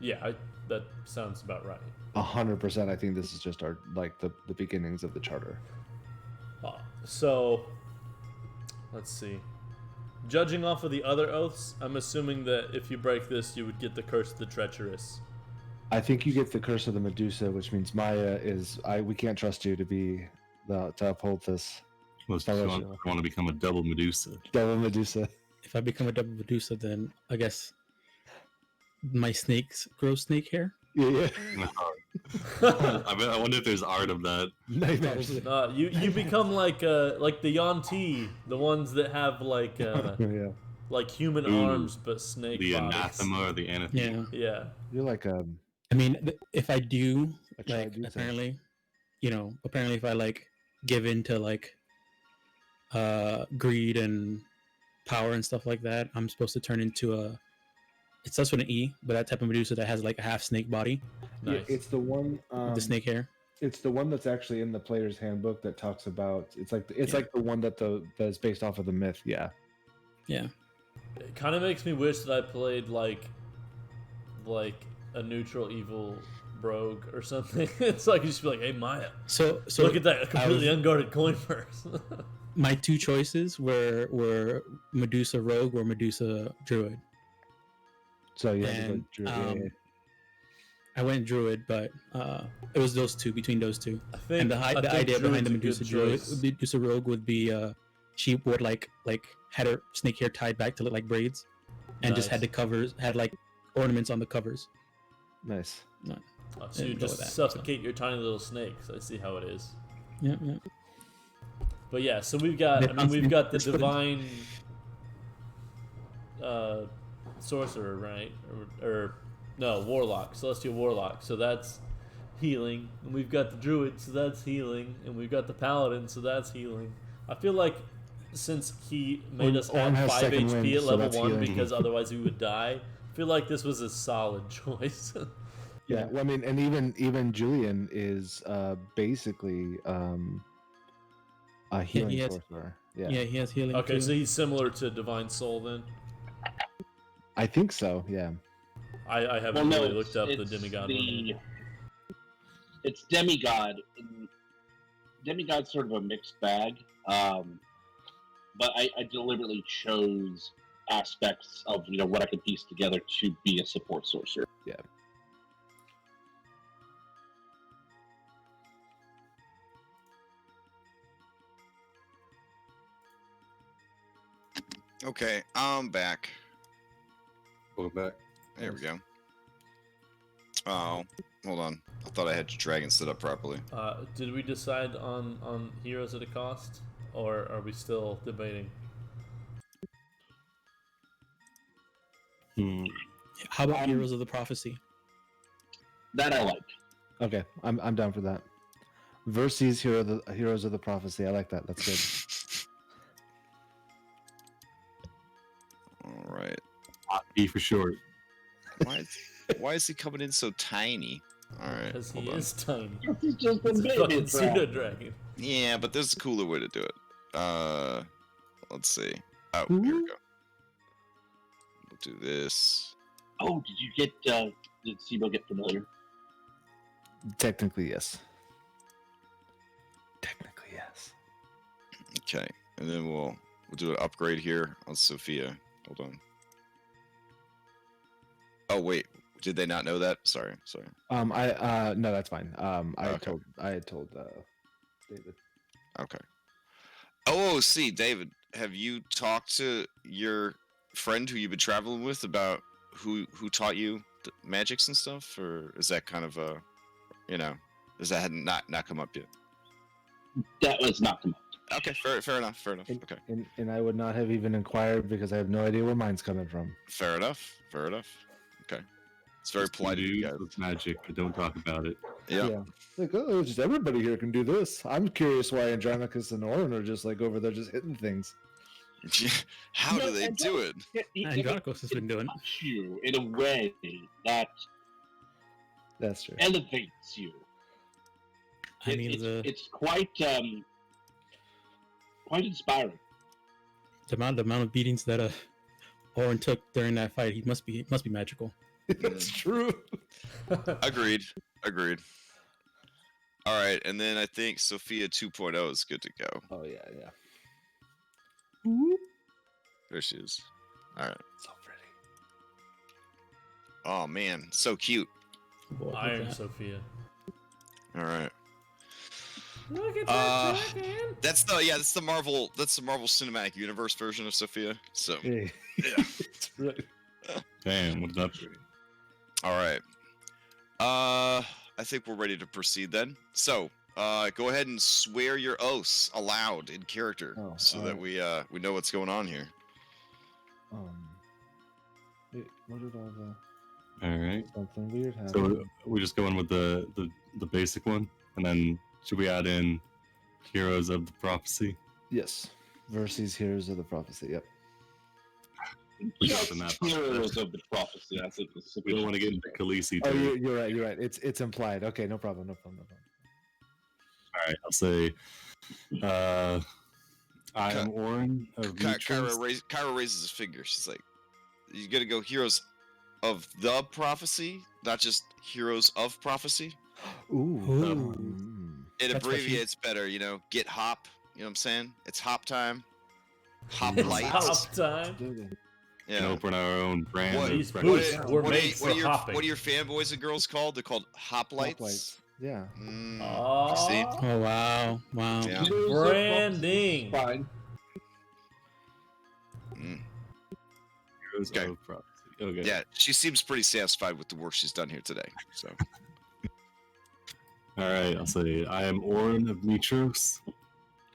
Yeah, that sounds about right. 100%. I think this is just our the beginnings of the charter. So, let's see. Judging off of the other oaths, I'm assuming that if you break this, you would get the Curse of the Treacherous. I think you get the Curse of the Medusa, which means Maya is we can't trust you to uphold this. Well, That you was want to become a double Medusa. Double Medusa. If I become a double Medusa, then I guess my snakes grow snake hair. Yeah. I wonder if there's art of that. Nightmares. You become like the Yanti, the ones that have like Yeah. like human Ooh, arms but snake The bodies. anathema or the anathema. Yeah. Yeah. You're like I mean, if I do, a like, Tridusa. apparently, if I like give in to like greed and power and stuff like that, I'm supposed to turn into it starts with an E, but that type of Medusa that has like a half snake body Yeah, Nice. it's the one. with the snake hair. It's the one that's actually in the player's handbook that talks about. It's like Yeah. like the one that is based off of the myth. Yeah. Yeah. It kind of makes me wish that I played like a neutral evil rogue or something. It's like you just be like, hey Maya, So look at that completely unguarded coin purse. my two choices were Medusa Rogue or Medusa Druid. So you have to And go. Druid. I went Druid, but it was between those two. I think And the idea behind the Druid's Medusa a good Druid, choice. Medusa Rogue would be she would like had her snake hair tied back to look like braids, and just had Nice. the covers, had like ornaments on the covers. Nice. So you go just with that, suffocate your tiny little snakes. I see how it is. Yeah, yeah. But yeah, so we've got the divine sorcerer, right? Or no, warlock, celestial warlock. So that's healing. And we've got the druid, so that's healing. And we've got the paladin, so that's healing. I feel like since he made us Orm add has 5 second HP wind, at so level that's 1 healing. because otherwise we would die, I feel like this was a solid choice. Yeah. Well, I mean, and even Julian is basically a healing he has- sorcerer. Yeah, Yeah. he has healing. Okay, too. so he's similar to Divine Soul then? I think so. Yeah. I haven't really looked up the demigod one. It's demigod. And demigod's sort of a mixed bag. But I deliberately chose aspects of what I could piece together to be a support sorcerer. Yeah. Okay, I'm back. Welcome back. There we go. Oh, hold on. I thought I had your dragon set up properly. Did we decide on heroes at a cost, or are we still debating? How about Heroes of the Prophecy? That I like. Okay. I'm down for that. Versus Heroes of the Prophecy. I like that. That's good. All right. E for short. Why is he coming in so tiny? All right. Because he hold on. is tiny. He's just a It's a baby fucking dragon. pseudo dragon. Yeah, but there's a cooler way to do it. Let's see. Oh, here we go. We'll do this. Oh, did you get? Did Sibo get familiar? Technically, yes. Technically, yes. Okay, and then we'll do an upgrade here on Sophia. Hold on. Oh wait, did they not know that? Sorry. No, that's fine. I Okay. had told David. Okay. Oh, see, David, have you talked to your friend who you've been traveling with about who taught you the magics and stuff, or is that kind of a, does that not come up yet? That was not come up. Okay, fair enough. And, Okay, and I would not have even inquired because I have no idea where mine's coming from. fair enough. Okay, it's very polite of you guys. It's magic, but don't talk about it. Yeah. Like, oh, just everybody here can do this. I'm curious why Andronicus and Orin are just like over there just hitting things. How do they do it? Andronicus has been doing it. touch you in a way that That's true. elevates you. I mean, It's quite inspiring. the amount of beatings that Orin took during that fight, he must be magical. That's true. Agreed. All right, and then I think Sophia 2.0 is good to go. Oh yeah. There she is. All right. So pretty. Oh man, so cute. Boy, look at Iron that. Sophia. All right. Look at Uh, that dragon. That's the Marvel Cinematic Universe version of Sophia. So Hey. yeah. That's right. Damn, what an upgrade. All right. I think we're ready to proceed then. So, go ahead and swear your oaths aloud in character, Oh, so that we know what's going on here. Wait, what did all the All right. something weird happen? So we just going with the basic one, and then should we add in Heroes of the Prophecy? Yes, versus Heroes of the Prophecy. Yep. Just in that heroes of the prophecy, I think. Is We don't want to get into Khaleesi. Oh, too. you're right. You're right. It's implied. Okay, no problem. All right, I'll say, I am Orin of Mitros. Kyra raises his finger. She's like, "You gotta go Heroes of the Prophecy, not just Heroes of Prophecy." Ooh. Ooh. It That's what she- abbreviates better, Get hop. You know what I'm saying? It's hop time. Hop It's lights. hop time. Absolutely. And Yeah. open our own brand. What- of These breakfast. boots were made what for are hopping. your fanboys and girls called? They're called hop lights. Lights. Yeah. You see? Oh wow, wow. Yeah. Branding. Fine. Mm. Heroes Okay. of Prophecy. Okay. Yeah, she seems pretty satisfied with the work she's done here today. So, All right, I'll say, I am Orin of Mitros,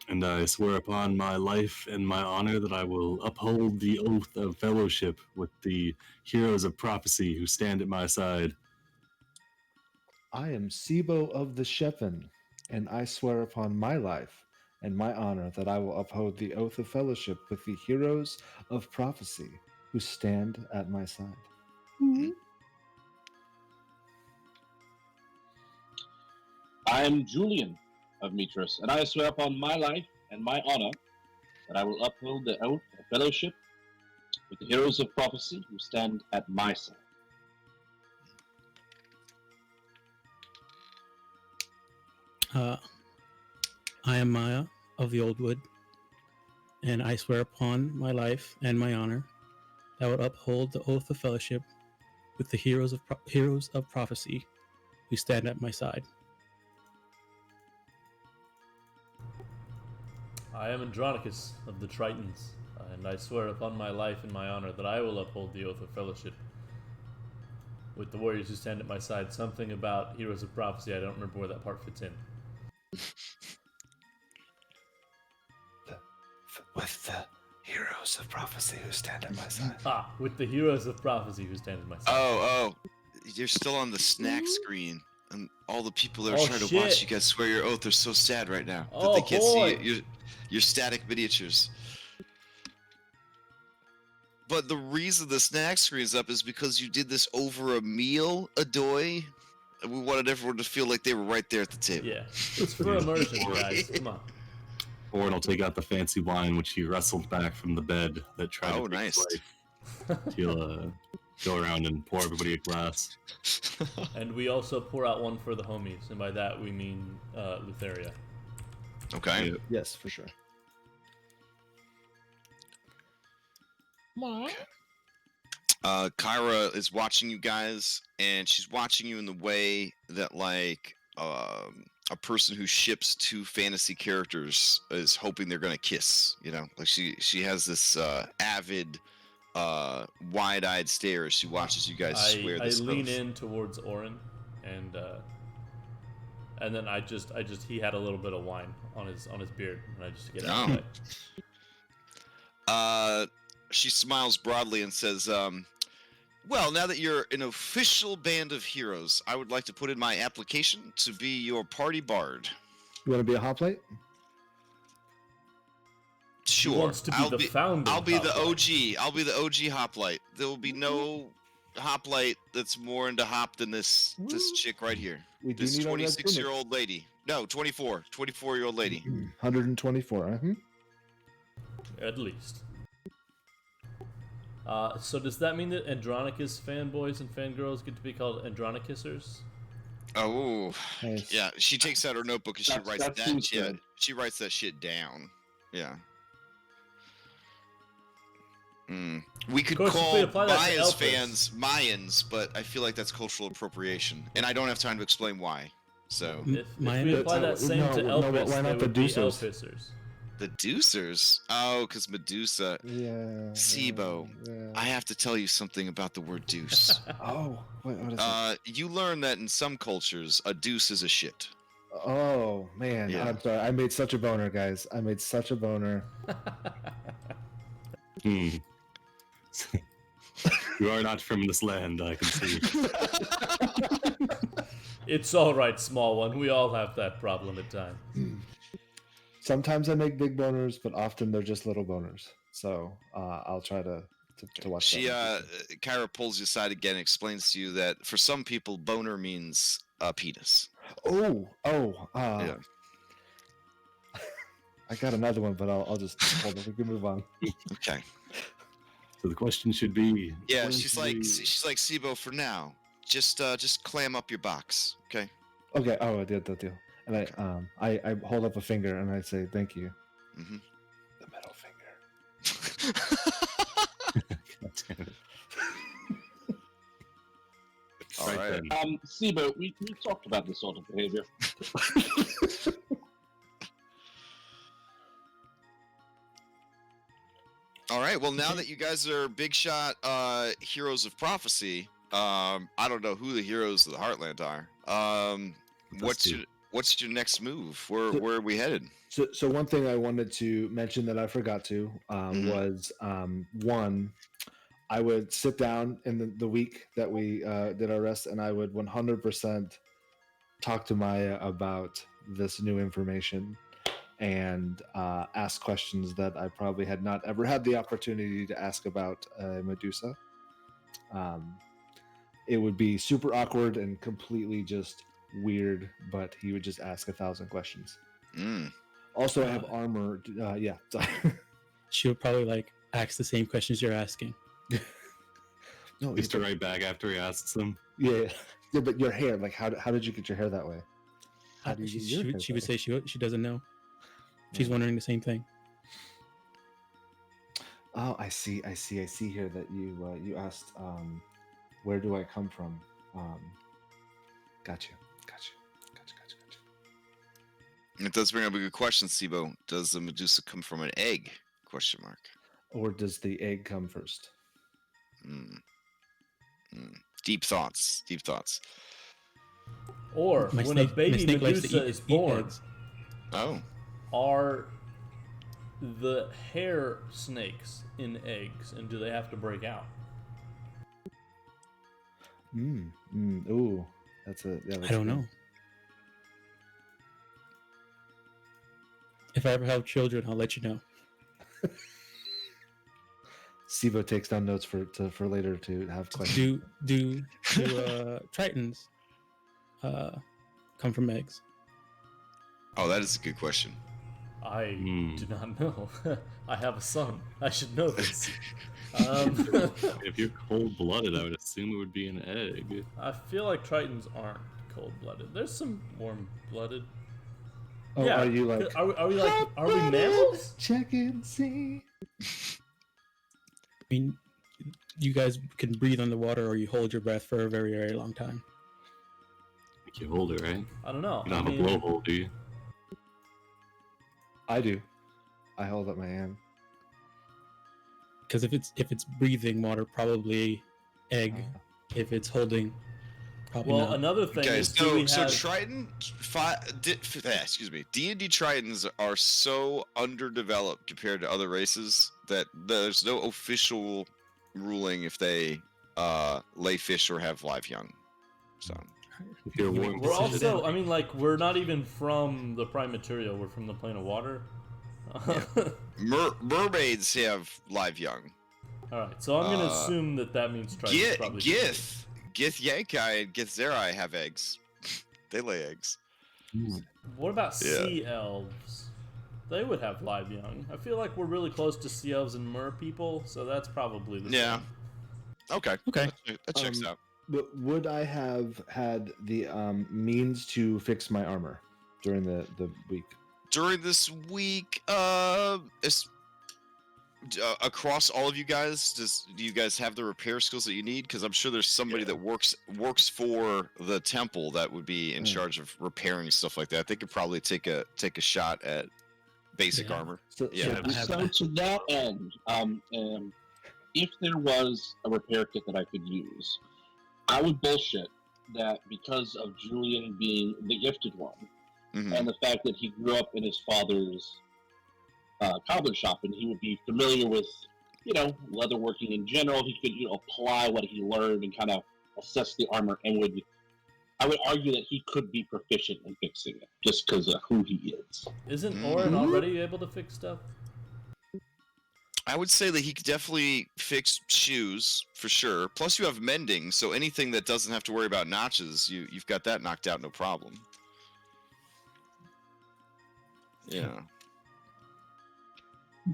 and I swear upon my life and my honor that I will uphold the oath of fellowship with the Heroes of Prophecy who stand at my side. I am Sibo of the Shepherd, and I swear upon my life and my honor that I will uphold the oath of fellowship with the Heroes of Prophecy who stand at my side. I am Julian of Mitros, and I swear upon my life and my honor that I will uphold the oath of fellowship with the heroes of prophecy who stand at my side. I am Maya of the Old Wood, and I swear upon my life and my honor that I will uphold the oath of fellowship with the heroes of prophecy who stand at my side. I am Andronicus of the Tritons, and I swear upon my life and my honor that I will uphold the oath of fellowship with the warriors who stand at my side. Something about heroes of prophecy, I don't remember where that part fits in. With the Heroes of Prophecy who stand at my side. Ah, with the heroes of prophecy who stand at my side. oh, you're still on the snack screen, and all the people that are Oh, trying to watch shit. you guys swear your oath are so sad right now that Oh, they can't boy. see your static miniatures. But the reason the snack screen's up is because you did this over a meal, Adoy, and we wanted everyone to feel like they were right there at the table. Yeah, it's for immersion, guys. Come on. Orin will take out the fancy wine which he wrestled back from the bed that tried Oh, to take nice. his life. He'll go around and pour everybody a glass. And we also pour out one for the homies, and by that we mean Lutheria. Okay. Yeah. Yes, for sure. Kyra is watching you guys, and she's watching you in the way that, like, a person who ships two fantasy characters is hoping they're gonna kiss. You know, like she has this avid, wide-eyed stare as she watches you guys swear I this lean oath. in towards Orin, and then I just he had a little bit of wine on his beard, and I just get out of the way. She smiles broadly and says, well, now that you're an official band of heroes, I would like to put in my application to be your party bard. You want to be a hoplite? Sure. He wants to be the founding I'll be the hoplite. OG. I'll be the OG hoplite. There will be no hoplite that's more into hop than this chick right here. We do This need our red 26-year-old lady. No, 24-year-old lady. tunic. 124. At least. So does that mean that Andronicus fanboys and fangirls get to be called Andronicusers? Oh, Nice. yeah. She takes out her notebook and she That writes that seems shit. good. She writes that shit down. Yeah. We could Of course, if call we apply that to Maya's Elpis. fans Mayans, but I feel like that's cultural appropriation, and I don't have time to explain why. So If Mine we is- apply that same to no, Elpis, why they not the would be Deucers? Elpisers. the Deucers. Oh, because Medusa. Yeah. Sibo. Yeah. I have to tell you something about the word deuce. Oh, what is it? You learn that in some cultures, a deuce is a shit. Oh man, Yeah. I'm sorry. I made such a boner, guys. I made such a boner. Hmm. You are not from this land, I can see. It's all right, small one. We all have that problem at times. Sometimes I make big boners, but often they're just little boners. So I'll try to watch She, that. Kyra pulls you aside again and explains to you that for some people, boner means penis. Yeah. I got another one, but I'll just hold on. We can move on. Okay. So the question should be. Yeah, what she's should like, we- Sibo, for now, just clam up your box, okay? Okay. Oh, I did that deal. And I hold up a finger and I say thank you. Mm-hmm. The middle finger. God damn it. All Right right. then. Sibo, we talked about this sort of behavior. All right. Well, now that you guys are big shot heroes of prophecy, I don't know who the heroes of the Heartland are. What's your next move? Where are we headed? So one thing I wanted to mention that I forgot to was one, I would sit down in the week that we did our rest, and I would 100% talk to Maya about this new information and ask questions that I probably had not ever had the opportunity to ask about Medusa. It would be super awkward and completely just weird, but he would just ask 1,000 questions. Mm. Also, I have armor. Yeah. She would probably like ask the same questions you're asking. No, Just to write back after he asks them. yeah. But your hair, like, how did you get your hair that way? How do you get your hair She would that say she doesn't know. She's wondering the same thing. Oh, I see here that you asked, where do I come from? Got you. It does bring up a good question, Sibo. Does the Medusa come from an egg? Question mark. Or does the egg come first? Deep thoughts. Or My when snake- a baby my snake likes to Medusa eat- is eat born, eggs. Oh. are the hair snakes in eggs, and do they have to break out? Ooh, that's I don't good. know. If I ever have children, I'll let you know. Sibo takes down notes for later to have questions. Do Tritons come from eggs? Oh, that is a good question. I Hmm. do not know. I have a son. I should know this. If you're cold-blooded, I would assume it would be an egg. I feel like Tritons aren't cold-blooded. There's some warm-blooded. Oh, yeah. are you like? Are we like? Are we mammals? Check and see. I mean, you guys can breathe underwater, or you hold your breath for a very, very long time. I think you hold it, right? I don't know. You don't I have a mean, blowhole, do you? I do. I hold up my hand. Because if it's breathing water, probably egg. If it's holding, probably well, not. another thing Okay, is, do we so have? Triton, excuse me, D&D Tritons are so underdeveloped compared to other races that there's no official ruling if they lay fish or have live young. So If you're warm, We're Decision. also, I mean, like, we're not even from the prime material. We're from the plane of water. mermaids have live young. All right, so I'm gonna assume that means Tritons probably. do. Gith Yankai and Gith Zerai have eggs. They lay eggs. What about Yeah. sea elves? They would have live young. I feel like we're really close to sea elves and mer people, so that's probably the Yeah. same. Okay. Okay. That checks out. But would I have had the means to fix my armor during the week? During this week, across all of you guys, do you guys have the repair skills that you need? Because I'm sure there's somebody that works for the temple that would be in charge of repairing stuff like that. They could probably take a shot at basic Yeah. armor. So, Yeah. I have So that. to that end, if there was a repair kit that I could use, I would bullshit that because of Julian being the gifted one, Mhm. and the fact that he grew up in his father's cobbler shop, and he would be familiar with, leatherworking in general. He could, apply what he learned and kind of assess the armor, and I would argue that he could be proficient in fixing it just because of who he is. Isn't Mm. Orin already able to fix stuff? I would say that he could definitely fix shoes for sure. Plus, you have mending, so anything that doesn't have to worry about notches, you've got that knocked out, no problem. Yeah.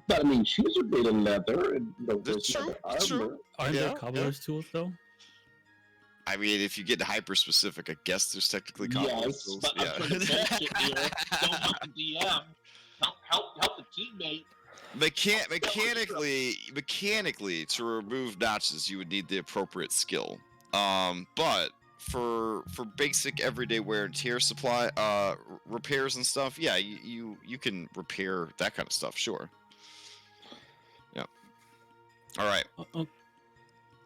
But I mean, shoes are made of leather, and That's there's true, leather that's true. armor. Aren't Yeah, there cobbler's tools though? I mean, if you get hyper specific, I guess there's technically cobbler's Yes, tools. but I'm trying to bullshit here. Don't help the DM. Help the teammate. Mechanically, to remove notches, you would need the appropriate skill. But for basic everyday wear and tear supply, repairs and stuff, yeah, you can repair that kind of stuff, sure. Yeah. All right.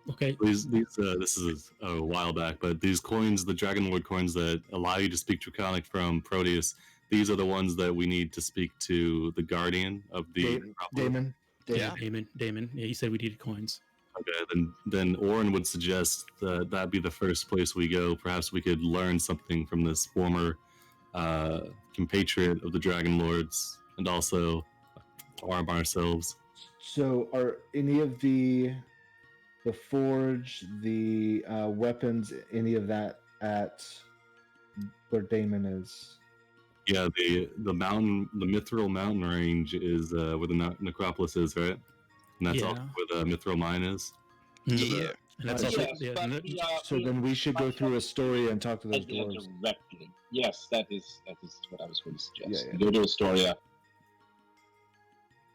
Okay. These this is a while back, but these coins, the Dragonlord coins that allow you to speak Draconic from Proteus, these are the ones that we need to speak to the Guardian of the Damon. Yeah. Damon. Yeah, he said we needed coins. Okay, then Orin would suggest that that be the first place we go. Perhaps we could learn something from this former compatriot of the Dragonlords, and also arm ourselves. So, are any of the forge, the weapons, any of that at where Damon is? Yeah, the mountain, the Mithril mountain range is where the necropolis is, right? And that's also where the Mithril mine is. Yeah. And that's Yes, also but So then we should go through a story and talk to those dwarves. directly. Yes, that is what I was going to suggest. Yeah. Go to Astoria.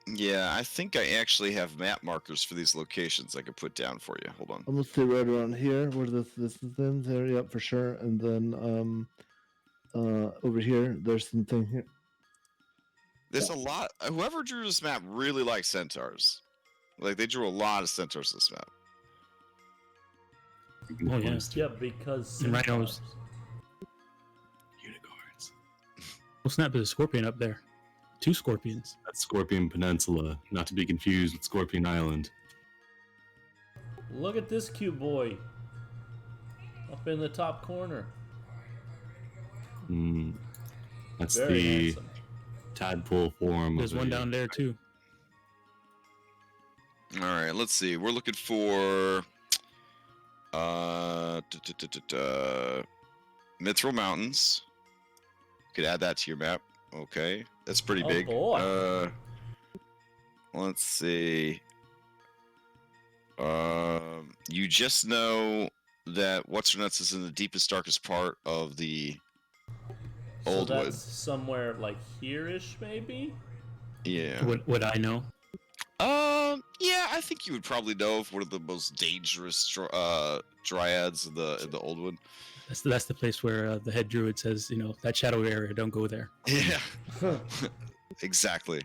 Yeah, I think I actually have map markers for these locations I could put down for you. Hold on. I'm gonna stay right around here where this is in there. Yep, for sure. And then over here, there's something here. There's a lot. Whoever drew this map really likes centaurs. Like, they drew a lot of centaurs this map. Oh, yeah. Yeah, because And rhinos. Unicorns. Well, snap, there's a scorpion up there. 2 scorpions. That's Scorpion Peninsula, not to be confused with Scorpion Island. Look at this cute boy. Up in the top corner. That's Very the handsome. tadpole form. There's of one a- down there too. All right, let's see. We're looking for Mithril Mountains. Could add that to your map. Okay, that's pretty Oh, big. boy. Let's see. You just know that What's Her Nuts is in the deepest, darkest part of the So Old Wood. that's somewhere like here-ish, maybe? Yeah. Would I know? Yeah, I think you would probably know of one of the most dangerous dryads in the Old Wood. That's the place where the head druid says, that shadowy area, don't go there. Yeah. Exactly.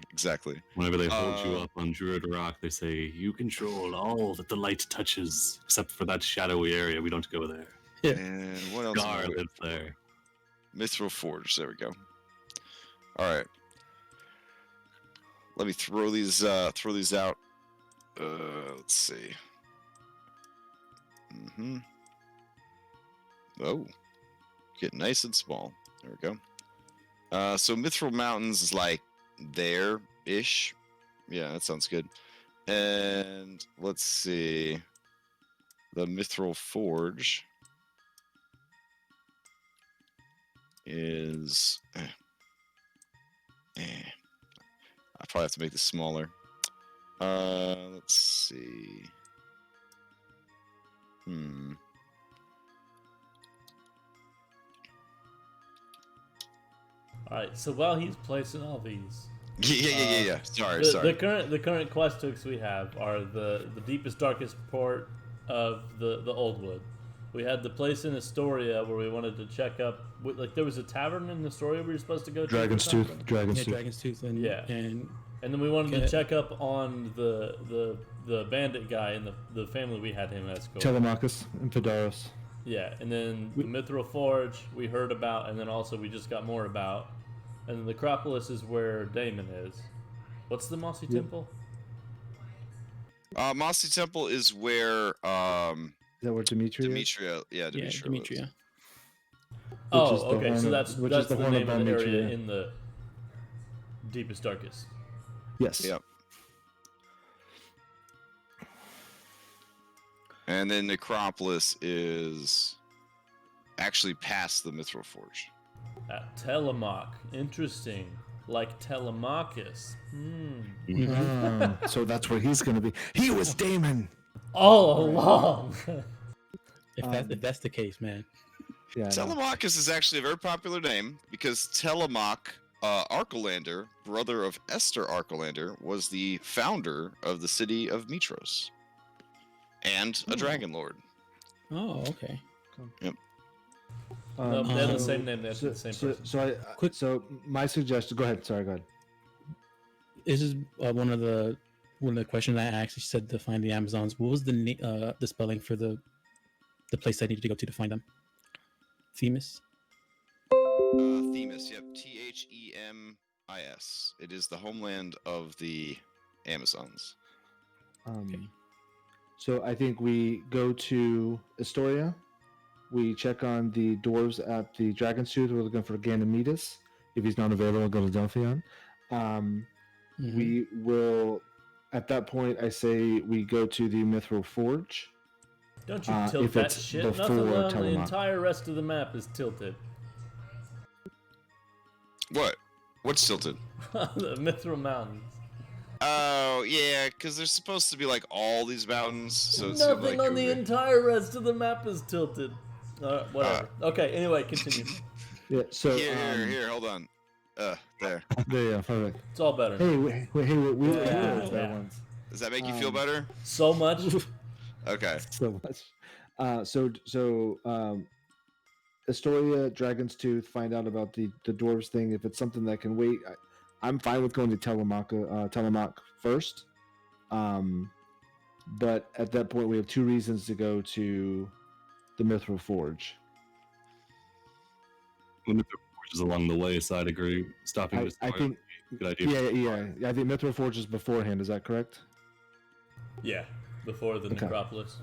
Whenever they hold you up on Druid Rock, they say, "You control all that the light touches, except for that shadowy area. We don't go there." And what else? Gar lives there. Mithril Forge. There we go. All right. Let me throw these out. Let's see. Oh, get nice and small. There we go. So Mithril Mountains is like there-ish. Yeah, that sounds good. And let's see. The Mithril Forge is... I probably have to make this smaller. Let's see. Alright, so while he's placing all these, Yeah. Sorry. The current quest hooks we have are the deepest, darkest port of the Old Wood. We had the place in Astoria where we wanted to check up. Like there was a tavern in Astoria we were supposed to go to. Dragon's Tooth. Dragon's Yeah, Tooth. Dragon's Tooth, and Yeah. and And then we wanted to Okay. check up on the bandit guy and the family we had him escort. Telemachus and Phaedaros. Yeah, and then the Mithril Forge we heard about, and then also we just got more about. And then the Acropolis is where Damon is. What's the Mossy Temple? Mossy Temple is where Is that where Demetria? is? Demetria. Yeah, yeah, Demetria. Demetria. lives. Oh, is the okay, horn so of- that's which that's is the the horn of name of the area Demetria. in the deepest, darkest. Yes. Yep. And then Necropolis is actually past the Mithril Forge. At Telemach. Interesting. Like Telemachus. So that's where he's going to be. He was Damon. All along. If that's the case, man. Yeah. I know. Telemachus is actually a very popular name because Telemach Archelander, brother of Esther Archelander, was the founder of the city of Mitros and a Dragonlord. Oh, okay. No, they have the so- same name. They have the same person. So my suggestion. Go ahead. Sorry. Go ahead. This is one of the questions I asked. She said to find the Amazons. What was the spelling for the place I needed to go to find them? Themis. Themis, yep. Themis. It is the homeland of the Amazons. Okay. So I think we go to Astoria. We check on the dwarves at the Dragon's Tooth. We're looking for Ganymedes. If he's not available, we'll go to Delphion. Mhm. We will, at that point, I say we go to the Mithril Forge. Don't you if tilt that it's shit. before Nothing on the Telemach. entire rest of the map is tilted. What? What's tilted? The Mithril Mountains. Oh, yeah, because there's supposed to be like all these mountains. So it's Nothing like on the entire rest of the map is tilted. Whatever. Okay, anyway, continue. Yeah. So Here, hold on. There. there you go. Perfect. It's all better. Hey, we were Yeah. there once. Does that make you feel better? So much. Okay. So much. Astoria, Dragon's Tooth, find out about the dwarves thing. If it's something that can wait, I'm fine with going to Telemach first. But at that point, we have two reasons to go to the Mithril Forge. The Mithril Forge is along the way, so I'd agree. Stopping I this think, good idea. yeah. I think Mithril Forge is beforehand. Is that correct? Yeah, before the Okay. Necropolis.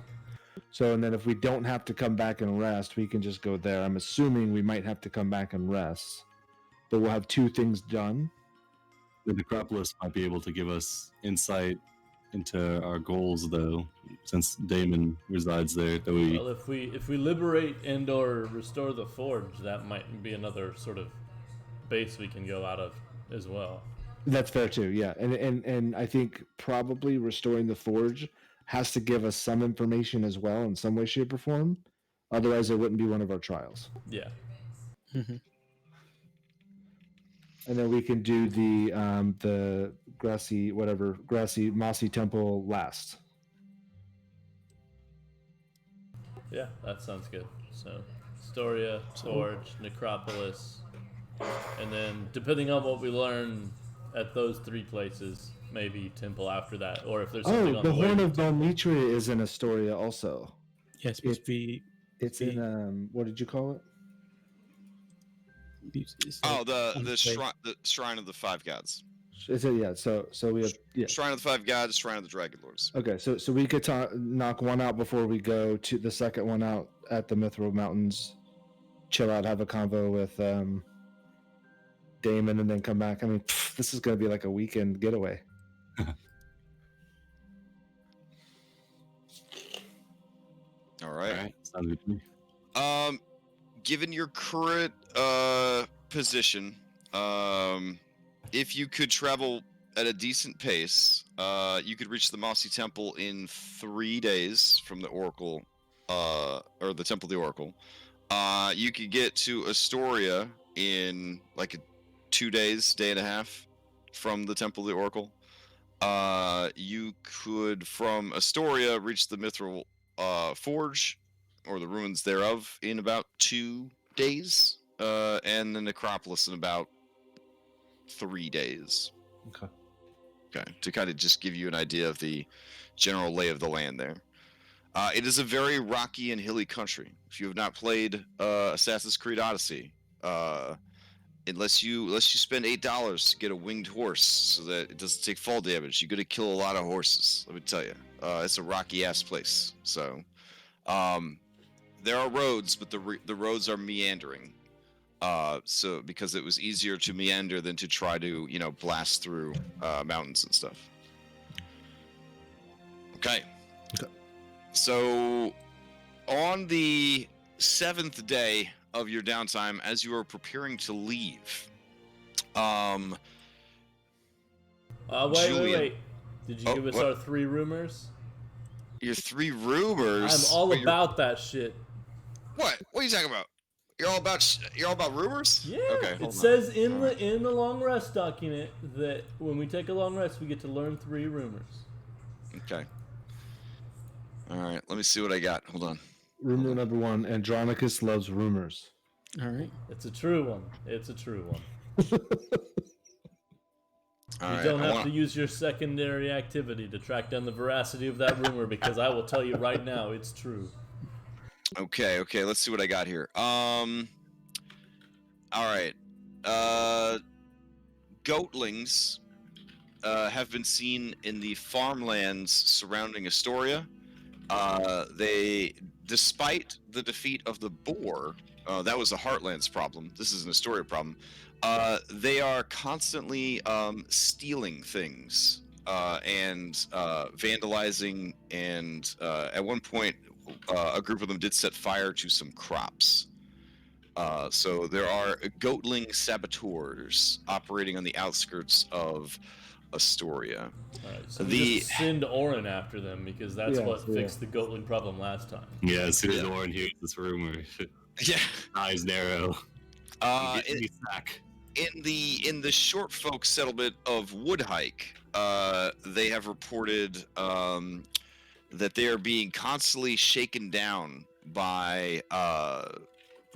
So, and then if we don't have to come back and rest, we can just go there. I'm assuming we might have to come back and rest, but we'll have two things done. The Necropolis might be able to give us insight into our goals, though, since Damon resides there. That we Well, if we liberate and/or restore the forge, that might be another sort of base we can go out of as well. That's fair too, yeah. And I think probably restoring the forge has to give us some information as well in some way, shape, or form. Otherwise, it wouldn't be one of our trials. Yeah. Mhm. And then we can do the grassy mossy temple last. Yeah, that sounds good. So, Astoria, Forge, Necropolis, and then depending on what we learn at those three places, maybe Temple after that, or if there's something Oh, on the the way. Horn of Demetria is in Astoria also. Yeah, it's supposed to be. It's in what did you call it? it's Oh, like the unsafe. shrine of the five gods. Is it So we have Shrine of the five gods, shrine of the Dragonlords. Okay, so we could knock one out before we go to the second one out at the Mithril Mountains. Chill out, have a convo with Damon, and then come back. I mean, this is going to be like a weekend getaway. All right. Alright, sounds good to me. Given your current position, if you could travel at a decent pace, you could reach the Mossy Temple in 3 days from the Oracle, or the Temple of the Oracle. You could get to Astoria in like 2 days, day and a half. from the Temple of the Oracle. You could, from Astoria, reach the Mithril Forge, or the ruins thereof, in about 2 days, and the Necropolis in about 3 days. Okay. Okay, to kind of just give you an idea of the general lay of the land there. It is a very rocky and hilly country. If you have not played Assassin's Creed Odyssey, unless you spend $8 to get a winged horse so that it doesn't take fall damage, you're gonna kill a lot of horses. Let me tell you, it's a rocky ass place. So, there are roads, but the roads are meandering. So because it was easier to meander than to try to blast through mountains and stuff. Okay. So, on the 7th day of your downtime, as you are preparing to leave, wait. Did you give us what? our 3 rumors? Your 3 rumors. I'm all about that shit. What? What are you talking about? You're all about rumors? Yeah. Okay. It says in the long rest document that when we take a long rest, we get to learn 3 rumors. Okay. All right. Let me see what I got. Hold on. Rumor number 1: Andronicus loves rumors. All right. It's a true one. All You right, don't have to use your secondary activity to track down the veracity of that rumor, because I will tell you right now, it's true. Okay. Let's see what I got here. All right. Goatlings have been seen in the farmlands surrounding Astoria. They, despite the defeat of the boar, that was a Heartlands problem. This is an Astoria problem. They are constantly stealing things and vandalizing, and at one point, a group of them did set fire to some crops. So there are goatling saboteurs operating on the outskirts of Astoria. All right, so we just send Orin after them, because that's what fixed the goatling problem last time. Yeah, as soon as Orin hears this rumor, eyes narrow. In the short folk settlement of Woodhike, they have reported that they are being constantly shaken down by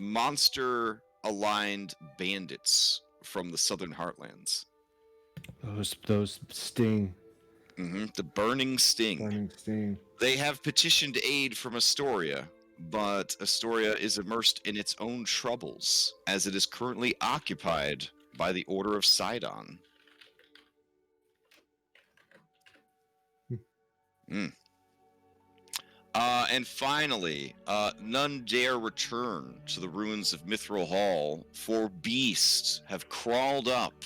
monster-aligned bandits from the Southern Heartlands. Those sting. The Burning Sting. Burning sting. They have petitioned aid from Astoria, but Astoria is immersed in its own troubles, as it is currently occupied by the Order of Sidon. And finally, none dare return to the ruins of Mithril Hall, for beasts have crawled up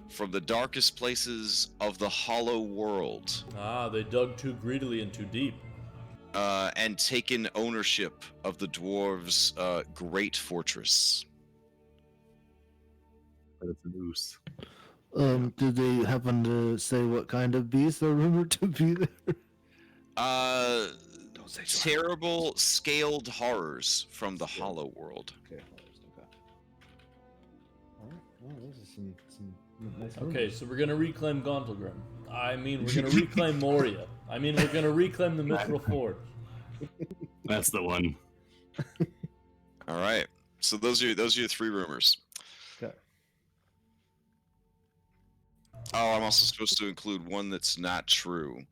from the darkest places of the Hollow World. They dug too greedily and too deep. And taken ownership of the dwarves' great fortress. That's an oos. Did they happen to say what kind of beasts are rumored to be there? Don't say terrible scaled horrors from the Hollow World. Okay. All right. Well, those are some nice Okay, rumors. so we're gonna reclaim Gauntlgrim. I mean, we're gonna reclaim Moria. I mean, we're gonna reclaim the Mithril Forge. That's the one. All right. So those are your 3 rumors. Okay. Oh, I'm also supposed to include one that's not true.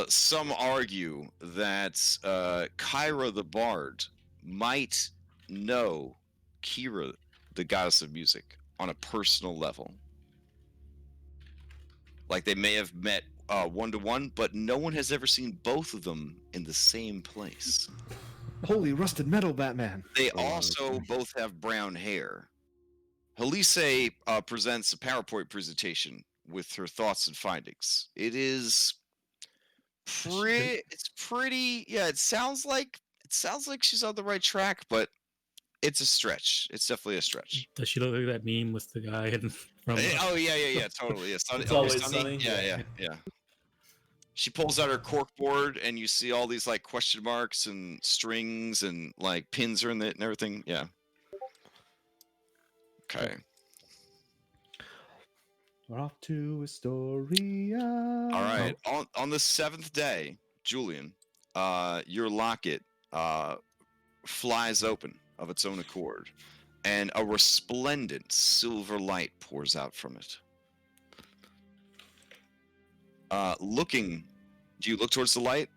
Some argue that Kyra the Bard might know Kira, the goddess of music, on a personal level. Like they may have met one-to-one, but no one has ever seen both of them in the same place. Holy rusted metal, Batman! They also both have brown hair. Halise presents a PowerPoint presentation with her thoughts and findings. It is pretty. Yeah, it sounds like she's on the right track, but it's a stretch. It's definitely a stretch. Does she look like that meme with the guy from? Oh yeah, totally. Yeah, It's Always Sunny. Yeah. She pulls out her cork board, and you see all these like question marks and strings and like pins are in it and everything. Yeah. Okay. We're off to Astoria. All right. On the 7th day, Julian, your locket flies open of its own accord, and a resplendent silver light pours out from it. Do you look towards the light?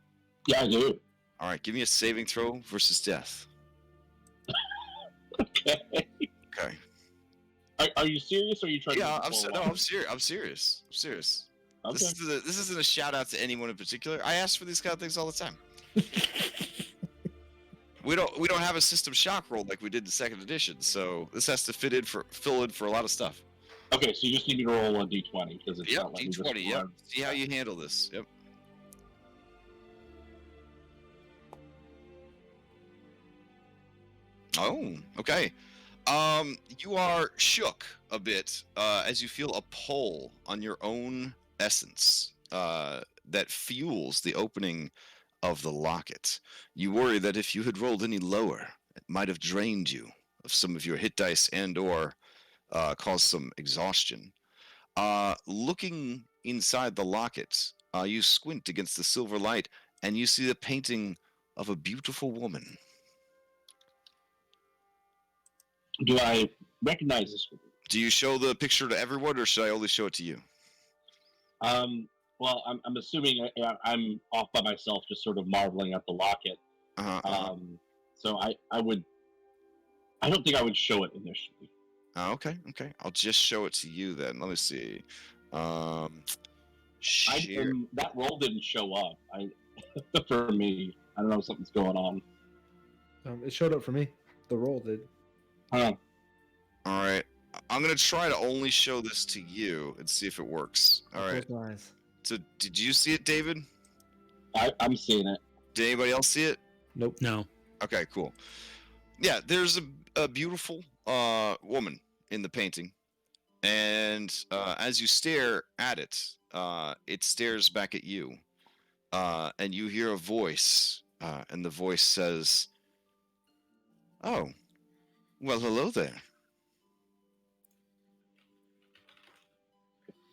Yeah, I do. All right, give me a saving throw versus death. Okay. Okay. Are you serious, or are you trying Yeah, to... I'm serious. I'm serious. Okay. This isn't a shout out to anyone in particular. I ask for these kind of things all the time. We don't have a system shock roll like we did in 2nd edition, so this has to fill in for a lot of stuff. Okay, so you just need me to roll a d20 because it's Yep, not letting me just D20. Yep. run. See how you handle this. Yep. Oh, okay. You are shook a bit as you feel a pull on your own essence that fuels the opening of the locket. You worry that if you had rolled any lower, it might have drained you of some of your hit dice and/or caused some exhaustion. Looking inside the locket, you squint against the silver light, and you see the painting of a beautiful woman. Do I recognize this one? Do you show the picture to everyone, or should I only show it to you? Well, I'm assuming I'm off by myself, just sort of marveling at the locket. So I don't think I would show it initially. Okay. I'll just show it to you then. Let me see. Share. That roll didn't show up. For me, I don't know if something's going on. It showed up for me. The roll did. All right. I'm gonna try to only show this to you and see if it works. All right. Close my eyes. So, did you see it, David? I'm seeing it. Did anybody else see it? Nope. No. Okay, cool. Yeah, there's a beautiful woman in the painting, and as you stare at it, it stares back at you, and you hear a voice, and the voice says, "Oh, well, hello there."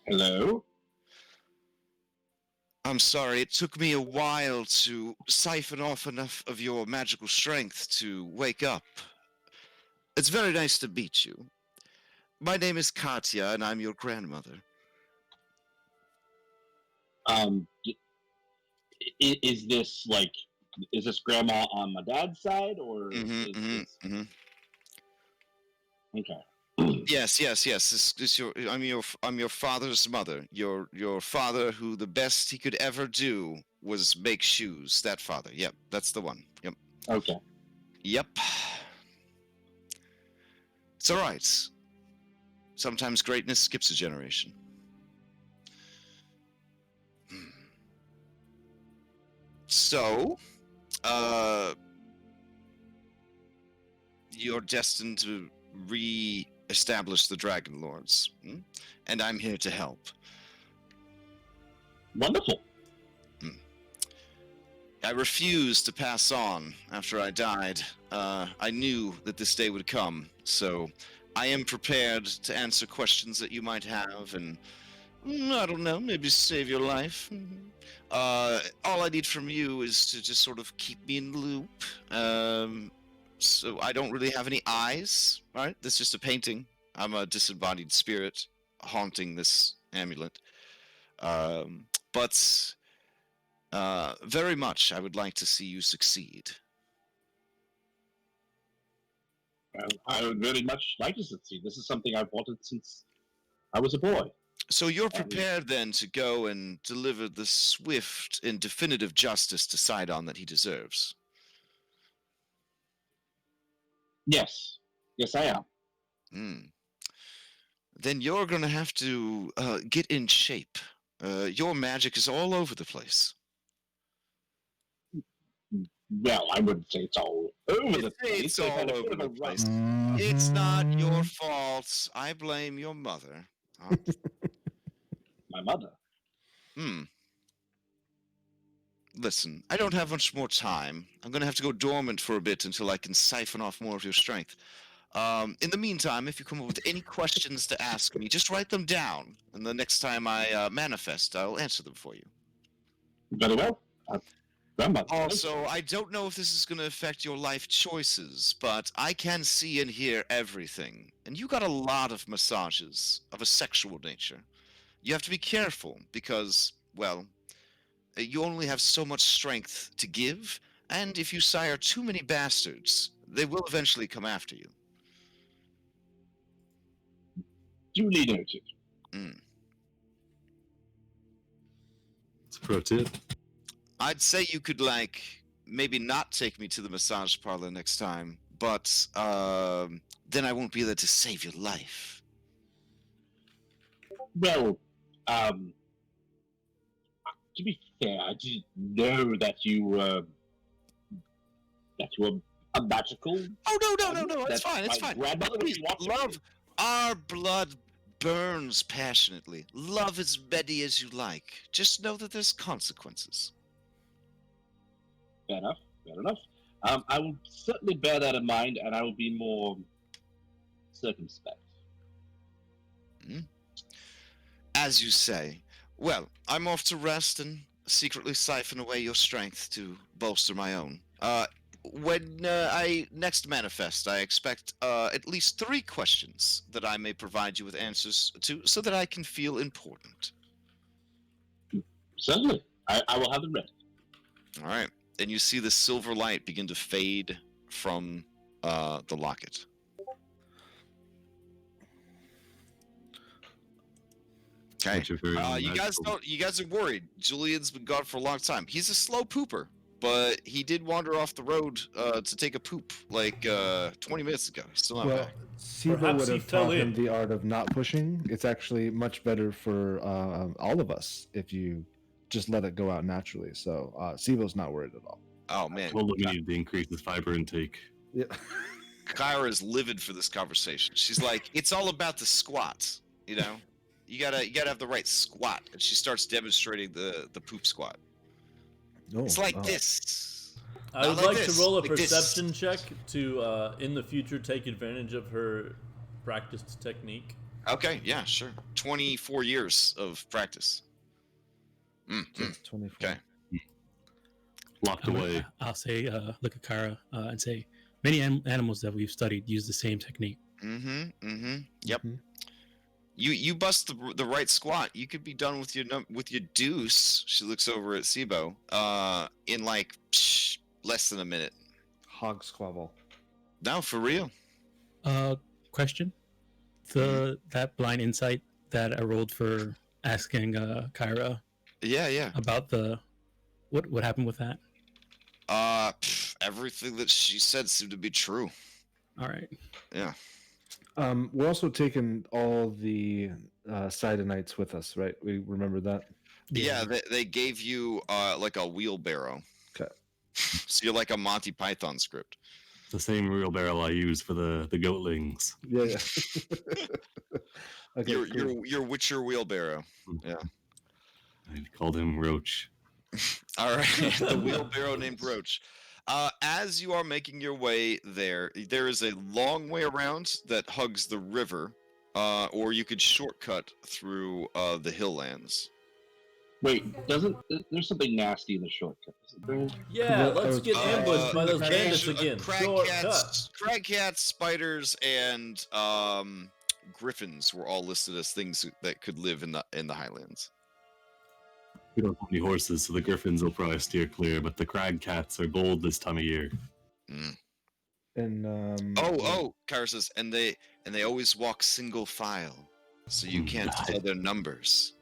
Hello? I'm sorry, it took me a while to siphon off enough of your magical strength to wake up. It's very nice to meet you. My name is Katya, and I'm your grandmother. Is this grandma on my dad's side, or Okay. Yes. I'm your father's mother. Your father, who the best he could ever do was make shoes. That father. Yep, that's the one. Yep. Okay. Yep. It's all right. Sometimes greatness skips a generation. So, you're destined to re-establish the Dragonlords, and I'm here to help. Wonderful. I refused to pass on after I died. I knew that this day would come, so I am prepared to answer questions that you might have, and I don't know, maybe save your life. All I need from you is to just sort of keep me in the loop. So I don't really have any eyes, right? This is just a painting. I'm a disembodied spirit haunting this amulet. But very much I would like to see you succeed. I would very much like to succeed. This is something I've wanted since I was a boy. So you're prepared then to go and deliver the swift and definitive justice to Sidon that he deserves? Yes. Yes, I am. Then you're going to have to get in shape. Your magic is all over the place. Well, I wouldn't say it's all over the place. It's all over the place. It's not your fault. I blame your mother. Huh? My mother? Listen, I don't have much more time. I'm going to have to go dormant for a bit until I can siphon off more of your strength. In the meantime, if you come up with any questions to ask me, just write them down, and the next time I manifest, I'll answer them for you. Very well. Also, I don't know if this is going to affect your life choices, but I can see and hear everything. And you got a lot of massages of a sexual nature. You have to be careful because, well, you only have so much strength to give, and if you sire too many bastards, they will eventually come after you. Duly noted. It's a pro tip. I'd say you could, like, maybe not take me to the massage parlor next time, but then I won't be there to save your life. Well, to be fair, I didn't know that you were a magical. Oh, no, it's fine, it's my fine. grandmother would be watching Love, our blood burns passionately. Love as many as you like. Just know that there's consequences. Fair enough. I will certainly bear that in mind, and I will be more circumspect. As you say. Well, I'm off to rest and secretly siphon away your strength to bolster my own. When I next manifest, I expect at least 3 questions that I may provide you with answers to so that I can feel important. Certainly. I will have them ready. All right. And you see the silver light begin to fade from the locket. Okay. You guys are worried. Julian's been gone for a long time. He's a slow pooper, but he did wander off the road to take a poop like 20 minutes ago. He's still not back. Sibo Perhaps would he have fell taught him in. the art of not pushing. It's actually much better for all of us if you just let it go out naturally. So Sibo's not worried at all. Oh man, Told him we needed to increase his fiber intake. Yeah. Kyra is livid for this conversation. She's like, "It's all about the squat, you know. You gotta have the right squat." And she starts demonstrating the poop squat. Oh, It's like this. I would Not like this, to roll a like this. perception check to, in the future, take advantage of her practiced technique. Okay, yeah, sure. 24 years of practice. 24. Okay. Locked away. I'll say, look at Kara and say, many animals that we've studied use the same technique. Yep. You bust the right squat, you could be done with your deuce. She looks over at Sibo. In like less than a minute. Hog squabble. No, for real. Question: that blind insight that I rolled for asking Kyra. Yeah. About what happened with that? Everything that she said seemed to be true. All right. Yeah. We're also taking all the Sidonites with us, right? We remember that. Yeah, they gave you like a wheelbarrow. Okay. So you're like a Monty Python script. The same wheelbarrow I use for the goatlings. Yeah. Okay. Your Witcher wheelbarrow. Yeah. I called him Roach. All right, the wheelbarrow named Roach. As you are making your way there is a long way around that hugs the river, or you could shortcut through the hilllands. Wait, there's something nasty in the shortcut? Isn't there? Yeah, let's get ambushed by those bandits again. Crag cats, spiders, and griffins were all listed as things that could live in the highlands. We don't have any horses, so the griffins will probably steer clear, but the crag cats are bold this time of year. And Kyra says, and they always walk single file, so you can't tell their numbers.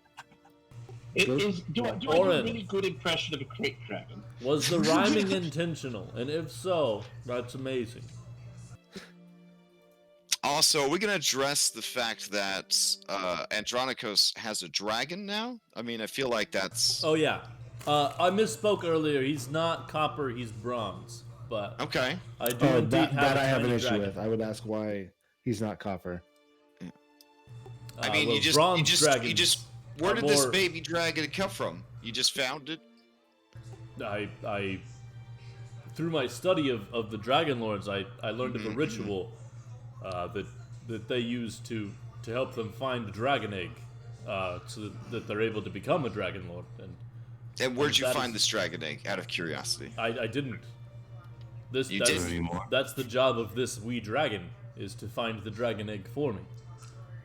Do I do a really good impression of a crate dragon? Was the rhyming intentional? And if so, that's amazing. Also, we're going to address the fact that Andronikos has a dragon now. I mean, I feel like that's... Oh, yeah. I misspoke earlier. He's not copper, he's bronze. But okay. I do indeed that I have an issue dragon. with. I would ask why he's not copper. I mean, well, you just where did this baby dragon come from? You just found it? I through my study of the Dragonlords, I learned of a ritual that they use to help them find a dragon egg, so that they're able to become a dragon lord. And where'd you that find is- this dragon egg? Out of curiosity. I didn't. You That's, didn't anymore. That's the job of this wee dragon, is to find the dragon egg for me.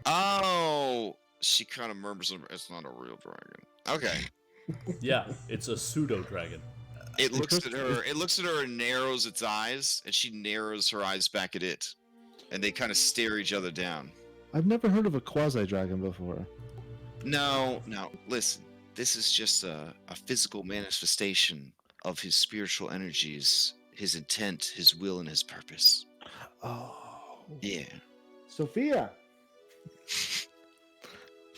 Oh, she kind of murmurs. It's not a real dragon. Okay. Yeah, it's a pseudo dragon. It looks at her. It looks at her and narrows its eyes, and she narrows her eyes back at it, and they kind of stare each other down. I've never heard of a quasi dragon before. No. Listen, this is just a physical manifestation of his spiritual energies, his intent, his will, and his purpose. Oh. Yeah. Sophia.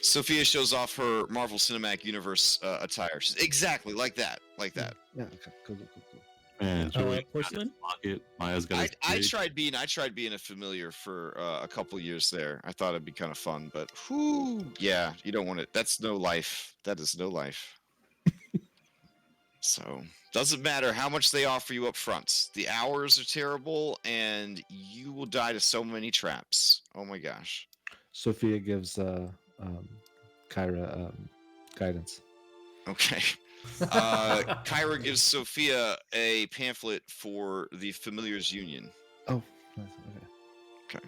Sophia shows off her Marvel Cinematic Universe attire. She's exactly like that. Yeah. Okay. Cool. Man, Porcelain? pocket. Maya's got. I tried being a familiar for a couple years there. I thought it'd be kind of fun, but yeah, you don't want it. That's no life. That is no life. So doesn't matter how much they offer you up front. The hours are terrible, and you will die to so many traps. Oh my gosh. Sophia gives Kyra guidance. Okay. Kyra gives Sophia a pamphlet for the Familiars Union. Oh, nice. Okay.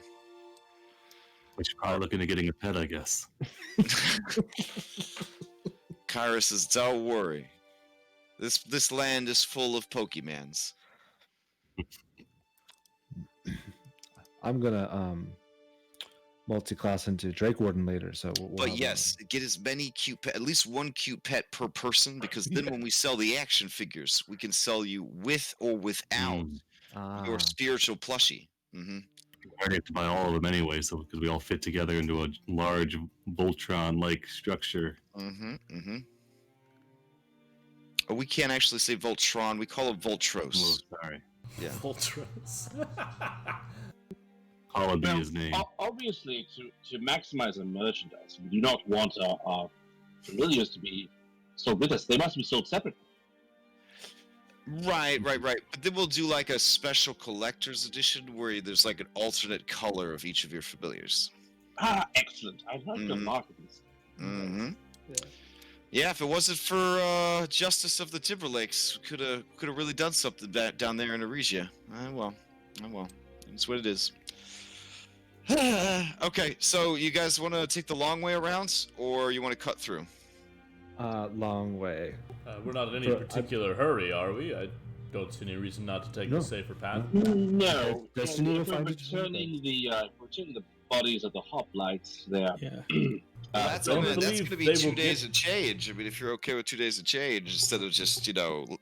Which you're probably looking at getting a pet, I guess. Kyra says, "Don't worry. This land is full of Pokemans." I'm gonna multi-class into Drake Warden later, so we'll But have yes, get as many at least one cute pet per person, because then when we sell the action figures, we can sell you with or without your spiritual plushie. Mm-hmm. We're going to buy all of them anyway, so because we all fit together into a large Voltron-like structure. Mm-hmm. Mm-hmm. Oh, we can't actually say Voltron. We call it Voltros. Oh, sorry. Yeah. Voltros. Call it be Well, his name. Obviously, to maximize our merchandise, we do not want our familiars to be sold with us. They must be sold separately. Right. But then we'll do like a special collector's edition where there's like an alternate color of each of your familiars. Ah, excellent. I'd like to Mhm. market this. Mm-hmm. Yeah. Yeah, if it wasn't for Justice of the Timberlakes, could have really done something down there in Aresia. Well, it's what it is. Okay, so you guys want to take the long way around, or you want to cut through? long way. We're not in any But particular hurry, are we? I don't see any reason not to take No. the safer path. No, Destiny will we're find it. returning the bodies of the hoplites there. Yeah. That's don't gonna believe be they 2 will days get- of change. I mean, if you're okay with 2 days of change instead of just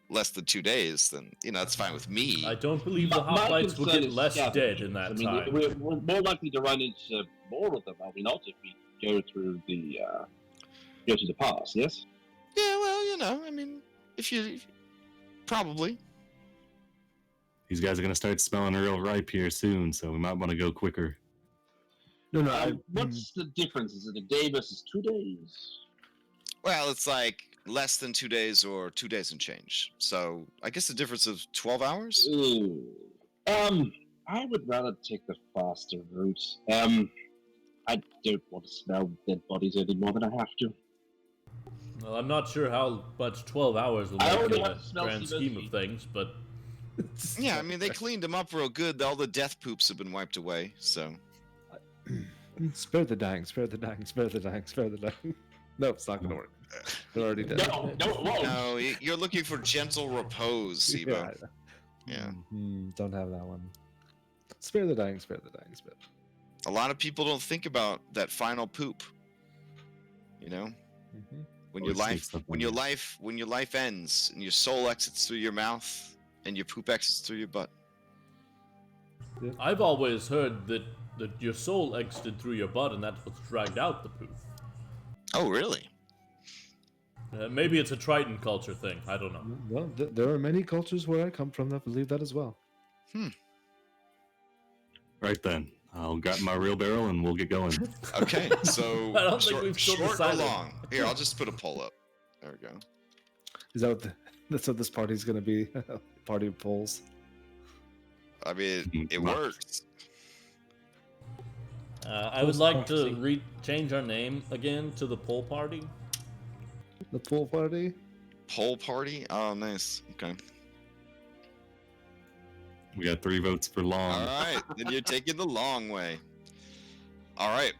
less than 2 days, then that's fine with me. I don't believe the My hoplites will concern get is less scavenging. dead in that I mean, time. we're more likely to run into more of them, are we not, if we go through the pass? Yes. Yeah, well, I mean, if you probably. These guys are going to start smelling real ripe here soon, so we might want to go quicker. No. What's the difference? Is it a day versus 2 days? Well, it's like less than 2 days or 2 days and change. So I guess the difference of 12 hours. Ooh. I would rather take the faster route. I don't want to smell dead bodies any more than I have to. Well, I'm not sure how much 12 hours will I make already in the have to smell grand some scheme of feet. things, but Yeah, I mean they cleaned them up real good. All the death poops have been wiped away. So Spare the dying. No, it's not gonna work. They're already dead. No, it won't. no, you're looking for gentle repose, Sibo. Yeah. Don't have that one. Spare the dying. A lot of people don't think about that final poop. When your Always life sneaks up when on your you. life when your life ends and your soul exits through your mouth and your poop exits through your butt. I've always heard that your soul exited through your butt and that's what's dragged out the poop. Oh, really? Maybe it's a Triton culture thing. I don't know. Well, there are many cultures where I come from that believe that as well. Right then, I'll grab my wheelbarrow and we'll get going. Okay, so I don't think we've still short or decided. long? Here, I'll just put a poll up. There we go. Is that that's what this party's gonna be? Party of polls. I mean, it Right. works. I would like to change our name again to the Pole Party. The pool party. Poll party? Oh, nice. Okay. We got 3 votes for long. All right. Then you're taking the long way. All right.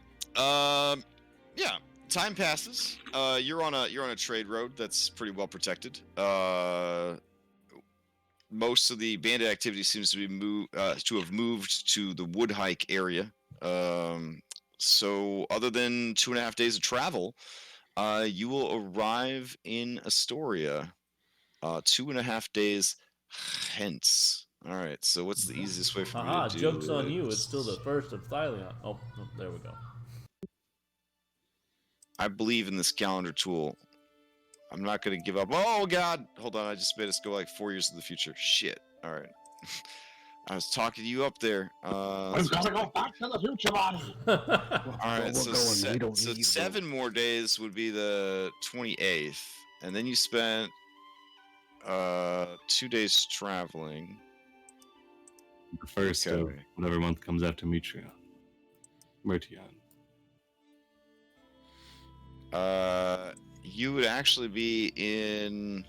Yeah. Time passes. You're on a trade road that's pretty well protected. Most of the bandit activity seems to be to have moved to the wood hike area. So other than 2.5 days of travel, you will arrive in Astoria 2.5 days hence. All right. So what's the easiest way for me to do Joke's on it? you. It's still the 1st of Thylea. Oh, there we go. I believe in this calendar tool. I'm not going to give up. Oh, God. Hold on. I just made us go like 4 years in the future. Shit. All right. I was talking to you up there. We've got to go back to the future, buddy. All right. So, we don't need 7 more days would be the 28th. And then you spent 2 days traveling. The first of Okay. whatever month comes after Mertion. You would actually be in.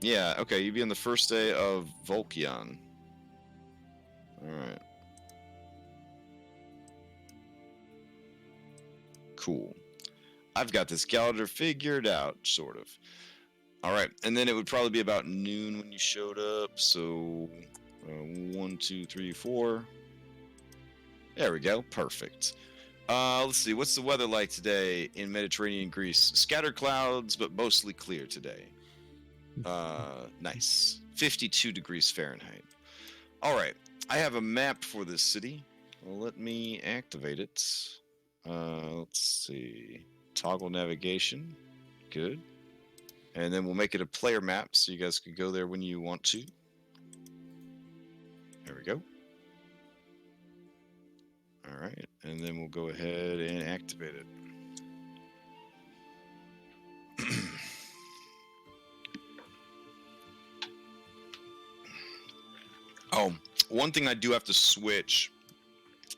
Yeah. Okay. You'd be on the first day of Volkion. All right. Cool. I've got this calendar figured out, sort of. All right, and then it would probably be about noon when you showed up. So, 1, 2, 3, 4. There we go. Perfect. Let's see. What's the weather like today in Mediterranean Greece? Scattered clouds, but mostly clear today. Nice. 52 degrees Fahrenheit. All right. I have a map for this city. Well, let me activate it. Let's see. Toggle navigation. Good. And then we'll make it a player map so you guys can go there when you want to. There we go. All right. And then we'll go ahead and activate it. Oh, one thing I do have to switch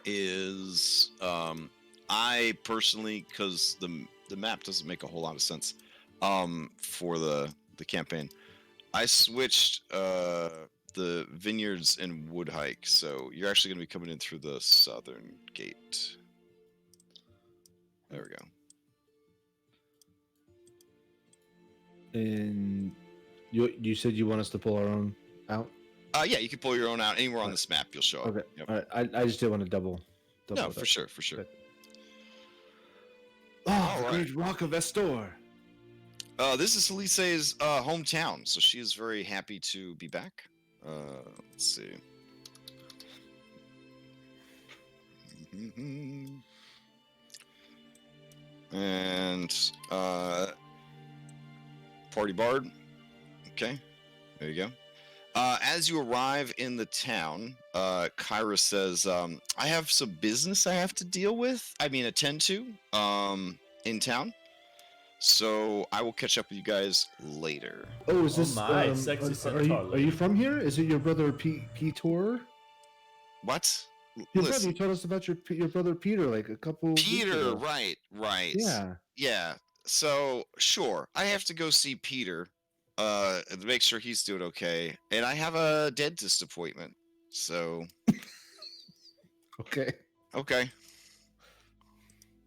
is I personally, because the map doesn't make a whole lot of sense for the campaign, I switched the vineyards and wood hike, so you're actually going to be coming in through the southern gate. There we go. And you said you want us to pull our own out? Yeah, you can pull your own out anywhere on this map. You'll show up. Okay. Yep. All right. I just didn't want to double No, it for up. sure, for sure. Good. Oh, All the right. great rock of Estor. This is Elise's hometown, so she is very happy to be back. Let's see. And party bard. Okay, there you go. As you arrive in the town, Kyra says, I have some business I have to attend to in town. So I will catch up with you guys later. Oh, is Oh this my, sexy centaur are you from here? Is it your brother Peter? What? Your brother, you told us about your brother Peter like a couple weeks Peter, ago. right. Yeah. Yeah. So, sure, I have to go see Peter to make sure he's doing okay. And I have a dentist appointment. So, Okay. okay.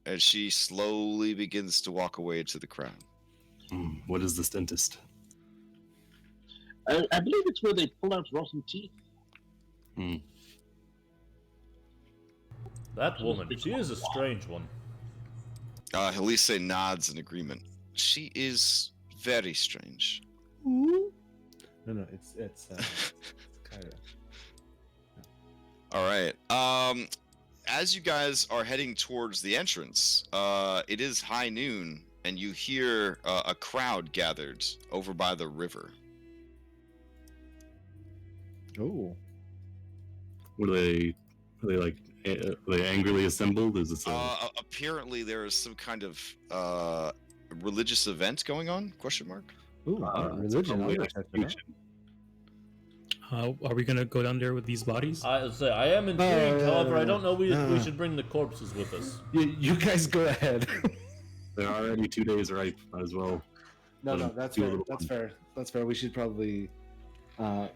And she slowly begins to walk away into the crowd. What is this dentist? I believe it's where they pull out rotten teeth. That woman, she is a strange one. Elise nods in agreement. She is very strange. No, it's kind of. All right. As you guys are heading towards the entrance, it is high noon, and you hear a crowd gathered over by the river. Oh. Are they like? Are they angrily assembled? Is this? Apparently, there is some kind of religious event going on? Question mark. Ooh, religion. I'll go check it out. Are we gonna go down there with these bodies? I am intrigued. However, I don't know. We should bring the corpses with us. You guys go ahead. They're already 2 days ripe. Might as well. No, Let 'em that's do a fair. little That's fun. fair. That's fair. We should probably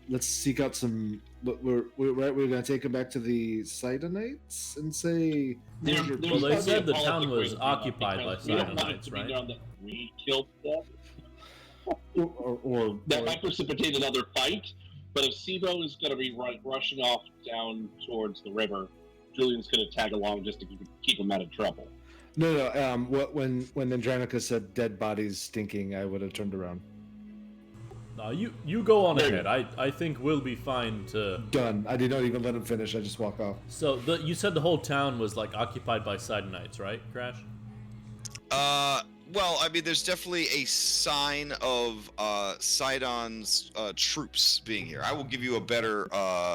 let's seek out some. We're gonna take them back to the Sidonites and say. There- "Here's your there's Well, they probably said a the political town was reason, occupied by because we don't want it Sidonites, to be right? known that we killed them. or That might precipitate another fight. But if Sibo is going to be rushing off down towards the river, Julian's going to tag along just to keep him out of trouble. No. When Andronica said dead bodies stinking, I would have turned around. No, you go on There you ahead. I think we'll be fine to. Done. I did not even let him finish. I just walk off. So you said the whole town was like occupied by Sidonites, right, Crash? Well, I mean, there's definitely a sign of Sidon's troops being here. I will give you a better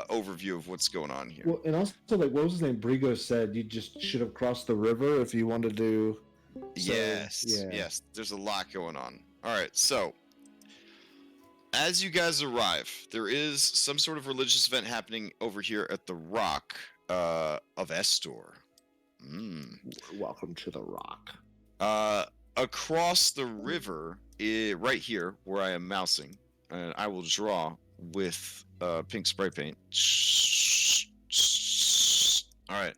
overview of what's going on here. Well, and also, like, what was his name? Brigo said you just should have crossed the river if you wanted to. Yes, yeah. yes. There's a lot going on. All right, so as you guys arrive, there is some sort of religious event happening over here at the Rock of Estor. Welcome to the Rock. Across the river, right here where I am mousing, and I will draw with pink spray paint. All right,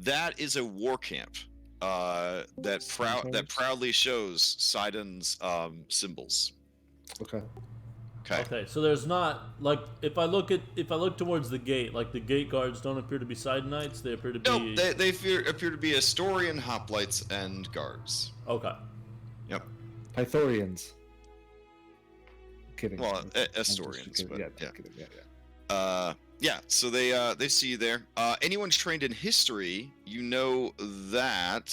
that is a war camp that proudly shows Sidon's symbols. Okay. Okay. Okay, so there's not like if I look towards the gate, like the gate guards don't appear to be Sidonites. They appear to be. No, they appear to be Astorian hoplites and guards. Okay. Yep. Pythorians. Kidding. Well, I'm just Astorians, kidding. but Yeah. yeah. Kidding. Yeah. Yeah, so they see you there. Anyone trained in history, you know that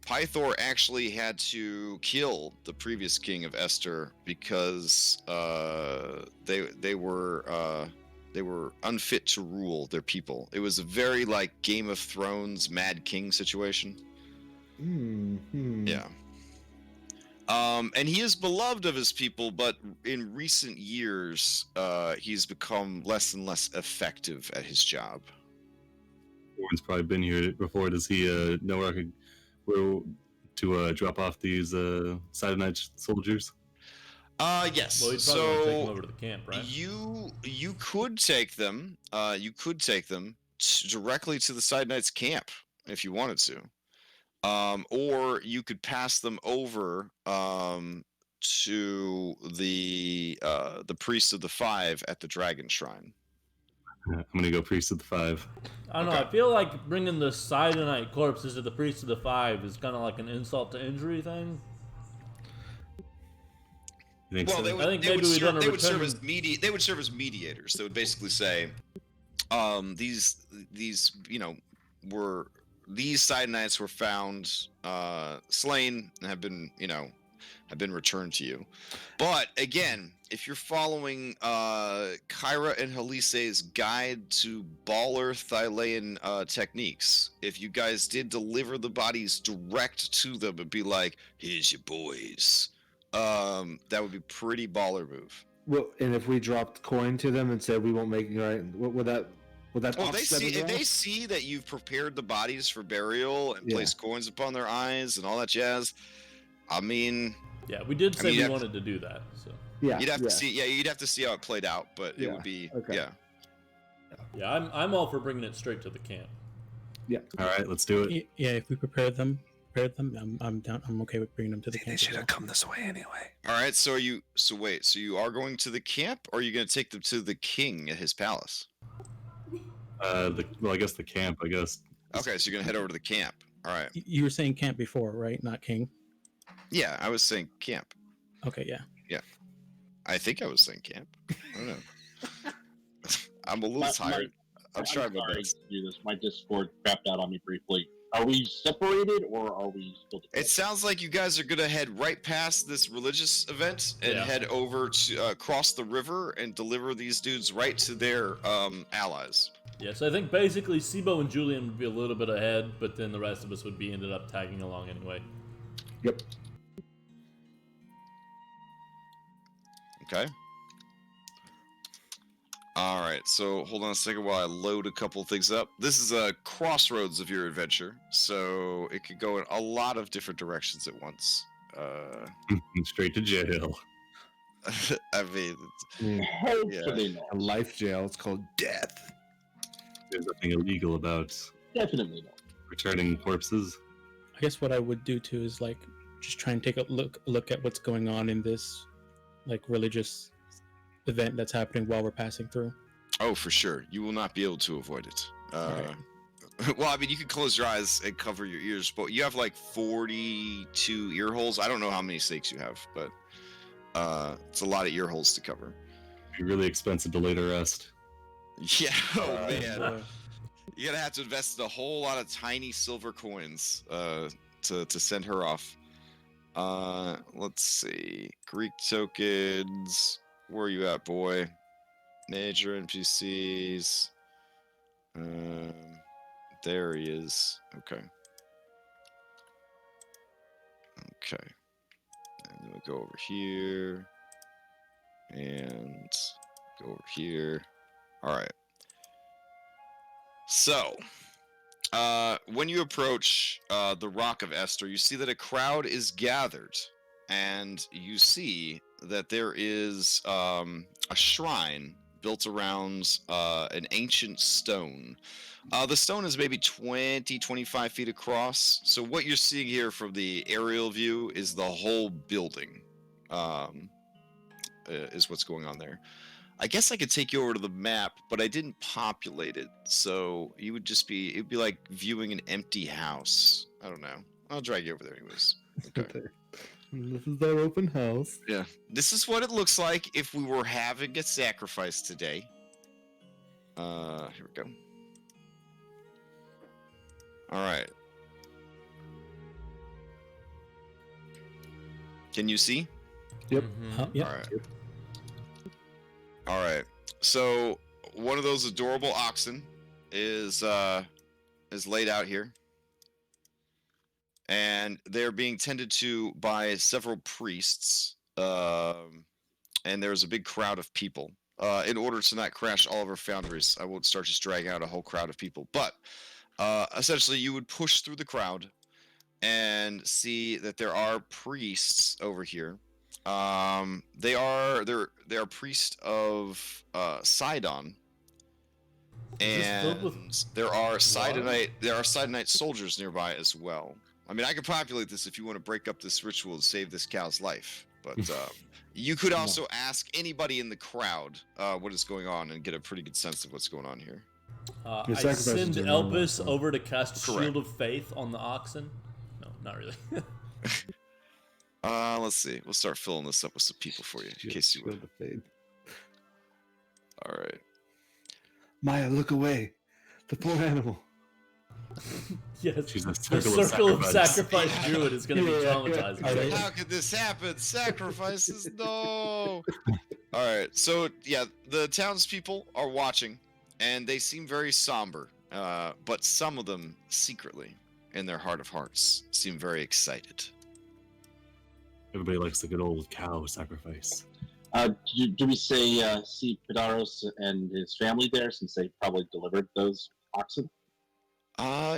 Pythor actually had to kill the previous king of Esther because they were unfit to rule their people. It was a very like Game of Thrones Mad King situation. Yeah. And he is beloved of his people, but in recent years, he's become less and less effective at his job. Warren's probably been here before. Does he know where to drop off these Sidonite soldiers? Yes. Well, he'd probably want to take them over to the camp, right? You could take them. Directly to the Sidonites camp if you wanted to. Or you could pass them over to the Priest of the Five at the Dragon Shrine. I'm gonna go Priest of the Five. I don't know. I feel like bringing the Sidonite corpses to the Priest of the Five is kind of like an insult to injury thing. You think Well, so? they would, I think they, maybe would we'd serve, wanna they would serve return- as they would serve as mediators. They would basically say, these these Sidonites were found slain and have been returned to you. But again, if you're following Kyra and Helise's guide to baller Thylean techniques, if you guys did deliver the bodies direct to them and be like, "Here's your boys," that would be pretty baller move. Well, and if we dropped coin to them and said we won't make it right, would that Well, offset it if all? they see that you've prepared the bodies for burial and Yeah. placed coins upon their eyes and all that jazz, I mean, Yeah, we did say mean, we you'd have wanted to do that. So Yeah, you'd have yeah. to see. Yeah, you'd have to see how it played out, but it Yeah, would be. okay. Yeah. yeah, I'm all for bringing it straight to the camp. All right, let's do it. Yeah, if we prepared them, I'm down. I'm okay with bringing them to the camp. as well. come this way anyway. All right. So you are going to the camp, or are you going to take them to the king at his palace? Well, I guess the camp. I guess. Okay, so you're going to head over to the camp. All right. You were saying camp before, right? Not king. Yeah, I was saying camp. Okay, yeah. I think I was saying camp. I don't know. I'm a little tired. I'm trying my sorry best. to do this. My Discord crapped out on me briefly. Are we separated or are we still together? It sounds like you guys are gonna head right past this religious event and Yeah. head over to cross the river and deliver these dudes right to their allies. Yeah, so I think basically Sibo and Julian would be a little bit ahead, but then the rest of us would be ended up tagging along anyway. Yep. Okay. All right, so hold on a second while I load a couple things up. This is a crossroads of your adventure, so it could go in a lot of different directions at once. Straight to jail. I mean, I mean, Hopefully a not. life jail. It's called death. There's nothing illegal about Definitely not. returning corpses. I guess what I would do too is like just try and take a look at what's going on in this like religious event that's happening while we're passing through. oh, for sure, you will not be able to avoid it. Right. Well, I mean, you can close your eyes and cover your ears, but you have like 42 ear holes. I don't know how many snakes you have, but it's a lot of ear holes to cover. It'd be really expensive to later rest. Yeah, oh man. boy. You're gonna have to invest in a whole lot of tiny silver coins to send her off. Let's see. Greek tokens. Where are you at, boy? Major NPCs. There he is. Okay. Okay. And then we go over here. And go over here. All right. So, when you approach the Rock of Esther, you see that a crowd is gathered, and you see that there is a shrine built around an ancient stone. The stone is maybe 20-25 feet across. So what you're seeing here from the aerial view is the whole building, is what's going on there. I guess I could take you over to the map, but I didn't populate it, so you would just be, it'd be like viewing an empty house. I don't know. I'll drag you over there anyways. Okay. This is our open house. Yeah. This is what it looks like if we were having a sacrifice today. Here we go. Alright. Can you see? Yep. Yeah. Alright. Alright. So one of those adorable oxen is laid out here. And they're being tended to by several priests. And there's a big crowd of people. In order to not crash all of our foundries, I won't start just dragging out a whole crowd of people. But essentially, you would push through the crowd and see that there are priests over here. They are priests of Sidon, and there are Sidonite soldiers nearby as well. I mean, I could populate this if you want to break up this ritual and save this cow's life, but you could also ask anybody in the crowd what is going on and get a pretty good sense of what's going on here. I sacrifices send are normal, Elvis so- over to cast Correct. Shield of Faith on the oxen. No, not really. Let's see. We'll start filling this up with some people for you, in case you would. All right. Maya, look away. The poor animal. Yes, She's a the circle of circle of sacrifice. sacrifice druid is going to be Yeah, traumatized. Are they- How could this happen? Sacrifices? No. All right. So yeah, the townspeople are watching, and they seem very somber. But some of them secretly, in their heart of hearts, seem very excited. Everybody likes the good old cow sacrifice. Do we say see Pedaros and his family there, since they probably delivered those oxen?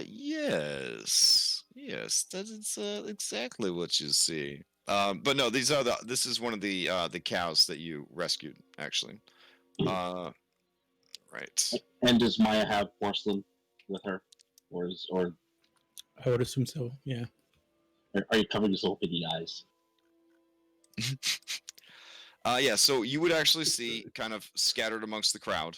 Yes, that is exactly what you see. But no, this is one of the cows that you rescued, actually. Right. And does Maya have porcelain with her, or I would assume so. Yeah. are you covering yourself in the eyes? Yeah, so you would actually see kind of scattered amongst the crowd.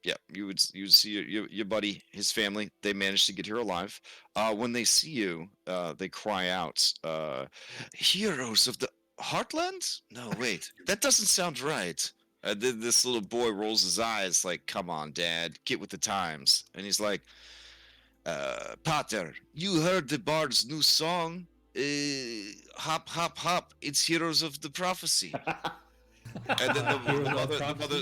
Yeah, you would see your buddy, his family. They managed to get here alive. When they see you, they cry out, "Heroes of the Heartland? No, wait, that doesn't sound right." Then this little boy rolls his eyes like, "Come on, Dad, get with the times." And he's like, "Pater, you heard the bard's new song? Hop, hop, hop! It's Heroes of the Prophecy." And then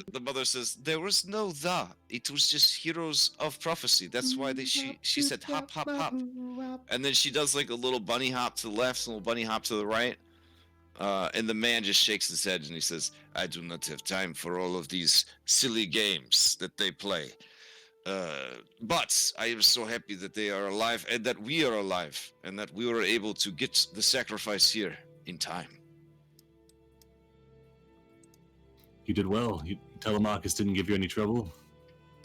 the mother says, "There was no the. It was just Heroes of Prophecy. That's why she said hop, hop, hop." And then she does like a little bunny hop to the left, and a little bunny hop to the right. And the man just shakes his head and he says, I do not have time for all of these silly games that they play. But I am so happy that they are alive and that we are alive and that we were able to get the sacrifice here in time. You did well. Telemachus didn't give you any trouble.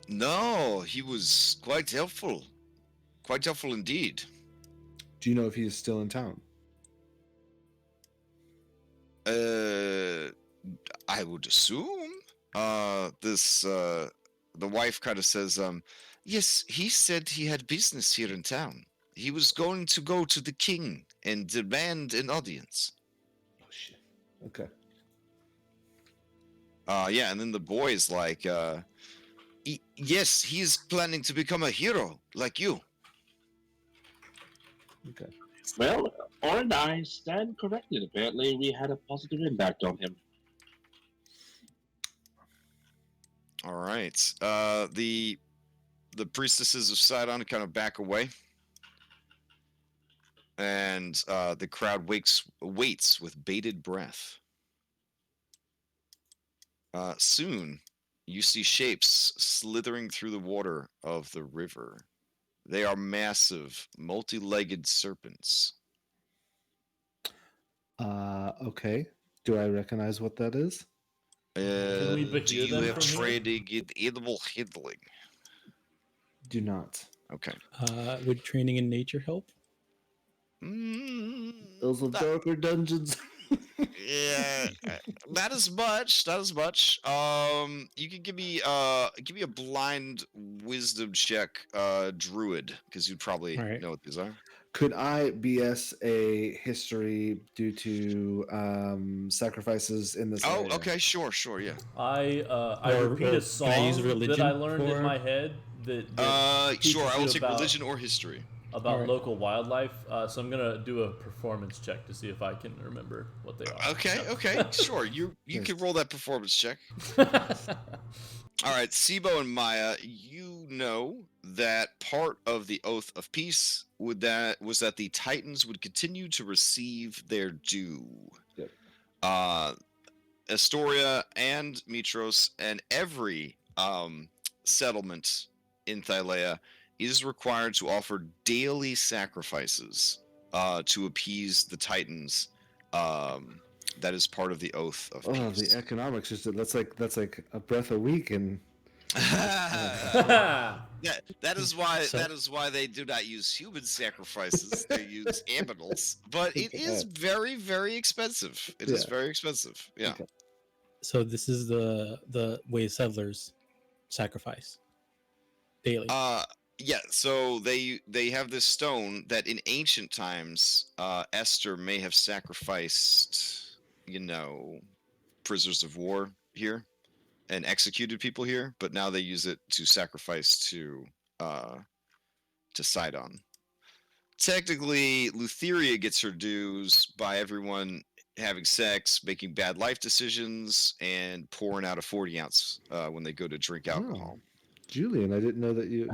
No, he was quite helpful. Quite helpful indeed. Do you know if he is still in town? I would assume. The wife kind of says, yes, he said he had business here in town. He was going to go to the king and demand an audience. Oh shit. Okay. Yeah, and then the boy's like, yes, he's planning to become a hero like you. Okay. Well, Or and I stand corrected. Apparently, we had a positive impact on him. All right. The priestesses of Sidon kind of back away, and the crowd waits with bated breath. Soon, you see shapes slithering through the water of the river. They are massive, multi-legged serpents. Okay. Do I recognize what that is? Can we Do procure you them have from here? trading in animal handling? Do not. Okay. Would training in nature help? Those are darker dungeons. Yeah, not as much. Not as much. You can give me a blind wisdom check, druid, because you'd probably All right. know what these are. Could I BS a history due to sacrifices in this Oh, area? okay, sure, yeah. I Or- repeat or a can song I use that religion I learned in for- my head that Sure. I will teaches you take about- religion or history. about Alright. local wildlife. So I'm gonna do a performance check to see if I can remember what they are. Okay, sure. You can roll that performance check. All right, Sibo and Maya, you know that part of the Oath of Peace was that the Titans would continue to receive their due. Yep. Astoria and Mitros and every settlement in Thylea is required to offer daily sacrifices to appease the Titans. That is part of the Oath of Oh, Peace. the economics is that's like a breath a week, and that is why So- that is why they do not use human sacrifices. They use animals, but it is very, very expensive. It is Yeah. very expensive. Yeah. Okay. So this is the way settlers sacrifice daily. Yeah. So they have this stone that in ancient times, Esther may have sacrificed, prisoners of war here and executed people here, but now they use it to sacrifice to Sidon. Technically, Lutheria gets her dues by everyone having sex, making bad life decisions, and pouring out a 40 ounce when they go to drink alcohol. Julian, I didn't know that you.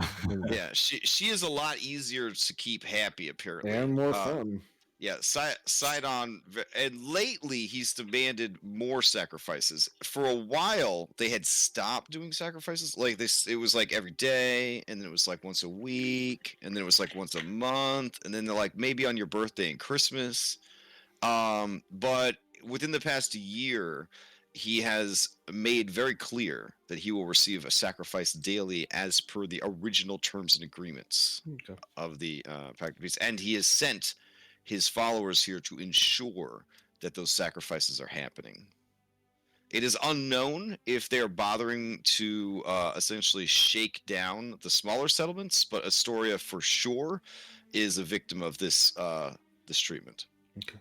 Yeah, she is a lot easier to keep happy, apparently. And more fun. Yeah, Sidon, and lately he's demanded more sacrifices. For a while, they had stopped doing sacrifices. Like it was like every day, and then it was like once a week, and then it was like once a month, and then they're like maybe on your birthday and Christmas. But within the past year, he has made very clear that he will receive a sacrifice daily as per the original terms and agreements Okay. of the Pact of Peace, and he has sent his followers here to ensure that those sacrifices are happening. It is unknown if they're bothering to essentially shake down the smaller settlements, but Astoria for sure is a victim of this treatment. Okay.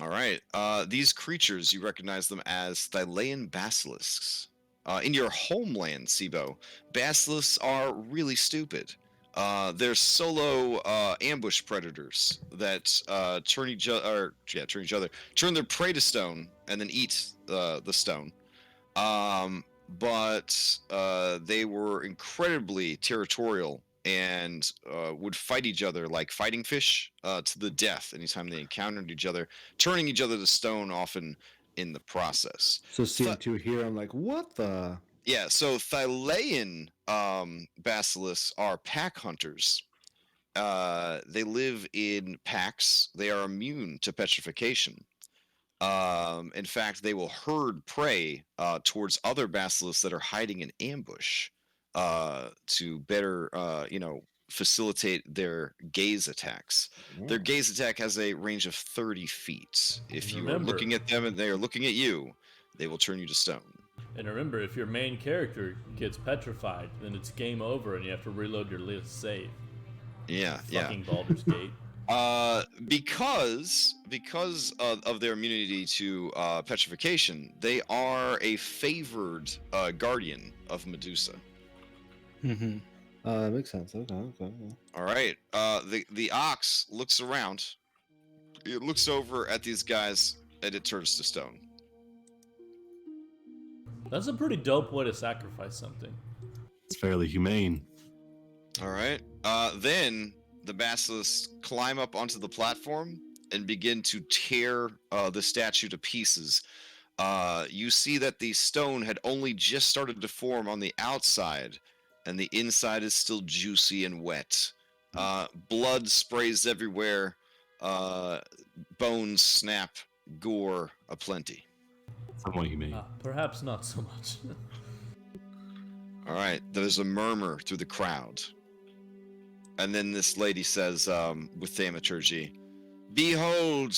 All right. These creatures, you recognize them as Thylean basilisks. In your homeland, Sibo, basilisks are really stupid. They're solo ambush predators that turn their prey to stone and then eat the stone. But they were incredibly territorial and would fight each other like fighting fish to the death anytime they encountered each other, turning each other to stone often in the process. So seeing two here, I'm like, what the? Yeah, so Thylean basilisks are pack hunters. They live in packs. They are immune to petrification. In fact, they will herd prey towards other basilisks that are hiding in ambush to better, facilitate their gaze attacks. Their gaze attack has a range of 30 feet. If you are looking at them and they are looking at you, they will turn you to stone. And remember, if your main character gets petrified, then it's game over and you have to reload your list save. Yeah, Fucking Baldur's Gate. Because of their immunity to petrification, they are a favored guardian of Medusa. Mm-hmm. That makes sense. Okay. Yeah. All right. The ox looks around. It looks over at these guys and it turns to stone. That's a pretty dope way to sacrifice something. It's fairly humane. All right. Then the basilisks climb up onto the platform and begin to tear the statue to pieces. You see that the stone had only just started to form on the outside, and the inside is still juicy and wet. Blood sprays everywhere. Bones snap. Gore aplenty. Somewhat humane. Perhaps not so much. All right. There's a murmur through the crowd. And then this lady says, with thaumaturgy, "Behold,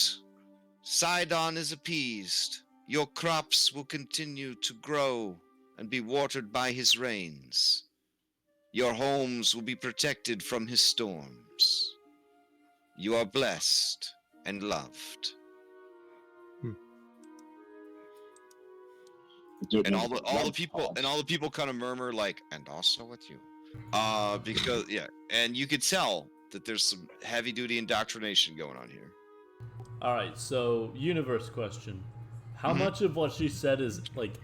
Sidon is appeased. Your crops will continue to grow and be watered by his rains. Your homes will be protected from his storms. You are blessed and loved." And all the people kind of murmur like, "And also with you," because and you could tell that there's some heavy duty indoctrination going on here. All right, so universe question: how much of what she said is like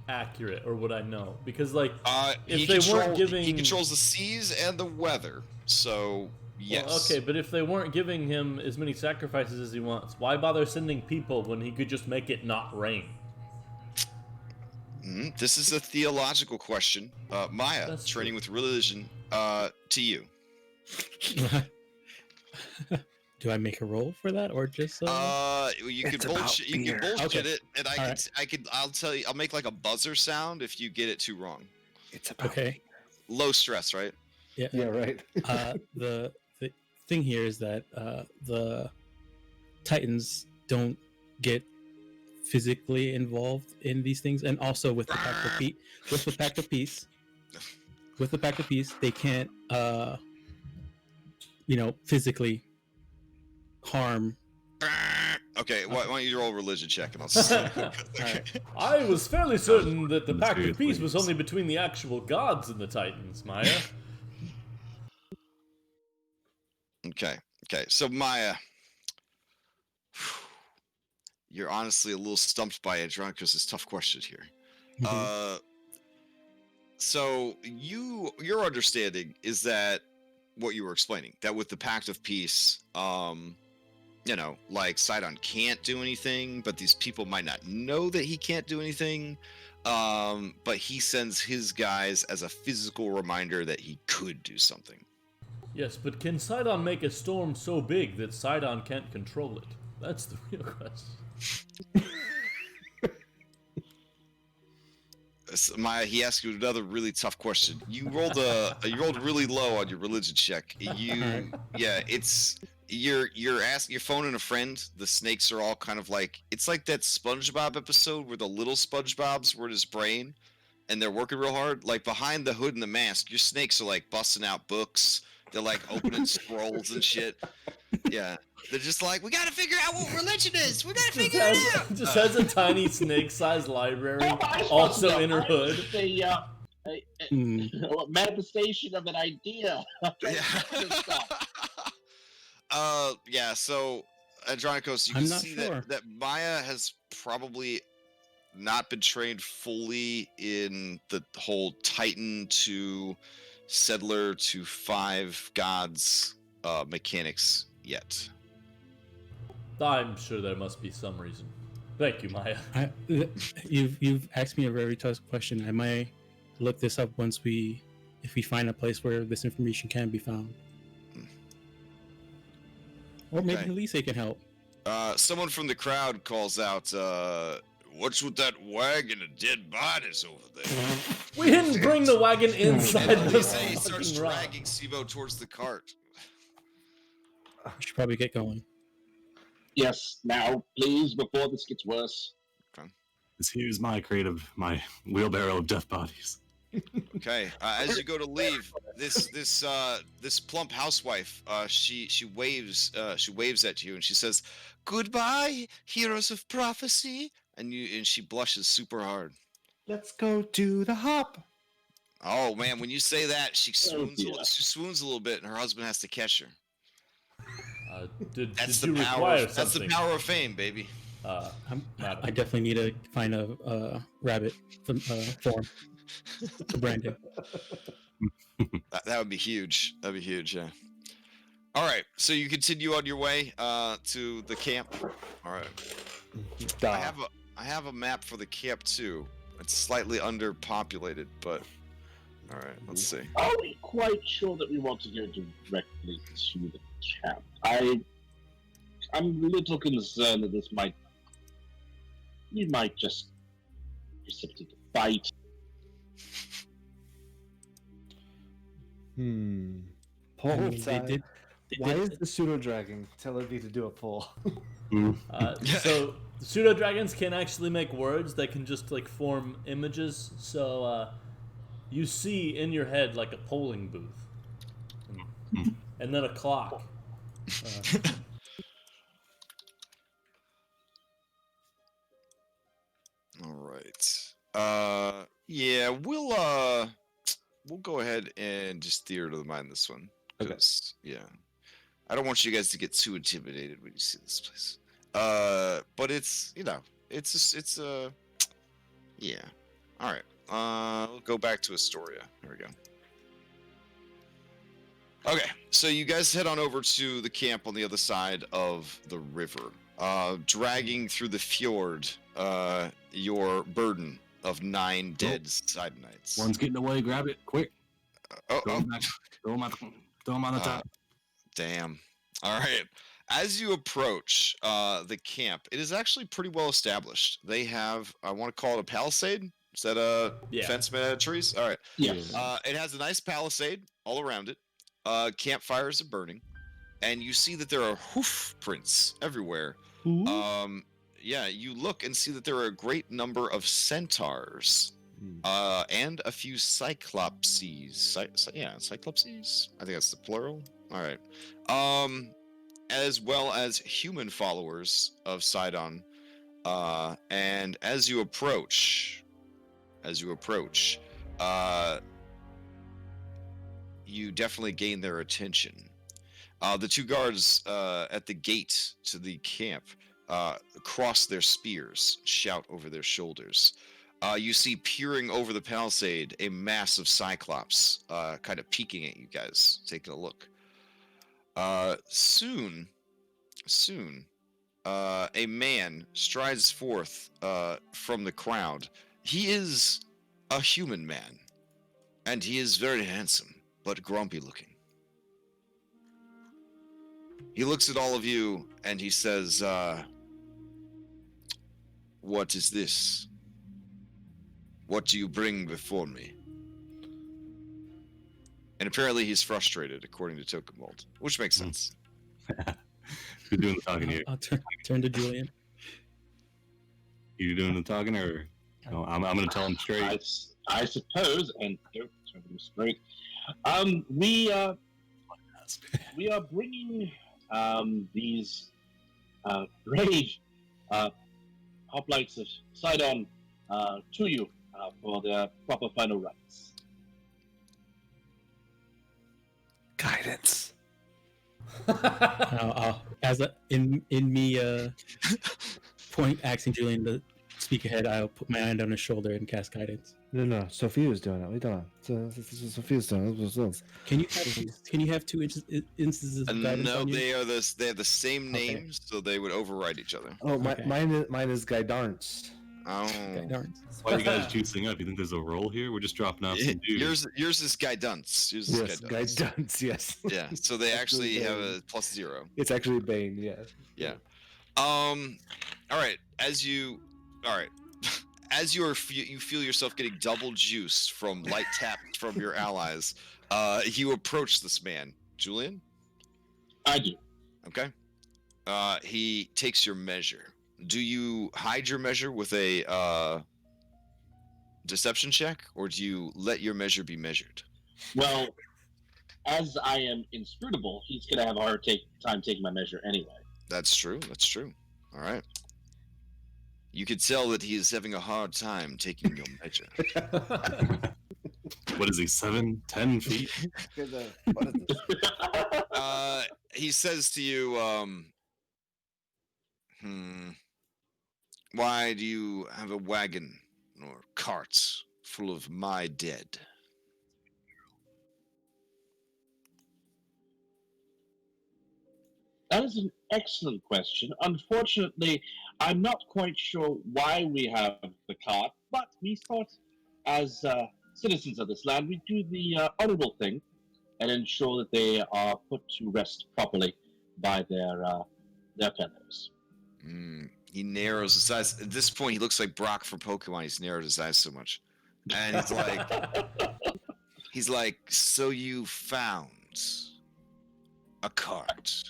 accurate, or would I know? Because like, if they weren't giving, he controls the seas and the weather, so yes. Well, okay, but if they weren't giving him as many sacrifices as he wants, why bother sending people when he could just make it not rain? This is a theological question. Maya, That's training true. with religion, to you. Do I make a roll for that, or just? You can It's bullshit. about You can beer. bullshit Okay. it, and I'll tell you. I'll make like a buzzer sound if you get it too wrong. It's about Okay. Low stress, right? Yeah. Yeah, right. The thing here is that the Titans don't get physically involved in these things, and also with the Pact of Peace, they can't physically harm. Okay, why don't you roll a religion check and I'll see. I was fairly certain that the Let's Pact do of it, Peace was please. only between the actual gods and the Titans, Maya. Okay, so Maya, you're honestly a little stumped by Andronicus' tough question here. So your understanding is that what you were explaining, that with the Pact of Peace, like Sidon can't do anything, but these people might not know that he can't do anything. But he sends his guys as a physical reminder that he could do something. Yes, but can Sidon make a storm so big that Sidon can't control it? That's the real question. Maya, he asked you another really tough question. You rolled really low on your religion check. You're phoning a friend. The snakes are all kind of like, it's like that SpongeBob episode where the little SpongeBobs were in his brain and they're working real hard. Like behind the hood and the mask, your snakes are like busting out books. They're like opening scrolls and shit. Yeah. They're just like, we gotta figure out what religion is. We gotta figure it out. Just has a tiny snake-sized library, also in her hood. A manifestation of an idea. So Andronicus, you I'm can not see sure. that Maya has probably not been trained fully in the whole Titan to settler to 5 gods mechanics yet. I'm sure there must be some reason. Thank you, Maya. You've asked me a very tough question. I might look this up if we find a place where this information can be found, or maybe Okay. Elise can help. Someone from the crowd calls out, "What's with that wagon of dead bodies over there?" We didn't bring the wagon inside And the he starts fucking rock. dragging Sibo towards the cart. We should probably get going. Yes, now, please, before this gets worse. Here's my crate of my wheelbarrow of death bodies. Okay. As you go to leave, this plump housewife, she waves at you and she says, "Goodbye, heroes of prophecy," and she blushes super hard. Let's go do the hop. Oh man, when you say that, she swoons. dear. She swoons a little bit, and her husband has to catch her. Did That's you the power. require That's the something? power of fame, baby. Madam. I definitely need to find a rabbit form to brand it. That would be huge. That'd be huge. Yeah. All right. So you continue on your way to the camp. All right. I have a map for the camp too. It's slightly underpopulated, but all right. Let's see. Are we quite sure that we want to go directly to the camp? I'm a little concerned that we might just precipitate a fight. Poll I mean, they time. did Why is the pseudo dragon telling me to do a poll? So the pseudo dragons can actually make words that can just like form images. So you see in your head like a polling booth, and then a clock. All right. Yeah, we'll go ahead and just theater the mind this one. Okay. 'Cause, yeah. I don't want you guys to get too intimidated when you see this place. But it's, it's yeah. All right. We'll go back to Astoria. Here we go. Okay, so you guys head on over to the camp on the other side of the river, dragging through the fjord your burden of 9 dead side knights. One's getting away. Grab it quick. Throw Oh, him back. Throw him on the top. damn. All right. As you approach the camp, it is actually pretty well established. They have, I want to call it a palisade. Is that a Yeah. fence made out of trees? All right. Yes. It has a nice palisade all around it. Campfires are burning, and you see that there are hoof prints everywhere. Yeah, you look and see that there are a great number of centaurs, and a few cyclopses. Cyclopses. I think that's the plural. All right. As well as human followers of Sidon. And as you approach, you definitely gain their attention. The 2 guards at the gate to the camp cross their spears, shout over their shoulders. You see peering over the palisade a massive cyclops kind of peeking at you guys, taking a look. Soon, a man strides forth from the crowd. He is a human man, and he is very handsome, but grumpy looking. He looks at all of you, and he says, "What is this? What do you bring before me?" And apparently he's frustrated, according to Token Mold, which makes sense. Who's doing the talking here? I'll turn to Julian. You doing the talking, or no, I'm going to tell him straight. I suppose, and don't tell them straight. We are bringing these brave hoplites of Sidon to you for their proper final rites. Guidance. In me point asking Julian to speak ahead, I'll put my hand on his shoulder and cast guidance. No. Sophia's doing it. We don't. Sophia's doing it. Can you have two instances of guidance No, on you? they have the same Okay. names, so they would override each other. Oh, Okay. mine is Guidance. Oh, Guidance. Why are you guys juicing up? You think there's a roll here? We're just dropping off some dudes. yours is guidance. Yours is Yes, Guidance. Yes. Yeah, so they actually have a +0. It's actually Bane. Yeah. Yeah. All right. As you feel yourself getting double juiced from light taps from your allies, you approach this man, Julian. I do. Okay. He takes your measure. Do you hide your measure with a deception check, or do you let your measure be measured? Well, as I am inscrutable, he's going to have a hard time taking my measure anyway. That's true. All right. You could tell that he is having a hard time taking your measure. What is he, 7, 10 feet? He says to you, why do you have a wagon or carts full of my dead? That is an excellent question. Unfortunately, I'm not quite sure why we have the cart, but we thought, as citizens of this land, we do the honorable thing and ensure that they are put to rest properly by their fellows. He narrows his eyes. At this point, he looks like Brock from Pokemon. He's narrowed his eyes so much, and he's like, so you found a cart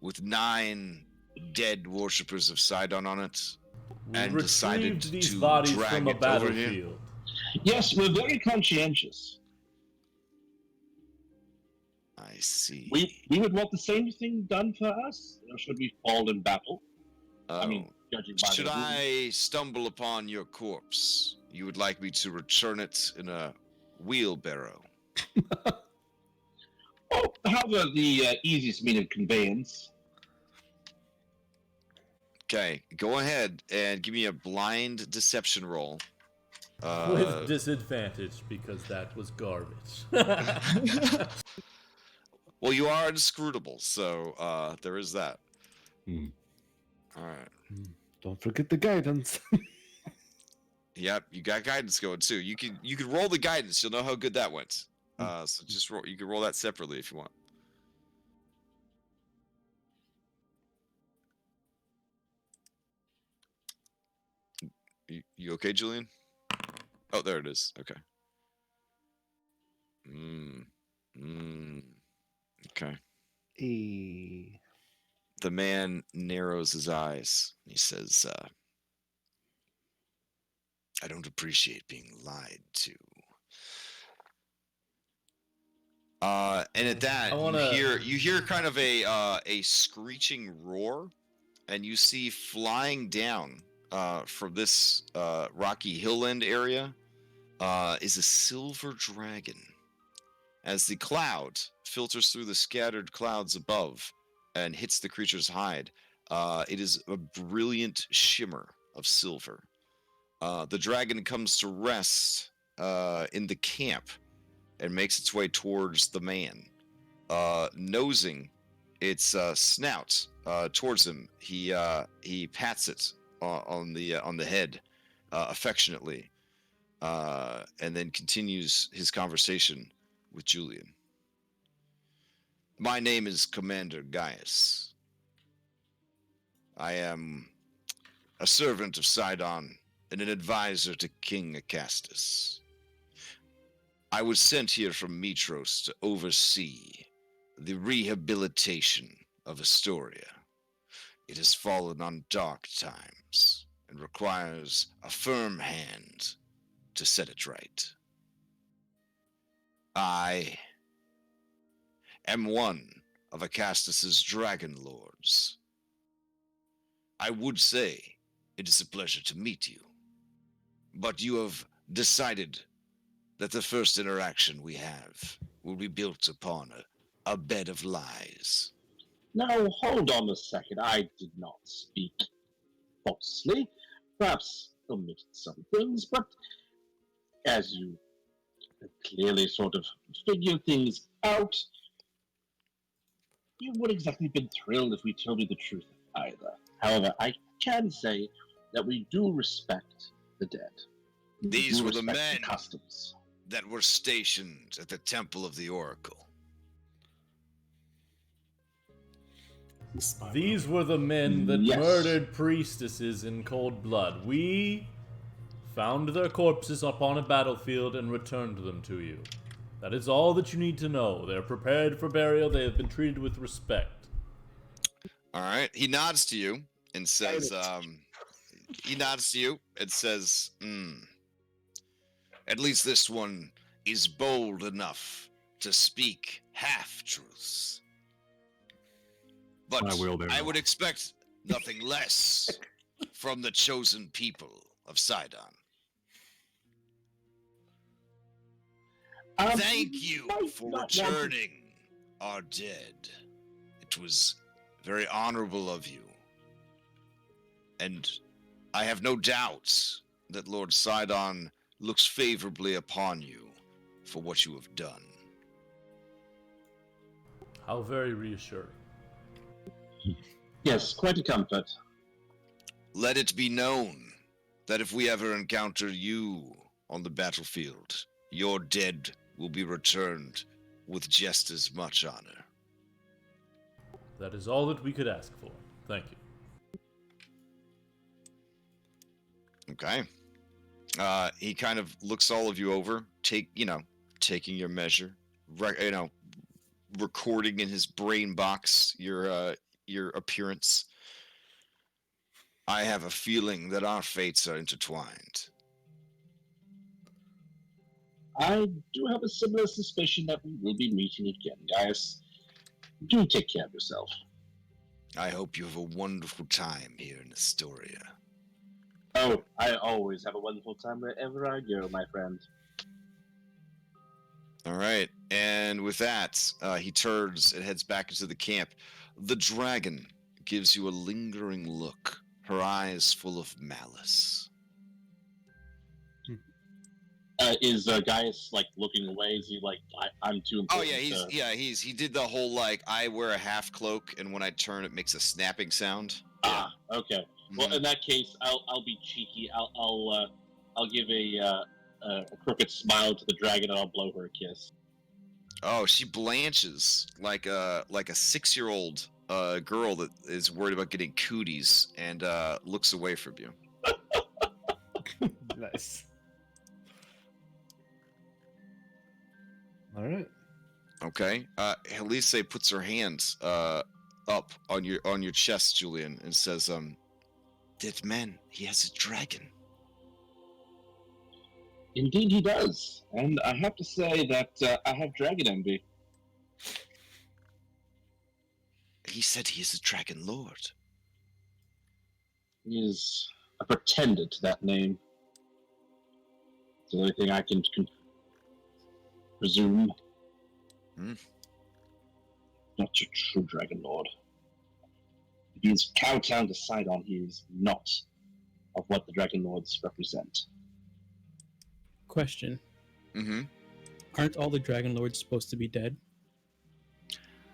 with 9 dead worshippers of Sidon on it, and decided Retrieved these to bodies drag from a it over here? battlefield. Yes, we're very conscientious. I see. We would want the same thing done for us, or should we fall in battle? I mean, judging by should the I stumble upon your corpse, you would like me to return it in a wheelbarrow? Oh, however, the easiest means of conveyance. Okay, go ahead and give me a blind deception roll. With disadvantage, because that was garbage. Well, you are inscrutable, so there is that. All right. Don't forget the guidance. Yep, you got guidance going too. You can roll the guidance. You'll know how good that went. So just roll. You can roll that separately if you want. You okay, Julian? Oh, there it is. Okay. Okay. The man narrows his eyes. He says, I don't appreciate being lied to. And at that, you hear kind of a screeching roar, and you see flying down from this rocky hillland area is a silver dragon. As the cloud filters through the scattered clouds above and hits the creature's hide, it is a brilliant shimmer of silver. The dragon comes to rest in the camp and makes its way towards the man, nosing its snout towards him. He pats it on the head affectionately, and then continues his conversation with Julian. My name is Commander Gaius. I am a servant of Sidon and an advisor to King Acastus. I was sent here from Mitros to oversee the rehabilitation of Astoria. It has fallen on dark times and requires a firm hand to set it right. I am one of Acastus's Dragonlords. I would say it is a pleasure to meet you, but you have decided that the first interaction we have will be built upon a bed of lies. Now, hold on a second. I did not speak falsely. Perhaps omitted some things, but as you clearly sort of figure things out, you wouldn't exactly been thrilled if we told you the truth either. However, I can say that we do respect the dead. We These do were the respect men customs. that were stationed at the Temple of the Oracle. These were the men that Yes. murdered priestesses in cold blood. We found their corpses upon a battlefield and returned them to you. That is all that you need to know. They're prepared for burial. They have been treated with respect. All right. He nods to you and says, at least this one is bold enough to speak half-truths. But My wheelbarrow. I would expect nothing less from the chosen people of Sidon. Thank you for returning our dead. It was very honorable of you. And I have no doubt that Lord Sidon looks favorably upon you for what you have done. How very reassuring. Yes, quite a comfort. Let it be known that if we ever encounter you on the battlefield, your dead will be returned with just as much honor. That is all that we could ask for. Thank you. Okay. He kind of looks all of you over, taking your measure, recording in his brain box your appearance. I have a feeling that our fates are intertwined. I do have a similar suspicion that we will be meeting again, guys. Do take care of yourself. I hope you have a wonderful time here in Astoria. Oh, I always have a wonderful time wherever I go, my friend. All right, and with that, he turns and heads back into the camp. The dragon gives you a lingering look, her eyes full of malice. Is Gaius like looking away? Is he like I'm too Oh important? he did the whole like I wear a half cloak and when I turn it makes a snapping sound. Ah, okay. Well, Mhm. in that case, I'll be cheeky. I'll give a crooked smile to the dragon and I'll blow her a kiss. Oh, she blanches like a 6-year-old girl that is worried about getting cooties and looks away from you. Nice. All right. Okay. Helise puts her hands up on your chest, Julian, and says, "That man, he has a dragon." Indeed, he does, and I have to say that I have dragon envy. He said he is a dragon lord. He is a pretender to that name. It's the only thing I can presume. Hmm. Not a true dragon lord. If he is kowtown to Sidon, he is not of what the dragon lords represent. Question. Mm-hmm. Aren't all the Dragon Lords supposed to be dead?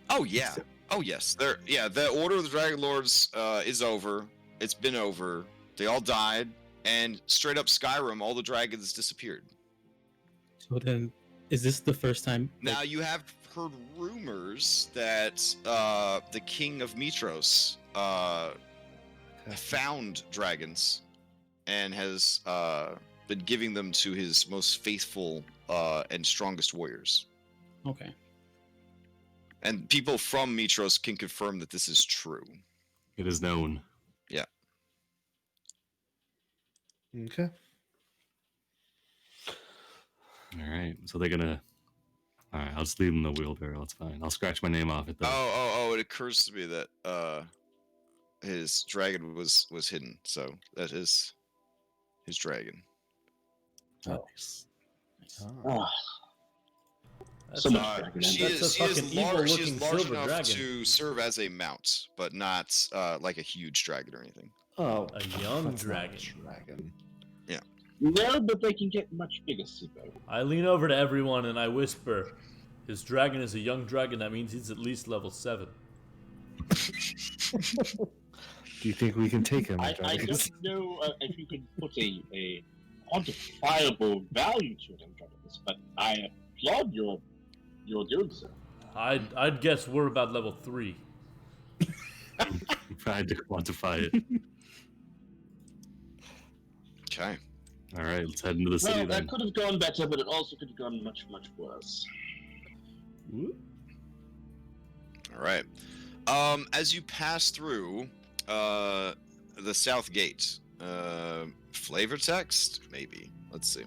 Oh yeah. Oh yes. The Order of the Dragon Lords is over. It's been over. They all died, and straight up Skyrim, all the dragons disappeared. So then, is this the first time? Now you have heard rumors that the King of Mitros found dragons and has been giving them to his most faithful and strongest warriors. Okay. And people from Mitros can confirm that this is true. It is known. Yeah. Okay. All right. So they're gonna. All right. I'll just leave them the wheelbarrow. It's fine. I'll scratch my name off it though. Oh! It occurs to me that his dragon was hidden. So that is his dragon. Nice. Ah, That's So a- much dragon She envy. That's is, a she is fucking large. She is evil-looking large silver enough dragon. to serve as a mount, but not like a huge dragon or anything. Oh, A young that's not dragon. dragon. No, but they can get much bigger, Sibo. I lean over to everyone and I whisper, his dragon is a young dragon. That means he's at least level 7. Do you think we can take him? I Andronicus? don't know if you can put a quantifiable value to it, Andronicus, but I applaud your doing so. I'd guess we're about level 3. If I had to quantify it. Okay. All right, let's head into the city Well, then. that could have gone better, but it also could have gone much, much worse. All right. As you pass through the south gate, flavor text, maybe. Let's see.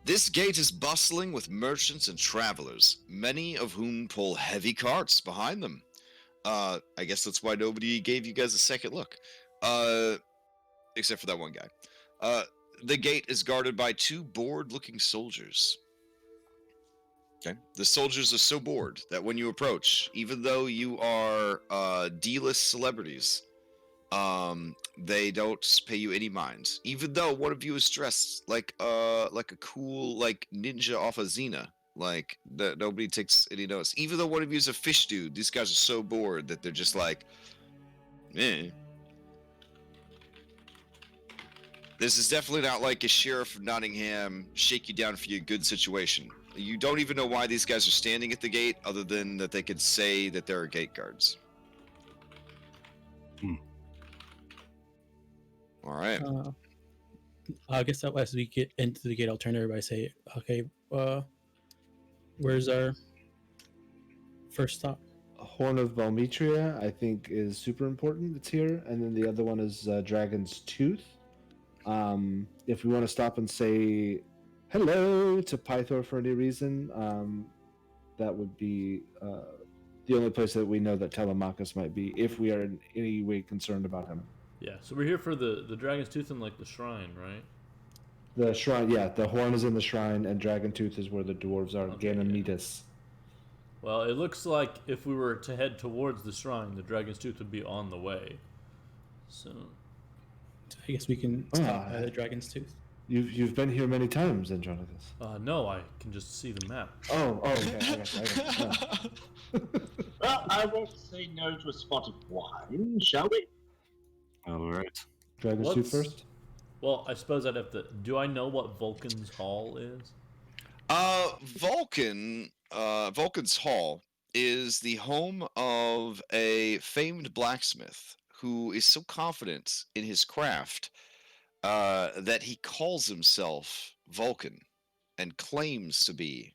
This gate is bustling with merchants and travelers, many of whom pull heavy carts behind them. I guess that's why nobody gave you guys a second look. Except for that one guy. The gate is guarded by 2 bored-looking soldiers. Okay. The soldiers are so bored that when you approach, even though you are D-list celebrities, they don't pay you any mind. Even though one of you is dressed like a cool ninja off of Xena, nobody takes any notice. Even though one of you is a fish dude, these guys are so bored that they're just like, eh. This is definitely not like a sheriff of Nottingham shake you down for your good situation. You don't even know why these guys are standing at the gate, other than that they could say that there are gate guards. All right. I guess that as we get into the gate, I'll turn to everybody and say, okay, where's our first stop? Horn of Valmetria, I think, is super important. It's here, and then the other one is Dragon's Tooth. If we want to stop and say hello to Pythor for any reason, that would be the only place that we know that Telemachus might be, if we are in any way concerned about him. Yeah, so we're here for the Dragon's Tooth and the shrine, right? The shrine, yeah, the horn is in the shrine, and Dragon Tooth is where the dwarves are. Okay, Ganymedes. Well, it looks like if we were to head towards the shrine, the Dragon's Tooth would be on the way. So I guess we can stop by the Dragon's Tooth. You've been here many times, Andronicus. no, I can just see the map. Okay. I got you. Well, I won't say no to a spot of wine, shall we? All right. Dragon's Tooth first? Well, I suppose I'd have to. Do I know what Vulcan's Hall is? Vulcan's Hall is the home of a famed blacksmith who is so confident in his craft that he calls himself Vulcan and claims to be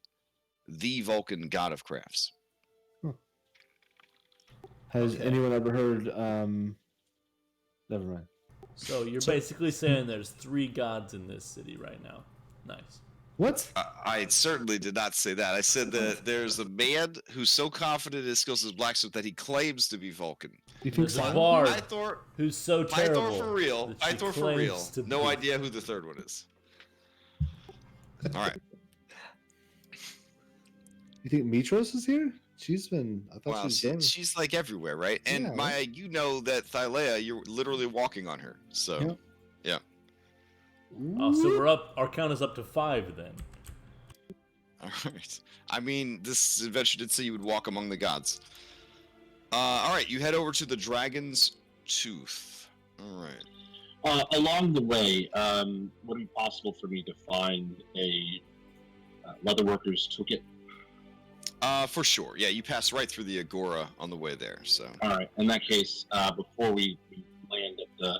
the Vulcan god of crafts. Has anyone ever heard? Never mind. So you're basically saying there's 3 gods in this city right now. Nice. What? I certainly did not say that. I said that there's a man who's so confident in his skills as blacksmith that he claims to be Vulcan. You think There's a Simon? bard Pythor, who's so terrible. Pythor for real. that she Pythor for claims real. to No be. idea who the third one is. All right. You think Mitros is here? She's been. I thought Wow, she was gone. she's like everywhere, right? And Yeah, Maya, you know that Thylea, you're literally walking on her. So, Yep. yeah. So we're up. Our count is up to 5 then. All right. I mean, this adventure did say you would walk among the gods. All right, you head over to the Dragon's Tooth. All right. Along the way, would it be possible for me to find a leatherworker's toolkit? For sure. Yeah, you pass right through the Agora on the way there. So. All right. In that case, before we land at the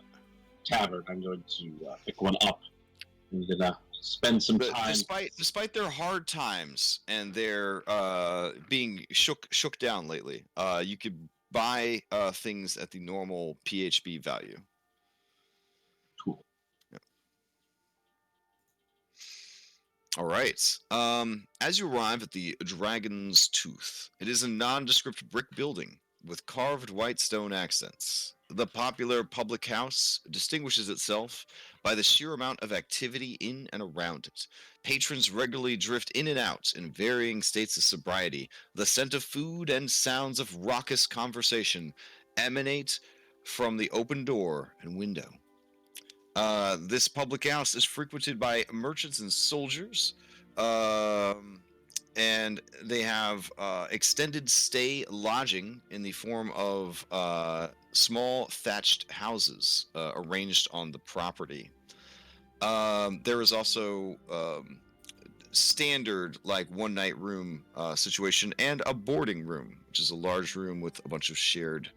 tavern, I'm going to pick one up. I'm gonna spend some But time. despite their hard times and their being shook down lately, you could buy things at the normal PHB value. Cool. Yep. All right. As you arrive at the Dragon's Tooth, it is a nondescript brick building with carved white stone accents. The popular public house distinguishes itself by the sheer amount of activity in and around it. Patrons regularly drift in and out in varying states of sobriety. The scent of food and sounds of raucous conversation emanate from the open door and window. This public house is frequented by merchants and soldiers, and they have extended stay lodging in the form of small thatched houses arranged on the property. There is also standard like one night room situation and a boarding room, which is a large room with a bunch of shared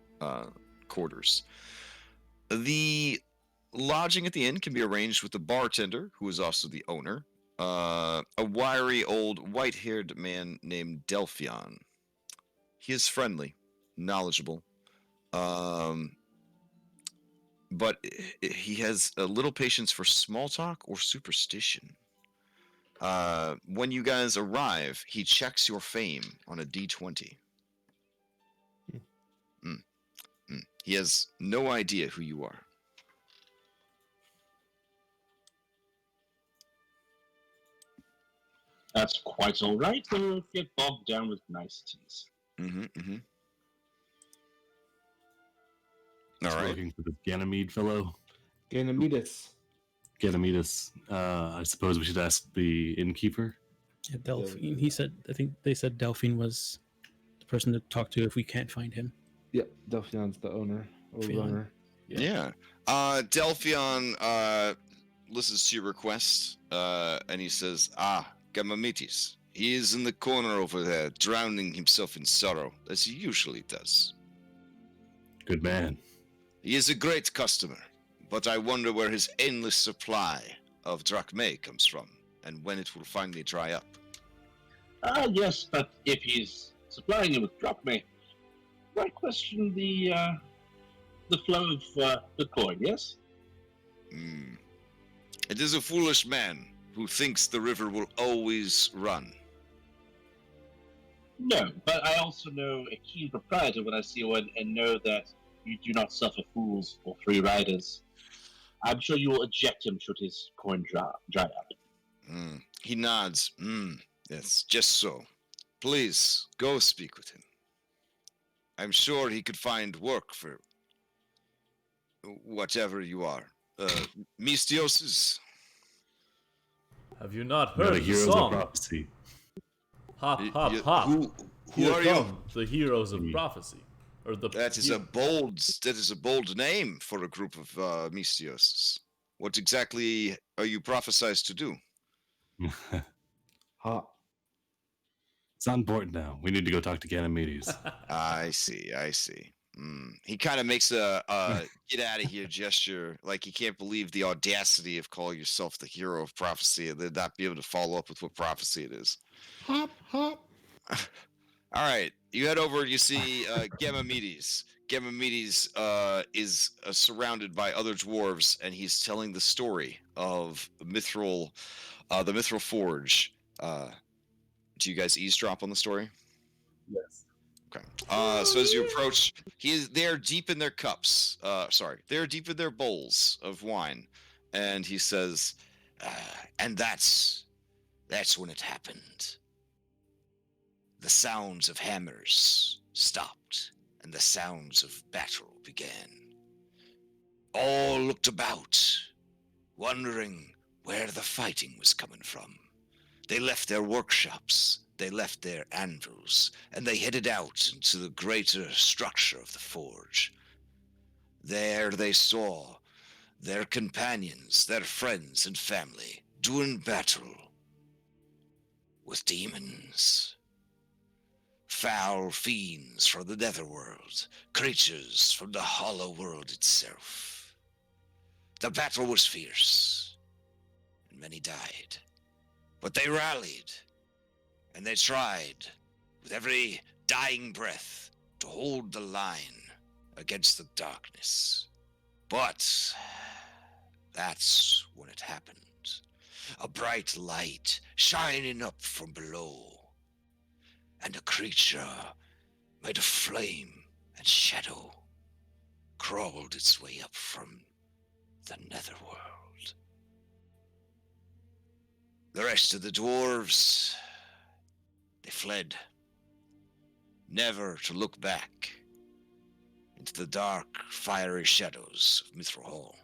quarters. The lodging at the inn can be arranged with the bartender, who is also the owner, a wiry old white-haired man named Delphion. He is friendly, knowledgeable, but he has a little patience for small talk or superstition. When you guys arrive, he checks your fame on a D20. He has no idea who you are. That's quite all right. We'll get bogged down with niceties. All right. Looking for the Ganymede fellow. Ganymedes. Ganymedus. I suppose we should ask the innkeeper. Yeah, Delphine. He said. I think they said Delphine was the person to talk to if we can't find him. Yep, Delphion's the owner or Delphion. runner. Yeah. Delphion listens to your request, and he says, Gamametes. He is in the corner over there, drowning himself in sorrow, as he usually does. Good man. He is a great customer, but I wonder where his endless supply of drachmae comes from, and when it will finally dry up. Yes, but if he's supplying him with drachmae, why question the flow of the coin, yes? It is a foolish man who thinks the river will always run. No, but I also know a keen proprietor when I see one and know that you do not suffer fools or free riders. I'm sure you will eject him should his coin dry up. He nods. Yes, just so. Please, go speak with him. I'm sure he could find work for whatever you are. Mystioses. Have you not Not heard a the heroes of song? prophecy. Hop, hop, hop. Who Here are you? come the heroes of prophecy, or the That is a bold name for a group of Mystioses. What exactly are you prophesized to do? Hot. It's on board now. We need to go talk to Ganymedes. I see. He kind of makes a get out of here gesture, like he can't believe the audacity of calling yourself the hero of prophecy and then not be able to follow up with what prophecy it is. Hop, hop. All right, you head over and you see Ganymedes. Ganymedes is surrounded by other dwarves, and he's telling the story of the Mithril Forge. Do you guys eavesdrop on the story? Yes. Okay. So as you approach, they're deep in their cups. They're deep in their bowls of wine, and he says, "And that's when it happened. The sounds of hammers stopped, and the sounds of battle began. All looked about, wondering where the fighting was coming from. They left their workshops, they left their anvils, and they headed out into the greater structure of the forge. There they saw their companions, their friends and family, doing battle with demons. Foul fiends from the netherworld, creatures from the hollow world itself. The battle was fierce, and many died. But they rallied, and they tried, with every dying breath, to hold the line against the darkness. But that's when it happened. A bright light shining up from below, and a creature made of flame and shadow crawled its way up from the netherworld. The rest of the dwarves, they fled, never to look back into the dark, fiery shadows of Mithril Hall.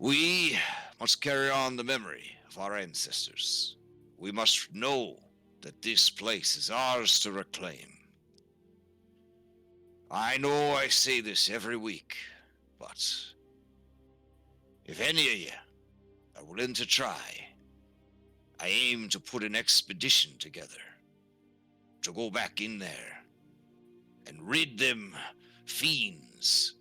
We must carry on the memory of our ancestors. We must know that this place is ours to reclaim. I know I say this every week, but if any of you are willing to try, I aim to put an expedition together to go back in there and rid them fiends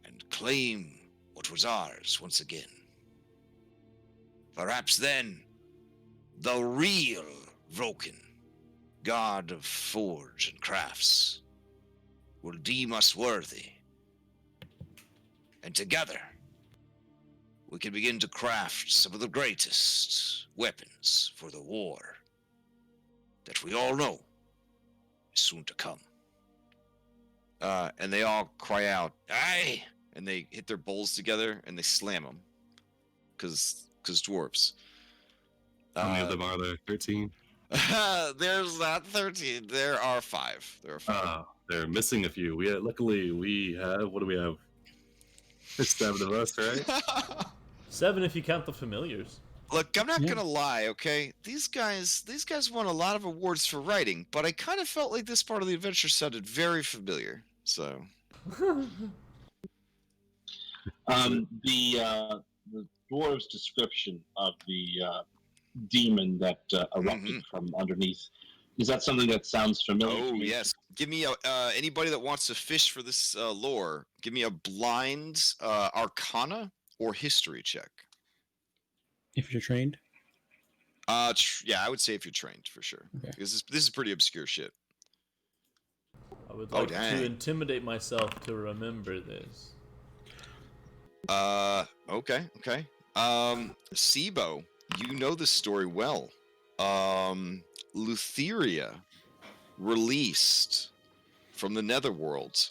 and claim what was ours once again. Perhaps then, the real Vulcan, god of forge and crafts, will deem us worthy. And together, we can begin to craft some of the greatest weapons for the war that we all know is soon to come. And they all cry out, "Aye!" And they hit their bowls together and they slam them. Because dwarves. How many of them are there? 13? There's not 13. There are 5. There are 5. They're missing a few. Luckily, we have... What do we have? There's 7 of us, right? 7 if you count the familiars. Look, I'm not gonna lie, okay? These guys won a lot of awards for writing, but I kind of felt like this part of the adventure sounded very familiar. So, the dwarves' description of the demon that erupted from underneath, is that something that sounds familiar? oh yes. Give me anybody that wants to fish for this lore. Give me a blind Arcana or History check. If you're trained. Yeah, I would say if you're trained for sure, because this is pretty obscure shit. I would like to intimidate myself to remember this. Okay. Sibo, you know this story well. Lutheria released from the netherworld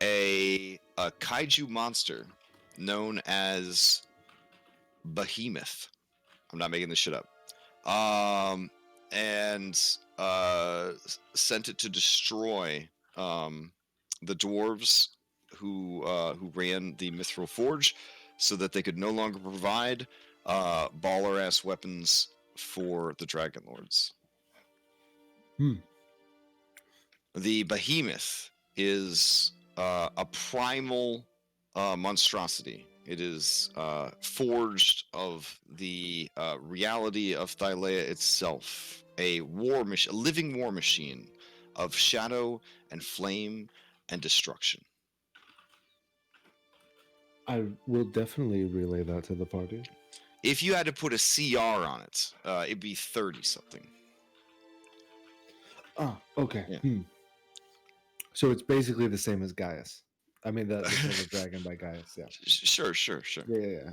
a kaiju monster known as Behemoth. I'm not making this shit up. And sent it to destroy the dwarves who ran the Mithril Forge, so that they could no longer provide baller-ass weapons for the Dragonlords. The Behemoth is a primal monstrosity. It is forged of the reality of Thylea itself, a living war machine of shadow and flame and destruction. I will definitely relay that to the party. If you had to put a CR on it, it'd be 30-something. Oh, okay. Yeah. So it's basically the same as Gaius. I mean, the Silver Dragon by Gaius, yeah. Sure. Yeah.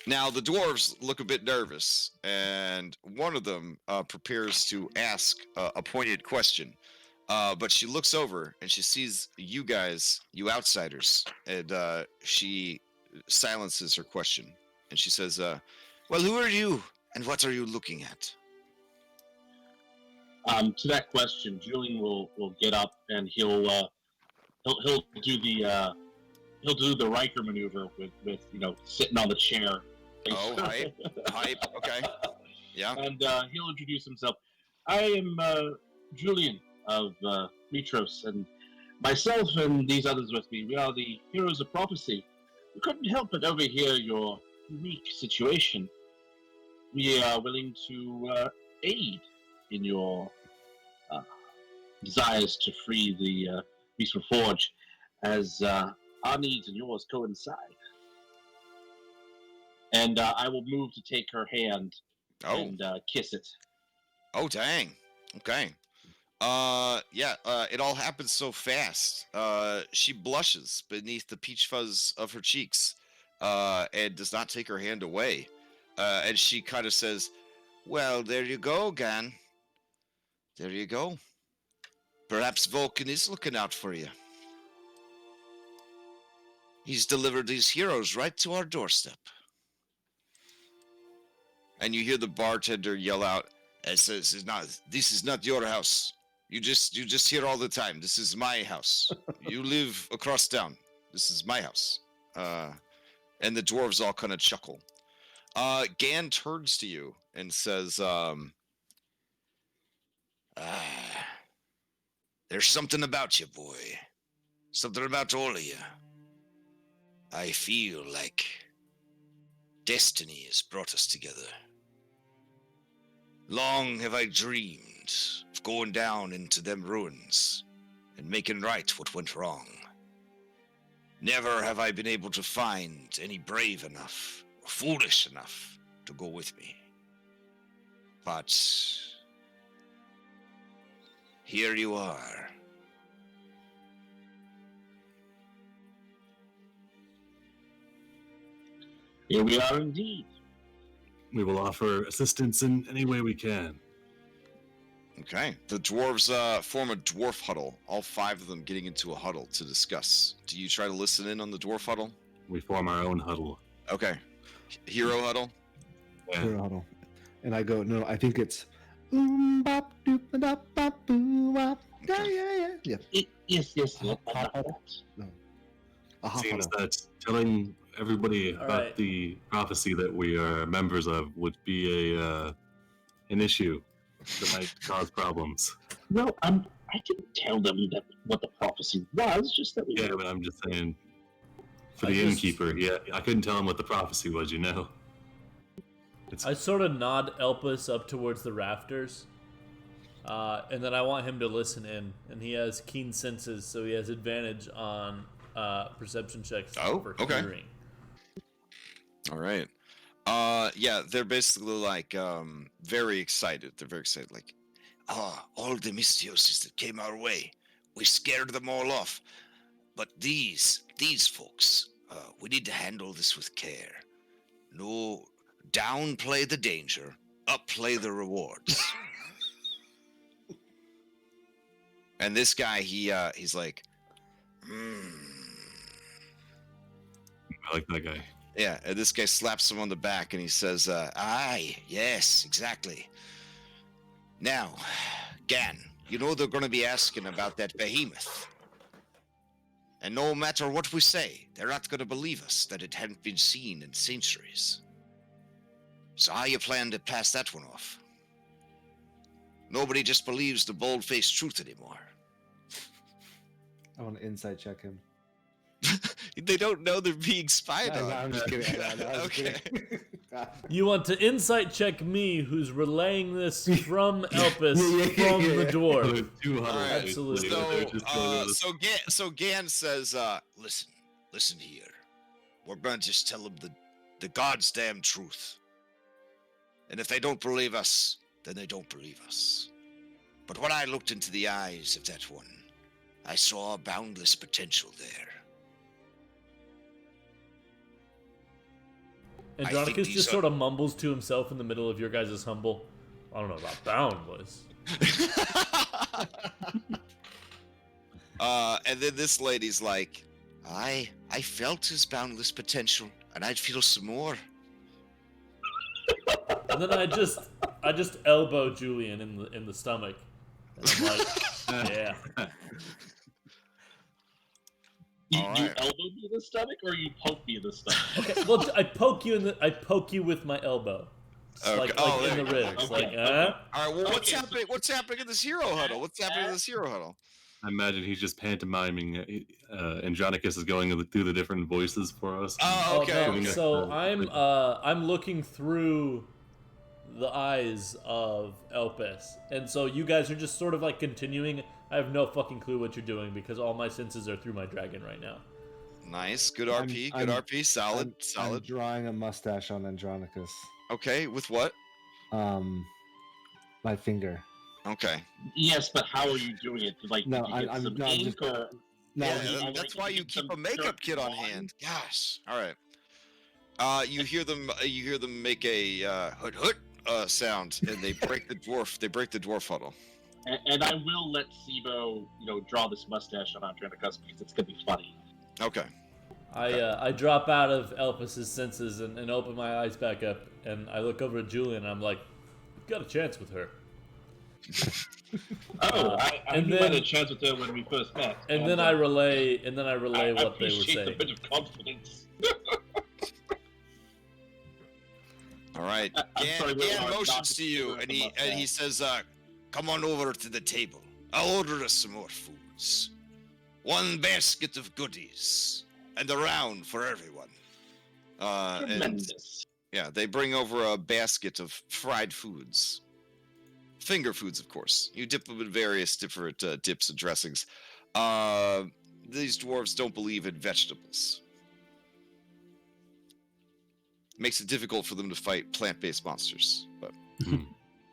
Now, the dwarves look a bit nervous, and one of them prepares to ask a pointed question. But she looks over, and she sees you guys, you outsiders, and she silences her question. And she says, well, who are you, and what are you looking at? To that question, Julian will get up, and he'll do the Riker maneuver with sitting on the chair. Oh, hype. Okay, yeah. And he'll introduce himself. I am Julian of Mitros, and myself and these others with me, we are the heroes of prophecy. We couldn't help but overhear your unique situation. We are willing to aid in your desires to free the Peaceful Forge, as our needs and yours coincide. And I will move to take her hand and kiss it. Oh, dang. Okay. It all happens so fast. She blushes beneath the peach fuzz of her cheeks, and does not take her hand away. And she kind of says, well, there you go, Gan. There you go. Perhaps Vulcan is looking out for you. He's delivered these heroes right to our doorstep. And you hear the bartender yell out, "This is not your house. You just hear all the time. This is my house. You live across town. This is my house." And the dwarves all kind of chuckle. Gan turns to you and says, there's something about you, boy. Something about all of you. I feel like destiny has brought us together. Long have I dreamed of going down into them ruins and making right what went wrong. Never have I been able to find any brave enough or foolish enough to go with me. But here you are. Here we are indeed. We will offer assistance in any way we can. Okay. The dwarves form a dwarf huddle, all 5 of them getting into a huddle to discuss. Do you try to listen in on the dwarf huddle? We form our own huddle. Okay. Hero huddle? Yeah. Hero huddle. And I go, no, I think it's bop doop bop bop boo bop. Yeah. Yes. No. A hop Seems huddle. that telling everybody All about right. the prophecy that we are members of would be an issue that might cause problems. No, I didn't tell them that what the prophecy was. Just that we. Yeah, but I'm just saying, for I the just- innkeeper, yeah, I couldn't tell him what the prophecy was, you know. I sort of nod Elpis up towards the rafters, and then I want him to listen in. And he has keen senses, so he has advantage on perception checks for okay. hearing. All right. Yeah, they're basically like very excited. They're very excited. Like, all the Mystioses that came our way, we scared them all off. But these folks, we need to handle this with care. No, downplay the danger, upplay the rewards. And this guy, he's like, I like that guy. Yeah, and this guy slaps him on the back and he says, aye, yes, exactly. Now, Gan, you know they're going to be asking about that behemoth. And no matter what we say, they're not going to believe us that it hadn't been seen in centuries. So how you plan to pass that one off? Nobody just believes the bold-faced truth anymore. I want to insight check him. They don't know they're being spied No, on. I'm just kidding. I was Okay. kidding. You want to insight check me, who's relaying this from Elpis Yeah. from the dwarf. There's 200. All right, Absolutely. They're just going to- So Gan says, listen here. We're going to just tell them the God's damn truth. And if they don't believe us, then they don't believe us. But when I looked into the eyes of that one, I saw boundless potential there. Andronicus these just are- sort of mumbles to himself in the middle of your guys' humble. I don't know about boundless. And then this lady's like, I felt his boundless potential, and I'd feel some more. And then I just elbow Julian in the stomach. And I'm like, yeah. You Alright. elbowed me in the stomach, or you poked me in the stomach? Okay, well, I poke you with my elbow. Just Okay. like Oh, in there the you go. ribs. Okay. Like, All right, well, what's Okay, so- happening? What's happening in this hero huddle? What's happening in this hero huddle? I imagine he's just pantomiming. Andronicus is going through the different voices for us. Oh, okay. no, Giving us so the- I'm looking through the eyes of Elpis, and so you guys are just sort of like continuing. I have no fucking clue what you're doing because all my senses are through my dragon right now. Nice, good RP, I'm- good RP, solid, I'm solid. drawing a mustache on Andronicus. Okay, with what? My finger. Okay. Yes, but how are you doing it? Like, No, did you get I'm some not ink, just- or No, Yeah, you- that's like, why you you keep some a makeup dirt kit on on? hand. Gosh. All right. You hear them make a hoot hoot sound, and they break the dwarf. They break the dwarf huddle. and I will let Sibo, draw this mustache on Andronicus because it's gonna be funny. Okay. I drop out of Elpis's senses and open my eyes back up, and I look over at Julian, and I'm like, "You've got a chance with her." Oh, I and knew I then- had a chance with her when we first met. And then I relay I what they were appreciate the saying. bit of confidence. All right. I'm sorry, Gan Willard, motions not to you, the and he mustache. says, "Come on over to the table. I'll order us some more foods. One basket of goodies, and a round for everyone." And Tremendous. yeah, they bring over a basket of fried foods, finger foods, of course. You dip them in various different dips and dressings. These dwarves don't believe in vegetables. Makes it difficult for them to fight plant-based monsters. But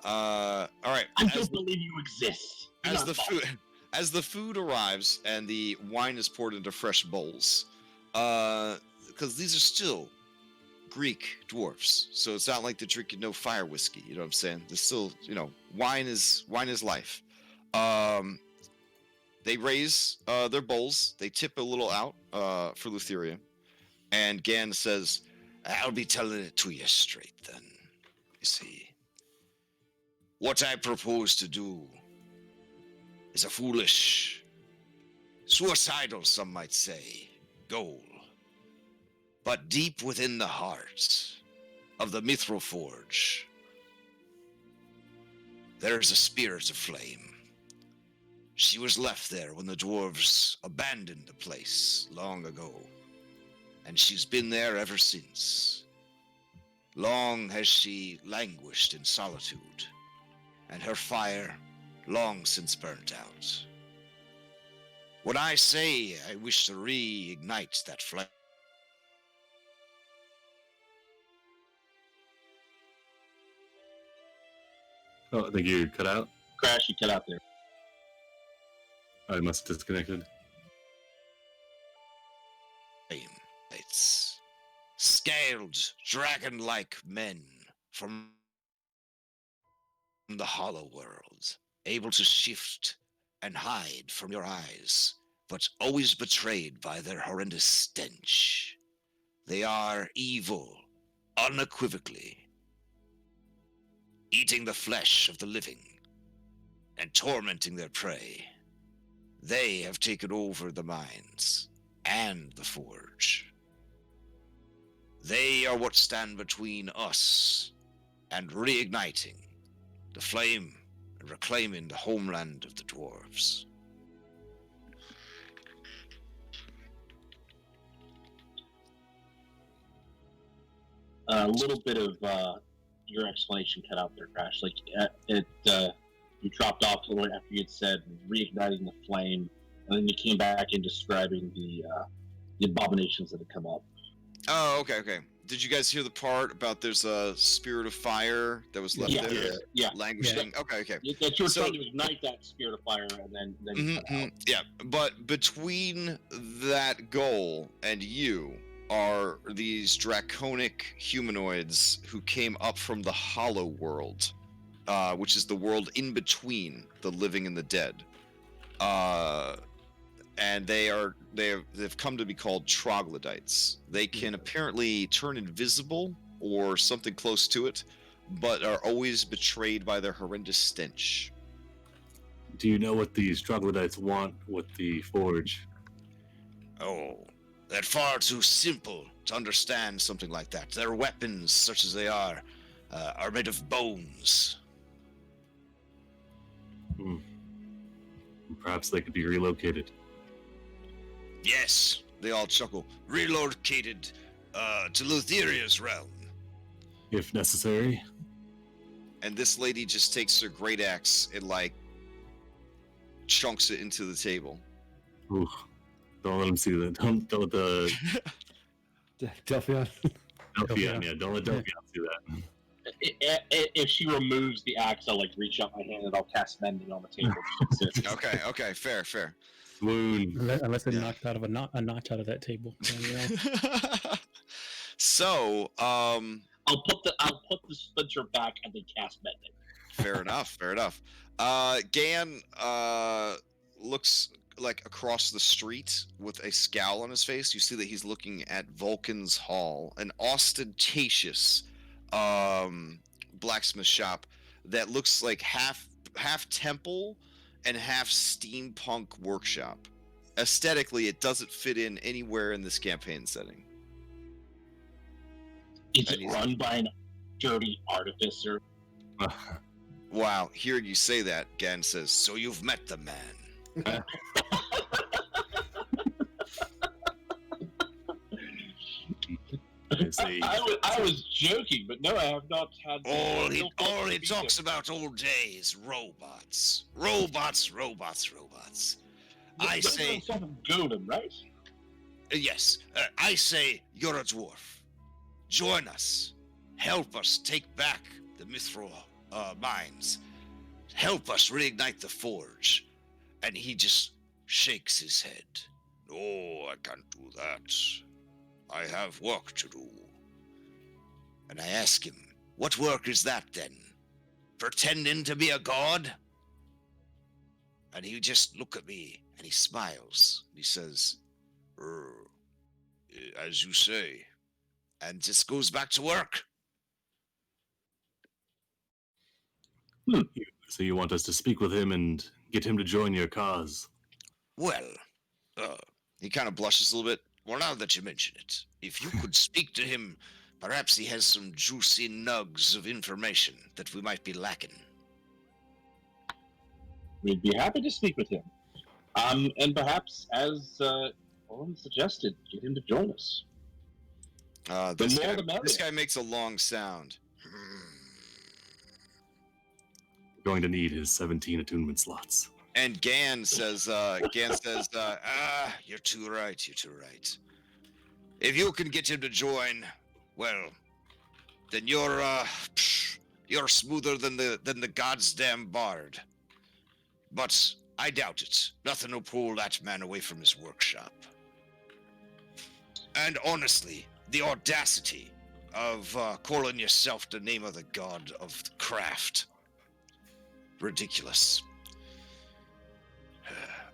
all right. I don't believe you exist. You're As not the possible. food as the food arrives and the wine is poured into fresh bowls, because these are still Greek dwarfs, so it's not like they're drinking no fire whiskey. You know what I'm saying? They're still, wine is life. They raise their bowls. They tip a little out for Lutheria, and Gan says, "I'll be telling it to you straight then. You see, what I propose to do is a foolish, suicidal, some might say, goal. But deep within the heart of the Mithril Forge, there's a spirit of flame. She was left there when the dwarves abandoned the place long ago, and she's been there ever since. Long has she languished in solitude, and her fire long since burnt out. When I say I wish to reignite that flame, Oh, I think you cut out. Crash, you cut out there. I must have disconnected. it's scaled dragon-like men from the hollow world, able to shift and hide from your eyes, but always betrayed by their horrendous stench. They are evil, unequivocally, eating the flesh of the living and tormenting their prey. They have taken over the mines and the forge. They are what stand between us and reigniting the flame and reclaiming the homeland of the dwarves. A little bit of your explanation cut out there, Crash. Like you dropped off a little after you had said reigniting the flame, and then you came back and describing the abominations that had come up. Oh, okay. Did you guys hear the part about there's a spirit of fire that was left there? Yeah. Languishing? Okay. That you were So- trying to ignite that spirit of fire, and then you cut out. Yeah, but between that goal and you are these draconic humanoids who came up from the hollow world, which is the world in between the living and the dead. And they've come to be called troglodytes. They can apparently turn invisible or something close to it, but are always betrayed by their horrendous stench. Do you know what these troglodytes want with the forge? Oh, they're far too simple to understand something like that. Their weapons, such as they are made of bones. Perhaps they could be relocated. Yes, they all chuckle. Relocated to Lutheria's realm. If necessary. And this lady just takes her great axe and, chunks it into the table. Ooh, don't let him see that. Don't let the Delphion. Delphion, yeah, don't let Delphion see that. If she removes the axe, I'll reach out my hand and I'll cast mending on the table. Okay, fair. Swoon. Unless it knocked out of a notch out of that table. So, I'll put the splinter back and then cast mending. fair enough. Gan looks across the street with a scowl on his face. You see that he's looking at Vulcan's Hall, an ostentatious blacksmith shop that looks like half temple and half steampunk workshop. Aesthetically, it doesn't fit in anywhere in this campaign setting. Is it run by an dirty artificer. Wow, hearing you say that, Gan says, "So you've met the man." I was joking, but no, I have not had. All he speak talks of- about all day is robots. Robots, robots, robots. I Those are say, sort of golem, right? yes, I say you're a dwarf. Join us. Help us take back the Mithril mines. Help us reignite the forge. And he just shakes his head. No, I can't do that. I have work to do. And I ask him, what work is that then? Pretending to be a god? And he just look at me and he smiles. He says, as you say, and just goes back to work. So you want us to speak with him and get him to join your cause? Well, he kind of blushes a little bit. Well, now that you mention it, if you could speak to him, perhaps he has some juicy nugs of information that we might be lacking. We'd be happy to speak with him. And perhaps, as Owen suggested, get him to join us. This more the merrier. guy makes a long sound. We're going to need his 17 attunement slots. And Gan says, you're too right, you're too right. If you can get him to join, well, then you're smoother than the goddamn bard. But I doubt it. Nothing will pull that man away from his workshop. And honestly, the audacity of calling yourself the name of the god of craft. Ridiculous.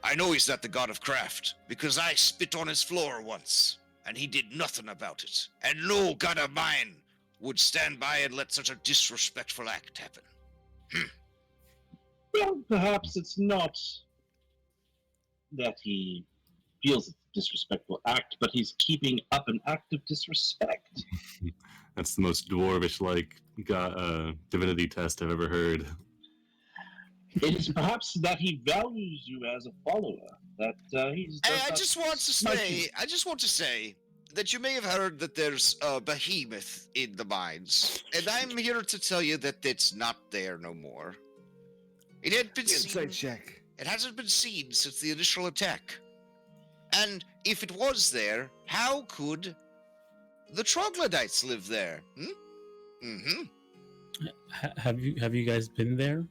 I know he's not the god of craft, because I spit on his floor once, and he did nothing about it. And no god of mine would stand by and let such a disrespectful act happen. Well, perhaps it's not that he feels it's a disrespectful act, but he's keeping up an act of disrespect. That's the most dwarvish-like divinity test I've ever heard. It is perhaps that he values you as a follower. That he's. I just want to say that you may have heard that there's a behemoth in the mines, and I'm here to tell you that it's not there no more. It had been seen. Insight check. It hasn't been seen since the initial attack. And if it was there, how could the troglodytes live there? Have you guys been there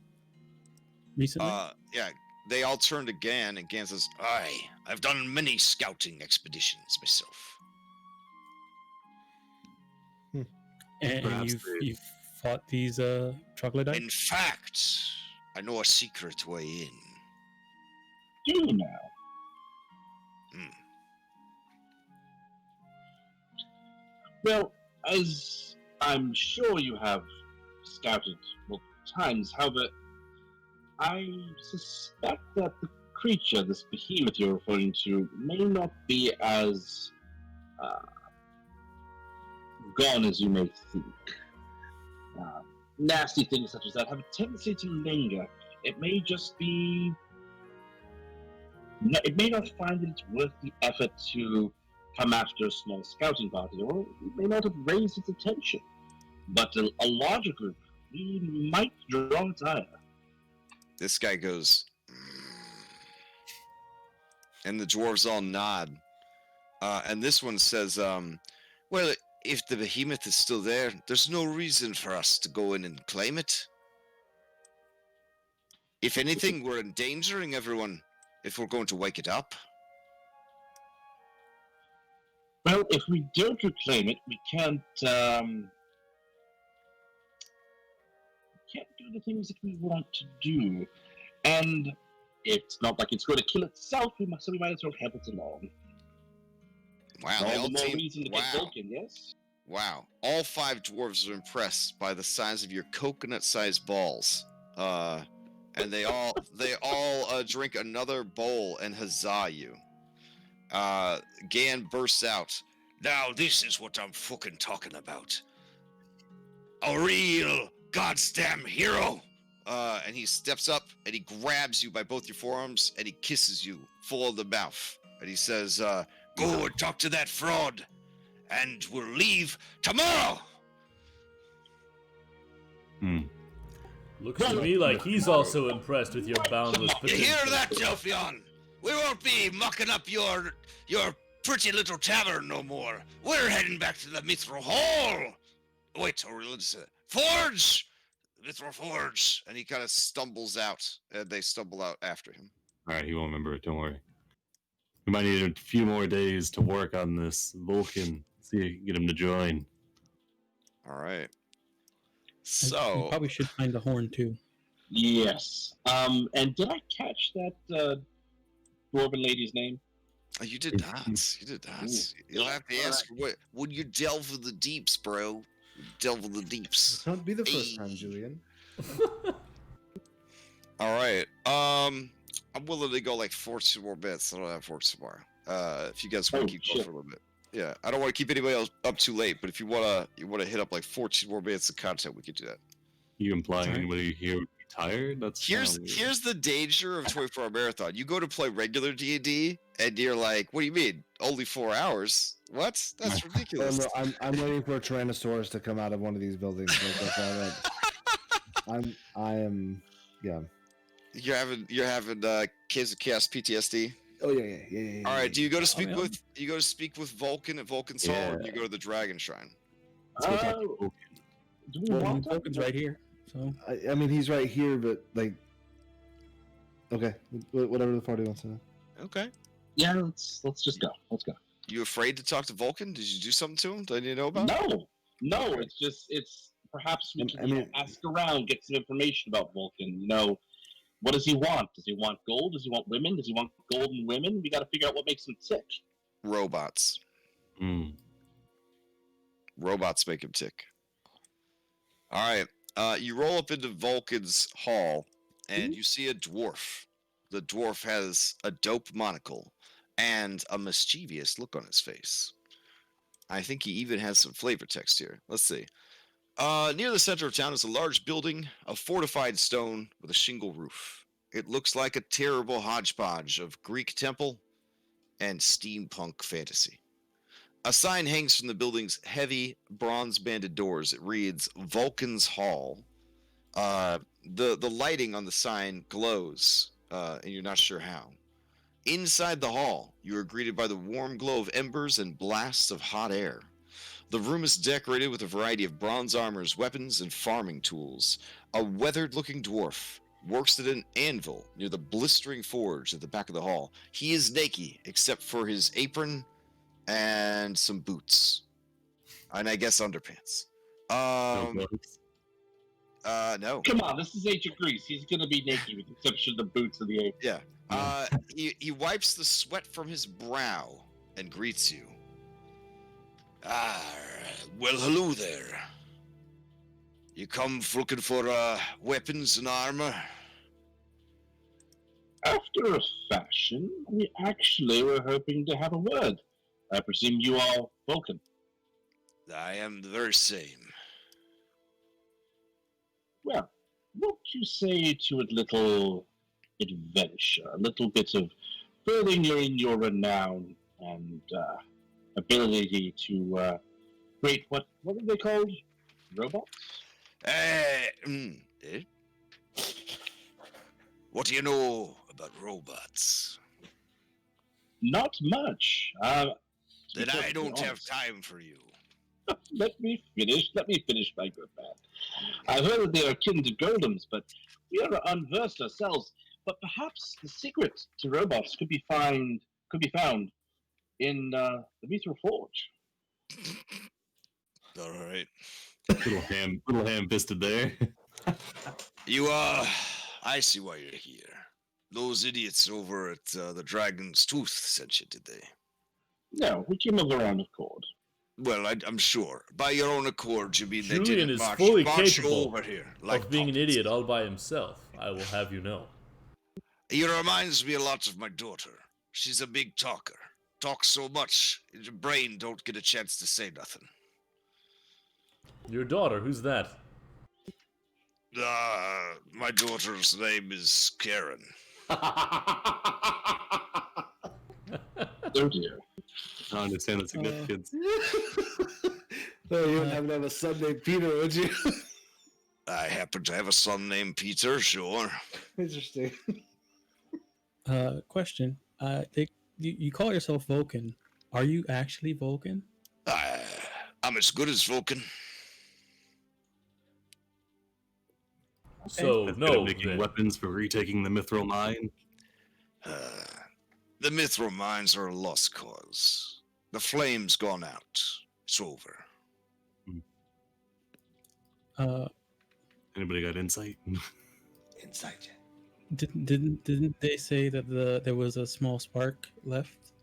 recently? Yeah. They all turn to Gan, and Gan says, "Aye, I've done many scouting expeditions myself." and you've fought these troglodytes? In fact, I know a secret way in. Do you now? Well, as I'm sure you have scouted multiple times, however, I suspect that the creature, this behemoth you're referring to, may not be as gone as you may think. Nasty things such as that have a tendency to linger. It may just be... It may not find that it's worth the effort to come after a small scouting party, or it may not have raised its attention. But a larger group, we might draw its ire. This guy goes, and the dwarves all nod. And this one says, well, if the behemoth is still there, there's no reason for us to go in and claim it. If anything, we're endangering everyone if we're going to wake it up. Well, if we don't reclaim it, we can't do the things that we want to do. And it's not like it's going to kill itself, so we might as well help it along. Wow, All the more reason to get Vulcan, yes? Wow. All 5 dwarves are impressed by the size of your coconut-sized balls. And they all drink another bowl and huzzah you. Gan bursts out. Now this is what I'm fucking talking about. a real goddamn hero. And he steps up and he grabs you by both your forearms and he kisses you full of the mouth. And he says, go and talk to that fraud and we'll leave tomorrow. Looks to me like he's also impressed with your boundless You potential. hear that, Delphion? We won't be mucking up your pretty little tavern no more. We're heading back to the Mithril Hall. Wait, or let's Forge! Mithril Forge! And he kind of stumbles out, and they stumble out after him. All right, he won't remember it. Don't worry. We might need a few more days to work on this Vulcan. See if you can get him to join. All right. We So, probably should find the horn too. Yes. And did I catch that dwarven lady's name? you did not. You did not. You'll have to ask what when you delve in the deeps, bro. Delve in the deeps. Don't be the first time, Julian. All right. I'm willing to go like 14 more bits. I don't have work tomorrow. If you guys want to keep going for a little bit. Yeah, I don't want to keep anybody else up too late, but if you wanna hit up like 14 more minutes of content, we could do that. You implying anybody here would be tired? That's Here's the danger of 24-hour marathon. You go to play regular D&D, and you're like, "What do you mean? Only 4 hours? What? That's ridiculous." Oh, no, I'm waiting for a Tyrannosaurus to come out of one of these buildings. Like, that's all right. I am. Yeah. You're having Caves of Chaos PTSD. Oh yeah. All right. Do you go to speak yeah. with Vulcan at Vulcan's Hall, or do you go to the Dragon Shrine? Do we want that? Vulcan's right here. So I mean, he's right here, but like, okay, whatever the party wants to know. Okay. Yeah, let's just go. Let's go. You afraid to talk to Vulcan? Did you do something to him? Do I need to know about? No. It's perhaps we can ask around, get some information about Vulcan. What does he want? Does he want gold? Does he want women? Does he want golden women? We got to figure out what makes him tick. Robots. Robots make him tick. All right. You roll up into Vulcan's hall, and you see a dwarf. The dwarf has a dope monocle and a mischievous look on his face. I think he even has some flavor text here. Let's see. Near the center of town is a large building of fortified stone with a shingle roof. It looks like a terrible hodgepodge of Greek temple and steampunk fantasy. A sign hangs from the building's heavy bronze-banded doors. It reads Vulcan's Hall. The lighting on the sign glows, and you're not sure how. Inside the hall, you are greeted by the warm glow of embers and blasts of hot air. The room is decorated with a variety of bronze armors, weapons, and farming tools. A weathered-looking dwarf works at an anvil near the blistering forge at the back of the hall. He is naked, except for his apron and some boots. And I guess underpants. No. Come on, this is Age of Greece. He's gonna be naked with the exception of the boots and the apron. Yeah. He wipes the sweat from his brow and greets you. Well, hello there. You come looking for weapons and armor? After a fashion, we actually were hoping to have a word. I presume you are Vulcan. I am the very same. Well, what you say to a little adventure, a little bit of furthering your renown and ability to create what are they called? Robots? What do you know about robots? Not much. Then I don't have time for you. Let me finish, my good man. I heard that they are akin to golems, but we are unversed ourselves. But perhaps the secret to robots could be found in the Mithril Forge. All right. Little ham-fisted there. I see why you're here. Those idiots over at the Dragon's Tooth sent you, did they? No, we came of our own accord. Well, I'm sure. By your own accord, you mean they Julian didn't is fully march capable over here of being an idiot all by himself, I will have you know. He reminds me a lot of my daughter. She's a big talker. Talks so much, your brain don't get a chance to say nothing. Your daughter, who's that? My daughter's name is Karen. Oh dear. I don't understand the significance. No, you wouldn't happen to have a son named Peter, would you? I happen to have a son named Peter, sure. Interesting. Question. You call yourself Vulcan. Are you actually Vulcan? I'm as good as Vulcan. So, That's good at no, making then. weapons for retaking the mithril mine. The mithril mines are a lost cause. The flame's gone out. It's over. Anybody got insight? Inside Didn't they say that there was a small spark left?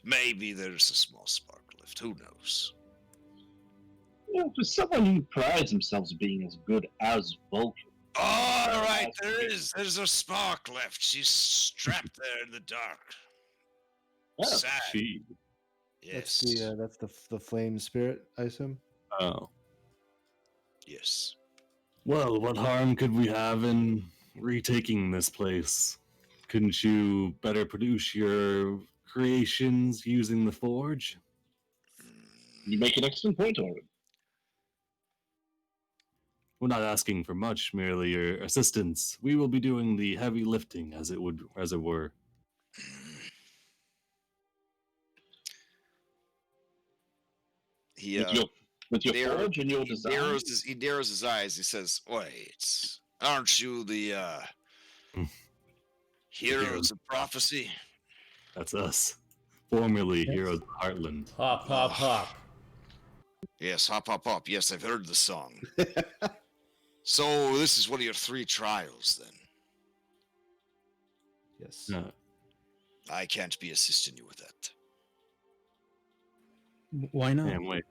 Maybe there's a small spark left. Who knows? Well, for someone who prides themselves on being as good as Vulcan. All right, there's a spark left. She's strapped there in the dark. Oh, Sad. She. Yes. That's the flame spirit, I assume. Oh. Yes. Well, what harm could we have in retaking this place? Couldn't you better produce your creations using the forge? You make an excellent point, Orin. We're not asking for much, merely your assistance. We will be doing the heavy lifting, as it were. He With your narrow- forge and your he design. he narrows his eyes. He says, "Wait, aren't you the heroes of prophecy?" That's us. Formerly Yes. Heroes of Heartland. Hop, hop, hop. Yes, hop, hop, hop. Yes, I've heard the song. So this is one of your 3 trials, then. Yes. I can't be assisting you with that Why not? Damn, wait.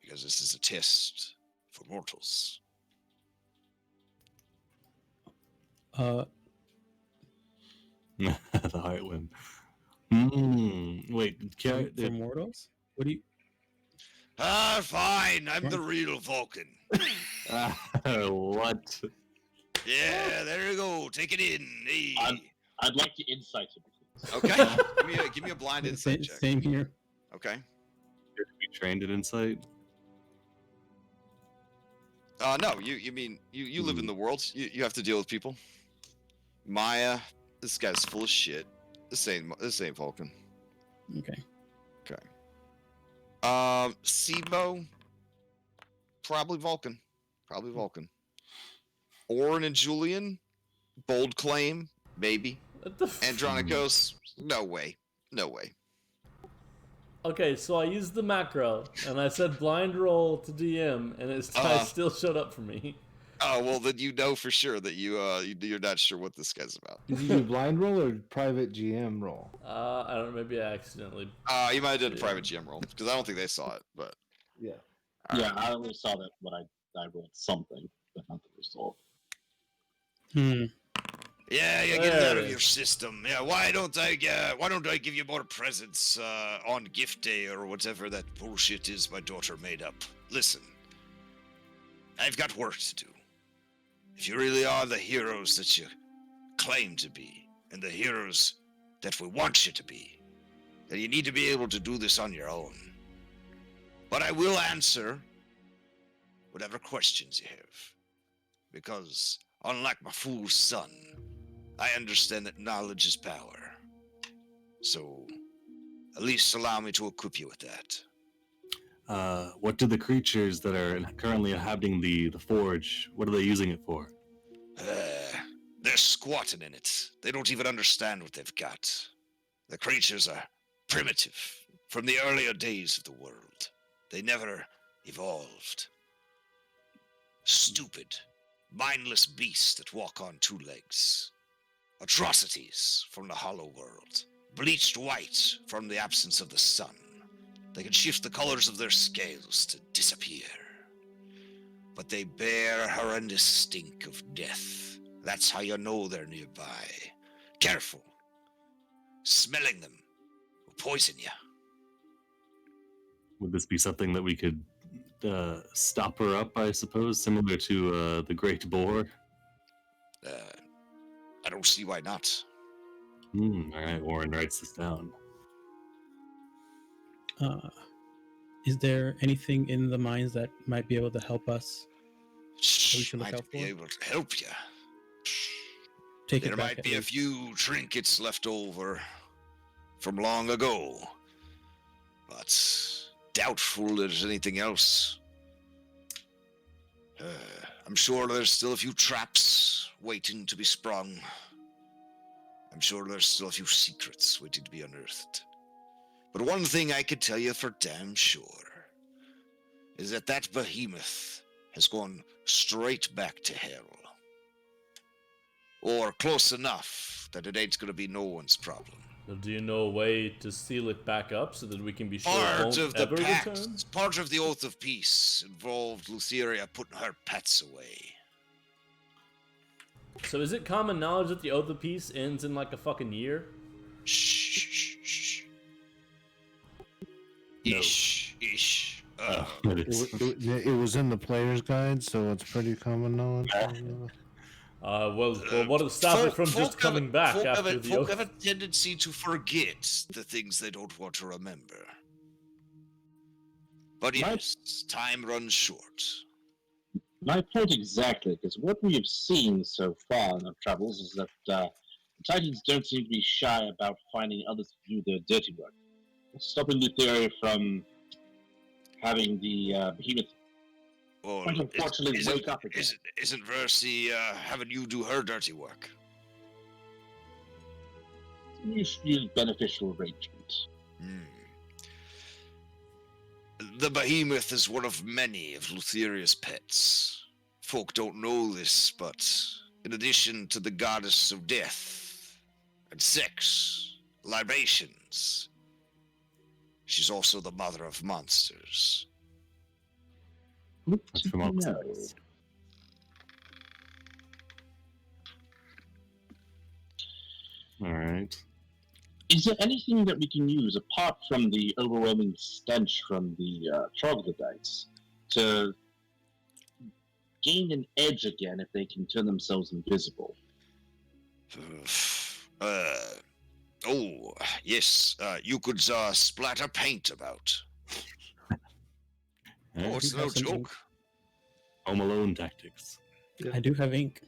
because this is a test for mortals. Uh, The Heartland. Wait, for mortals? What do you? Fine. I'm the real Vulcan. what? Yeah, there you go. Take it in. Hey. I'd like to insight him, please. Okay. give me a blind insight check. Same here. Okay. Did we trained at insight? No, you mean you live in the world. You have to deal with people. Maya, this guy's full of shit. This ain't Vulcan. Okay. Sibo, probably Vulcan. Orin and Julian, bold claim, maybe. What the Andronikos, no way. Okay, so I used the macro, and I said blind roll to DM, and it still showed up for me. Oh well, then you know for sure that you're not sure what this guy's about. Did you do blind roll or private GM roll? I don't know, maybe I accidentally... You might have done a private GM roll because I don't think they saw it. But Yeah. Yeah, I only saw that when I rolled something, but not the result. yeah, get it out of your system. Yeah, why don't I give you more presents on gift day or whatever that bullshit is my daughter made up? Listen, I've got work to do. If you really are the heroes that you claim to be, and the heroes that we want you to be, then you need to be able to do this on your own. But I will answer whatever questions you have. Because, unlike my fool son, I understand that knowledge is power. So, at least allow me to equip you with that. What do the creatures that are currently inhabiting the forge, what are they using it for? They're squatting in it. They don't even understand what they've got. The creatures are primitive, from the earlier days of the world. They never evolved. Stupid, mindless beasts that walk on 2 legs. Atrocities from the hollow world. Bleached white from the absence of the sun. They can shift the colors of their scales to disappear. But they bear a horrendous stink of death. That's how you know they're nearby. Careful. Smelling them will poison you. Would this be something that we could stop her up, I suppose, similar to the Great Boar? I don't see why not. All right, Warren writes this down. Is there anything in the mines that might be able to help us? we should look Might out be for? able to help you. Take There it back. might at be a least. few trinkets left over from long ago, but doubtful there's anything else. I'm sure there's still a few traps waiting to be sprung. I'm sure there's still a few secrets waiting to be unearthed. But one thing I can tell you for damn sure is that behemoth has gone straight back to hell. Or close enough that it ain't gonna be no one's problem. Well, do you know a way to seal it back up so that we can be sure it Part won't of the ever pact, return? part of the Oath of Peace involved Lutheria putting her pets away. So is it common knowledge that the Oath of Peace ends in like a fucking year? Shh. No. Ish. But it's- It was in the player's guide, so it's pretty common knowledge. Well, what to stop it from just coming back after the folk Oath? have a tendency to forget the things they don't want to remember. But yes, time runs short. My point exactly, because what we have seen so far in our travels is that the Titans don't seem to be shy about finding others to do their dirty work. Stopping Lutheria from having the behemoth Well, quite unfortunately isn't- wake up again. Isn't Versi having you do her dirty work? Mutually beneficial arrangement. The behemoth is one of many of Lutheria's pets. Folk don't know this, but in addition to the goddess of death and sex, libations, she's also the mother of monsters. That's from all No. All right. Is there anything that we can use apart from the overwhelming stench from the troglodytes to gain an edge again if they can turn themselves invisible? Oh, yes, you could splatter paint about. Oh, it's do no have some joke. ink. Home Alone tactics. I do have ink.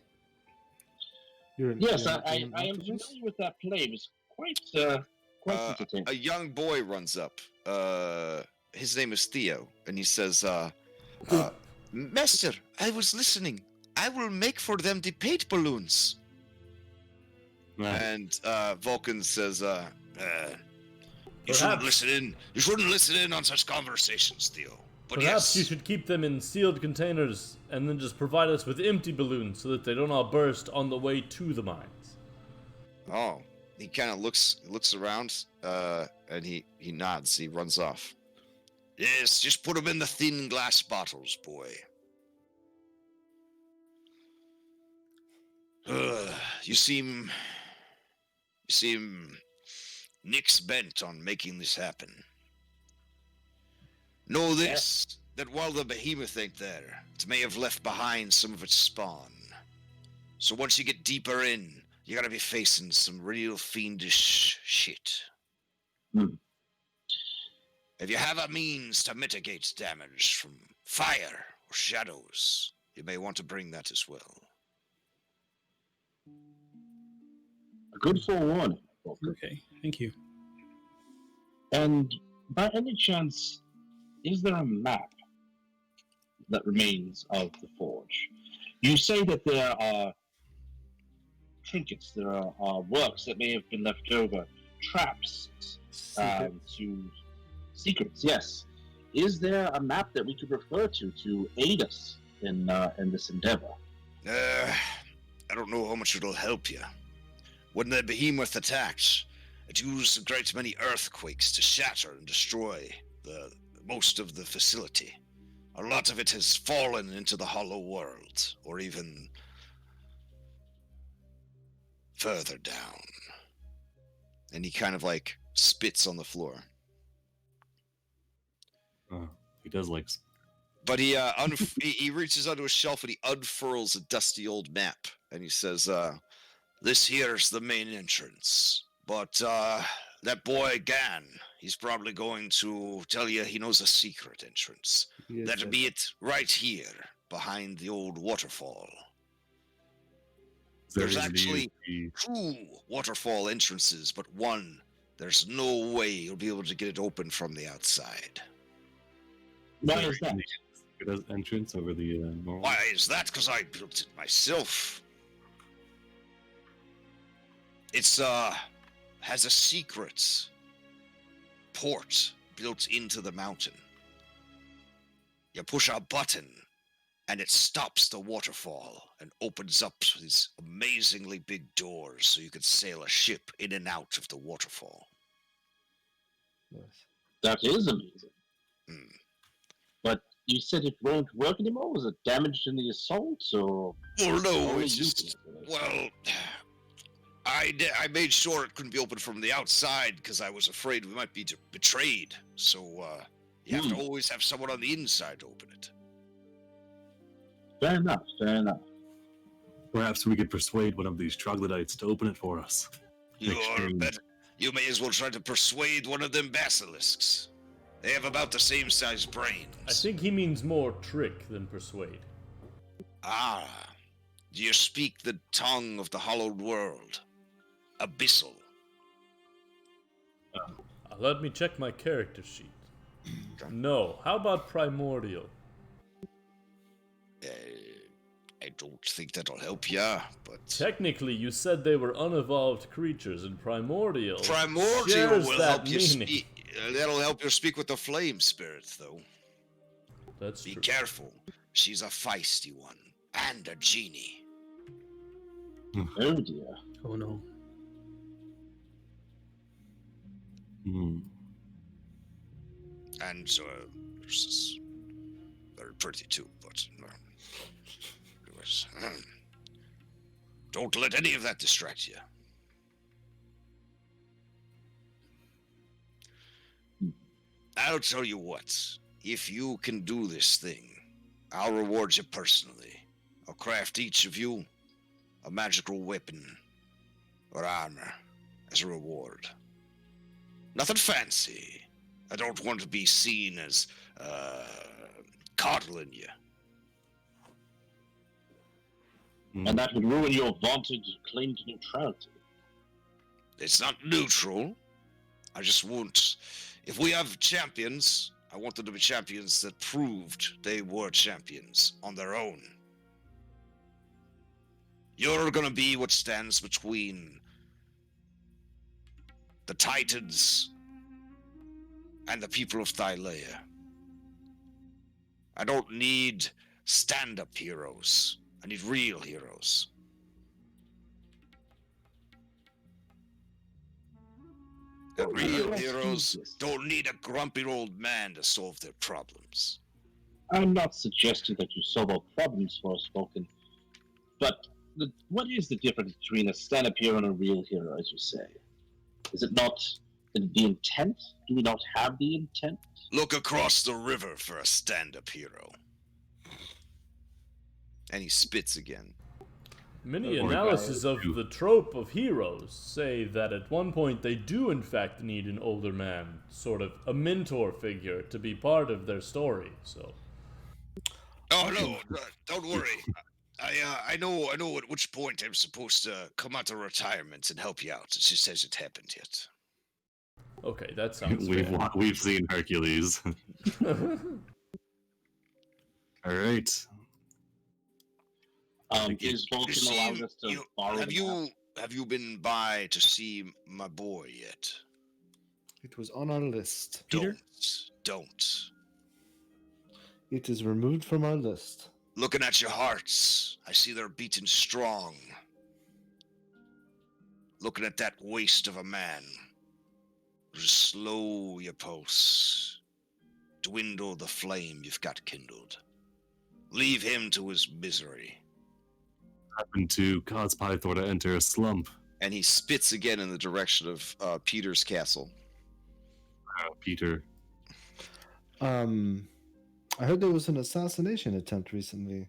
Yes, I am familiar with that play. It was quite entertaining. A young boy runs up. His name is Theo, and he says, Master, I was listening. I will make for them the paint balloons. And Vulcan says, you shouldn't Perhaps- listen in. You shouldn't listen in on such conversations, Theo. But Perhaps yes, you should keep them in sealed containers and then just provide us with empty balloons so that they don't all burst on the way to the mines. Oh, he kind of looks around, and he nods. He runs off. Yes, just put them in the thin glass bottles, boy. You seem Nick's bent on making this happen. Know this, that while the behemoth ain't there, it may have left behind some of its spawn. So once you get deeper in, you're gonna be facing some real fiendish shit. If you have a means to mitigate damage from fire or shadows, you may want to bring that as well. A good forewarning. Okay, thank you. And by any chance, is there a map that remains of the forge? You say that there are trinkets, there are works that may have been left over, traps to secrets. Yes. Is there a map that we could refer to aid us in this endeavor? I don't know how much it'll help you. When the behemoth attacked, it used a great many earthquakes to shatter and destroy most of the facility. A lot of it has fallen into the hollow world, or even further down. And he kind of like spits on the floor. Oh, he does like. But he reaches onto a shelf and he unfurls a dusty old map, and he says, "This here's the main entrance. But that boy Gan, he's probably going to tell you he knows a secret entrance. Yes, That'll be it right here, behind the old waterfall. There's actually 2 waterfall entrances, but one, there's no way you'll be able to get it open from the outside." Why is that? Entrance over the normal. Why is that? Because I built it myself. It's has a secret port built into the mountain. You push a button and it stops the waterfall and opens up these amazingly big doors so you could sail a ship in and out of the waterfall. Nice. That is amazing. Hmm. But you said it won't work anymore? Was it damaged in the assault, or...? Well, no, only it's you just... can do it? Well, I made sure it couldn't be opened from the outside because I was afraid we might be betrayed. So you have to always have someone on the inside to open it. Fair enough, fair enough. Perhaps we could persuade one of these troglodytes to open it for us. You may as well try to persuade one of them basilisks. They have about the same size brains. I think he means more trick than persuade. Ah, do you speak the tongue of the hollowed world? Abyssal. Let me check my character sheet. No, how about primordial? I don't think that'll help ya, but... Technically, you said they were unevolved creatures, and primordial Primordial will help you meaning. speak. That'll help you speak with the flame spirit, though. That's Be true. careful. She's a feisty one. And a genie. Oh dear. Oh no. And she's very pretty too, but... anyways, don't let any of that distract you. I'll tell you what. If you can do this thing, I'll reward you personally. I'll craft each of you a magical weapon or armor as a reward. Nothing fancy. I don't want to be seen as coddling you. And that would ruin your vaunted claim to neutrality. It's not neutral. I just want... If we have champions, I want them to be champions that proved they were champions on their own. You're gonna be what stands between the Titans and the people of Thylea. I don't need stand-up heroes. I need real heroes. And real heroes don't need a grumpy old man to solve their problems. I'm not suggesting that you solve all problems, Forspoken, but what is the difference between a stand-up hero and a real hero, as you say? Is it not the intent? Do we not have the intent? Look across the river for a stand-up hero. And he spits again. Many analyses of the trope of heroes say that at one point they do in fact need an older man, sort of a mentor figure, to be part of their story, so... Oh no, don't worry. I know at which point I'm supposed to come out of retirement and help you out. It just hasn't happened yet. Okay, that sounds fair. We've seen Hercules. All right. Is Vulcan allowing us to borrow have you been by to see my boy yet? It was on our list. Peter? Don't. It is removed from our list. Looking at your hearts, I see they're beating strong. Looking at that waste of a man. Just slow your pulse. Dwindle the flame you've got kindled. Leave him to his misery. Happened to cause Pythor to enter a slump. And he spits again in the direction of Peter's castle. Peter. I heard there was an assassination attempt recently.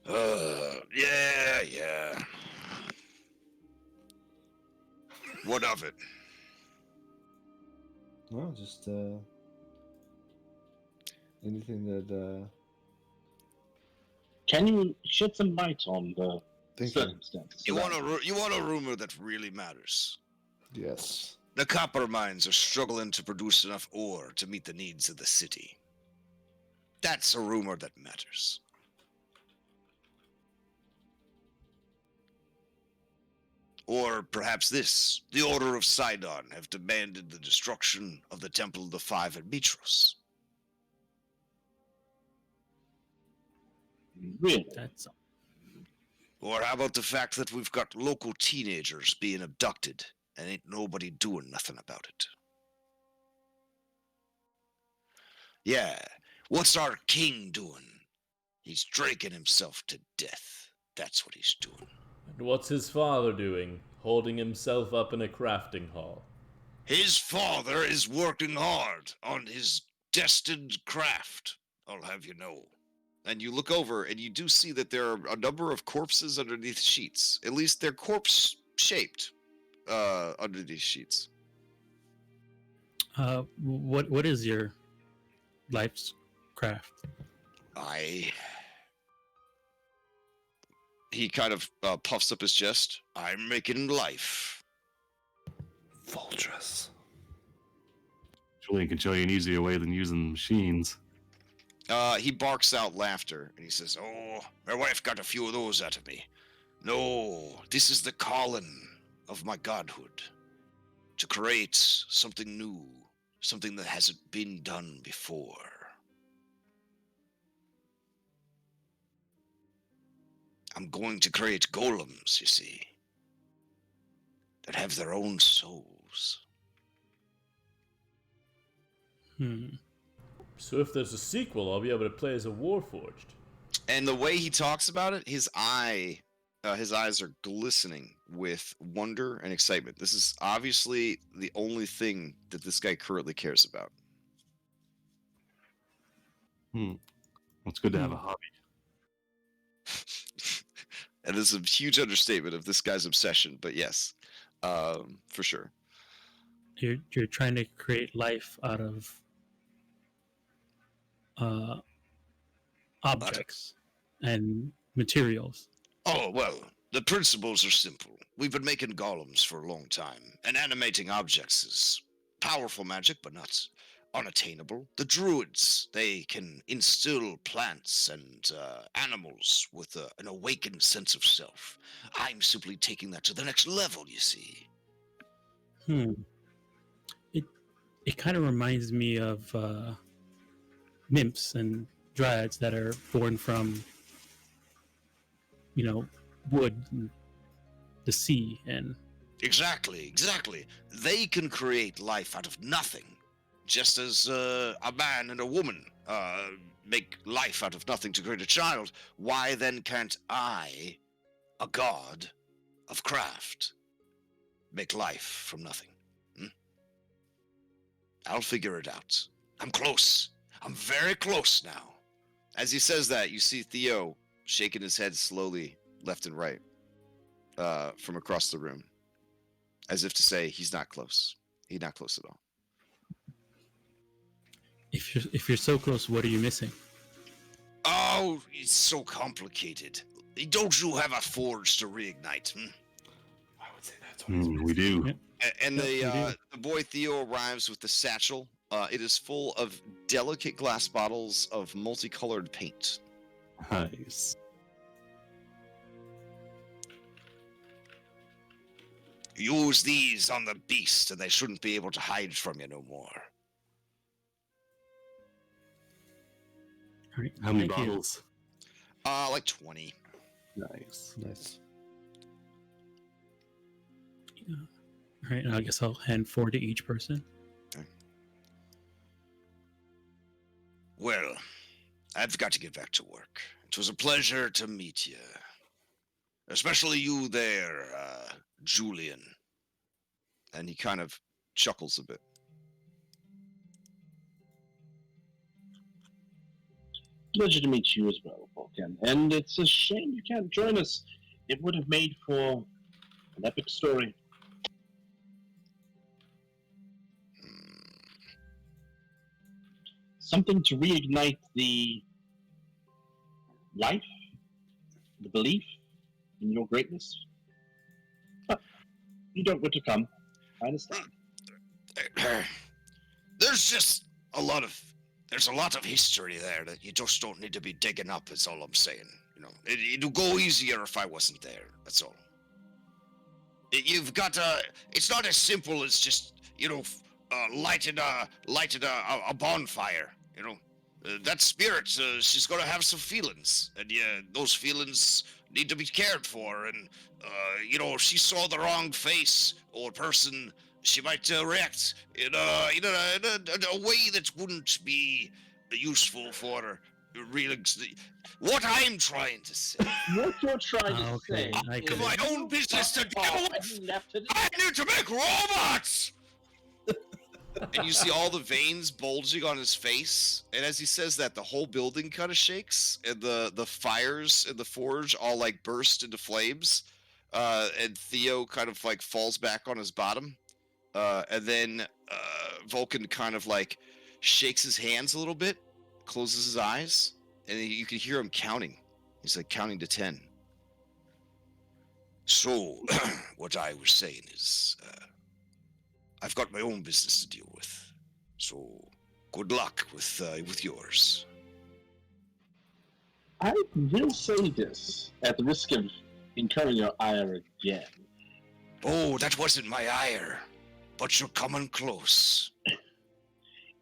Yeah. What of it? Well, just anything that. Can you shed some light on the Thank you. circumstances? You want a rumor that really matters? Yes. The copper mines are struggling to produce enough ore to meet the needs of the city. That's a rumor that matters. Or perhaps this: the Order of Sidon have demanded the destruction of the Temple of the Five at Mitros. Really? That's Or how about the fact that we've got local teenagers being abducted and ain't nobody doing nothing about it? Yeah, what's our king doing? He's drinking himself to death. That's what he's doing. And what's his father doing? Holding himself up in a crafting hall. His father is working hard on his destined craft, I'll have you know. And you look over and you do see that there are a number of corpses underneath sheets. At least they're corpse-shaped under these sheets. what is your life's craft? He kind of puffs up his chest. I'm making life. Voltress. Julian can show you an easier way than using machines. He barks out laughter, and he says, "Oh, my wife got a few of those out of me. No, this is the calling of my godhood. To create something new, something that hasn't been done before." I'm going to create golems, you see, that have their own souls. So if there's a sequel, I'll be able to play as a Warforged. And the way he talks about it, his eyes are glistening with wonder and excitement. This is obviously the only thing that this guy currently cares about. It's good to have a hobby. And this is a huge understatement of this guy's obsession, but yes, for sure. You're trying to create life out of objects and materials. Oh, well, the principles are simple. We've been making golems for a long time, and animating objects is powerful magic, but not unattainable. The druids, they can instill plants and animals with an awakened sense of self. I'm simply taking that to the next level, you see. It kind of reminds me of nymphs and dryads that are born from, wood, and the sea, and Exactly. They can create life out of nothing, just as a man and a woman make life out of nothing to create a child. Why then can't I, a god of craft, make life from nothing? I'll figure it out. I'm close. I'm very close now. As he says that, you see Theo shaking his head slowly left and right from across the room, as if to say he's not close. He's not close at all. if you're so close, what are you missing? Oh, it's so complicated. Don't you have a forge to reignite? I would say that's what We do. Yeah. And Yes, the boy Theo arrives with the satchel. It is full of delicate glass bottles of multicolored paint. Nice. Use these on the beast, and they shouldn't be able to hide from you no more. All right. How many Thank you. bottles? Like 20. Nice. Nice. All right, I guess I'll hand 4 to each person. Well, I've got to get back to work. It was a pleasure to meet you. Especially you there, Julian. And he kind of chuckles a bit. Pleasure to meet you as well, Vulcan. And it's a shame you can't join us. It would have made for an epic story. Something to reignite the life, the belief in your greatness. But you don't want to come. I understand. There's a lot of history there that you just don't need to be digging up. Is all I'm saying. You know, it'd go easier if I wasn't there. That's all. You've got to. It's not as simple as just lighting a bonfire. You know, that spirit. She's gonna have some feelings, and yeah, those feelings need to be cared for. And if she saw the wrong face or person, she might react in a way that wouldn't be useful for her. What I'm trying to say. What you're trying to say I is my own business to deal with. I need to make robots. And you see all the veins bulging on his face, and as he says that, the whole building kind of shakes, and the fires in the forge all like burst into flames, and Theo kind of like falls back on his bottom, and then Vulcan kind of like shakes his hands a little bit, closes his eyes, and you can hear him counting. He's like counting to 10. So, what I was saying is, I've got my own business to deal with. So, good luck with yours. I will say this, at the risk of incurring your ire again. Oh, that wasn't my ire, but you're coming close.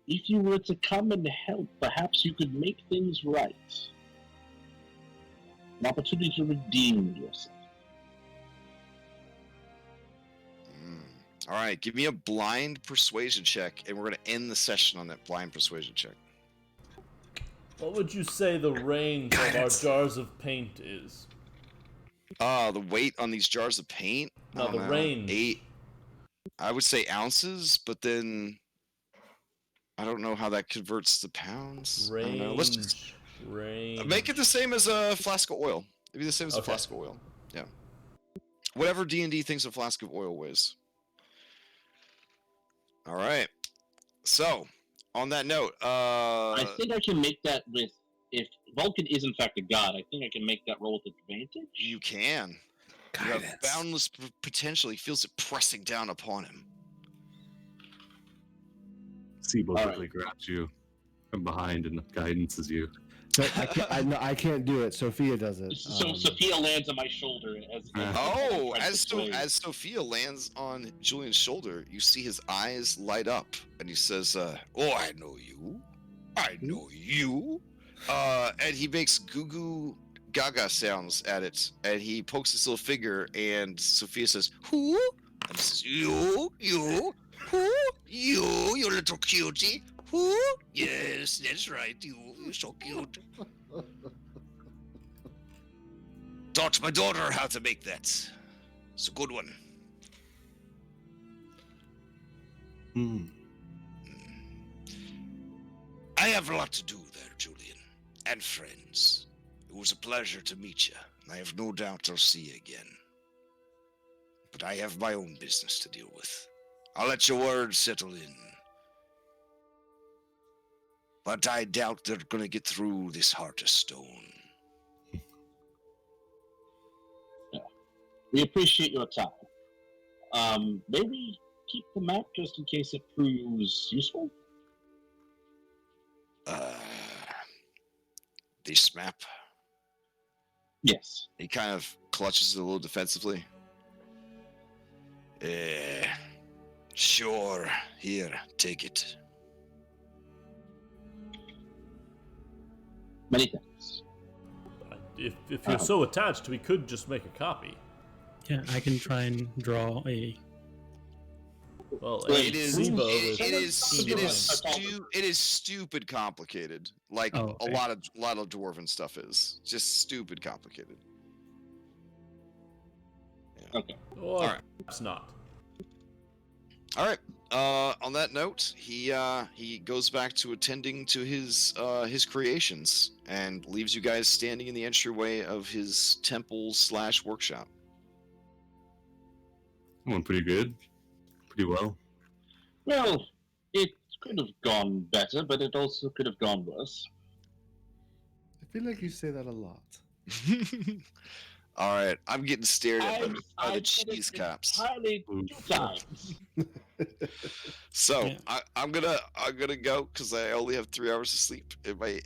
If you were to come and help, perhaps you could make things right. An opportunity to redeem yourself. All right, give me a blind persuasion check, and we're going to end the session on that blind persuasion check. What would you say the range of our jars of paint is? The weight on these jars of paint? No, the range. 8. I would say ounces, but then I don't know how that converts to pounds. I don't know. Let's just make it the same as a flask of oil. It'd be the same as a flask of oil. Yeah. Whatever D&D thinks a flask of oil weighs. All right. So, on that note, I think I can make that with, if Vulcan is in fact a god, I think I can make that roll with advantage. You can. You have boundless potential. He feels it pressing down upon him. Sibo quickly grabs you from behind and guidances you. So I can't do it. Sophia does it. So Sophia lands on my shoulder As Sophia lands on Julian's shoulder, you see his eyes light up, and he says, "Oh, I know you. I know you." And he makes goo goo gaga sounds at it, and he pokes his little finger, and Sophia says, "Who?" And he says, "You, who? You little cutie. Who? Yes, that's right, you're so cute." Taught my daughter how to make that. It's a good one. I have a lot to do there, Julian, and friends. It was a pleasure to meet you, and I have no doubt I'll see you again. But I have my own business to deal with. I'll let your words settle in. But I doubt they're gonna get through this heart of stone. We appreciate your time. Maybe keep the map just in case it proves useful? This map? Yes. He kind of clutches it a little defensively. Sure. Here, take it. Many thanks. If you're so attached, we could just make a copy. Yeah, I can try and draw a. Well, it is stupid complicated. Like a lot of dwarven stuff is just stupid complicated. Yeah. Okay. Well, all right. It's not. All right. on that note, he goes back to attending to his creations and leaves you guys standing in the entryway of his temple / workshop. Went pretty good. Pretty well. Well, it could have gone better, but it also could have gone worse. I feel like you say that a lot. All right, I'm getting stared at by the I've said cheese it cops. entirely 2 times. So Yeah. I'm gonna go because I only have 3 hours of sleep and my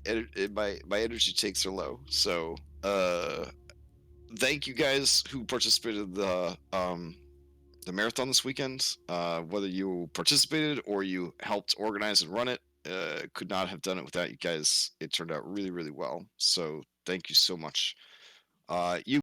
energy takes are low. So thank you guys who participated in the marathon this weekend. Whether you participated or you helped organize and run it, could not have done it without you guys. It turned out really, really well. So thank you so much. You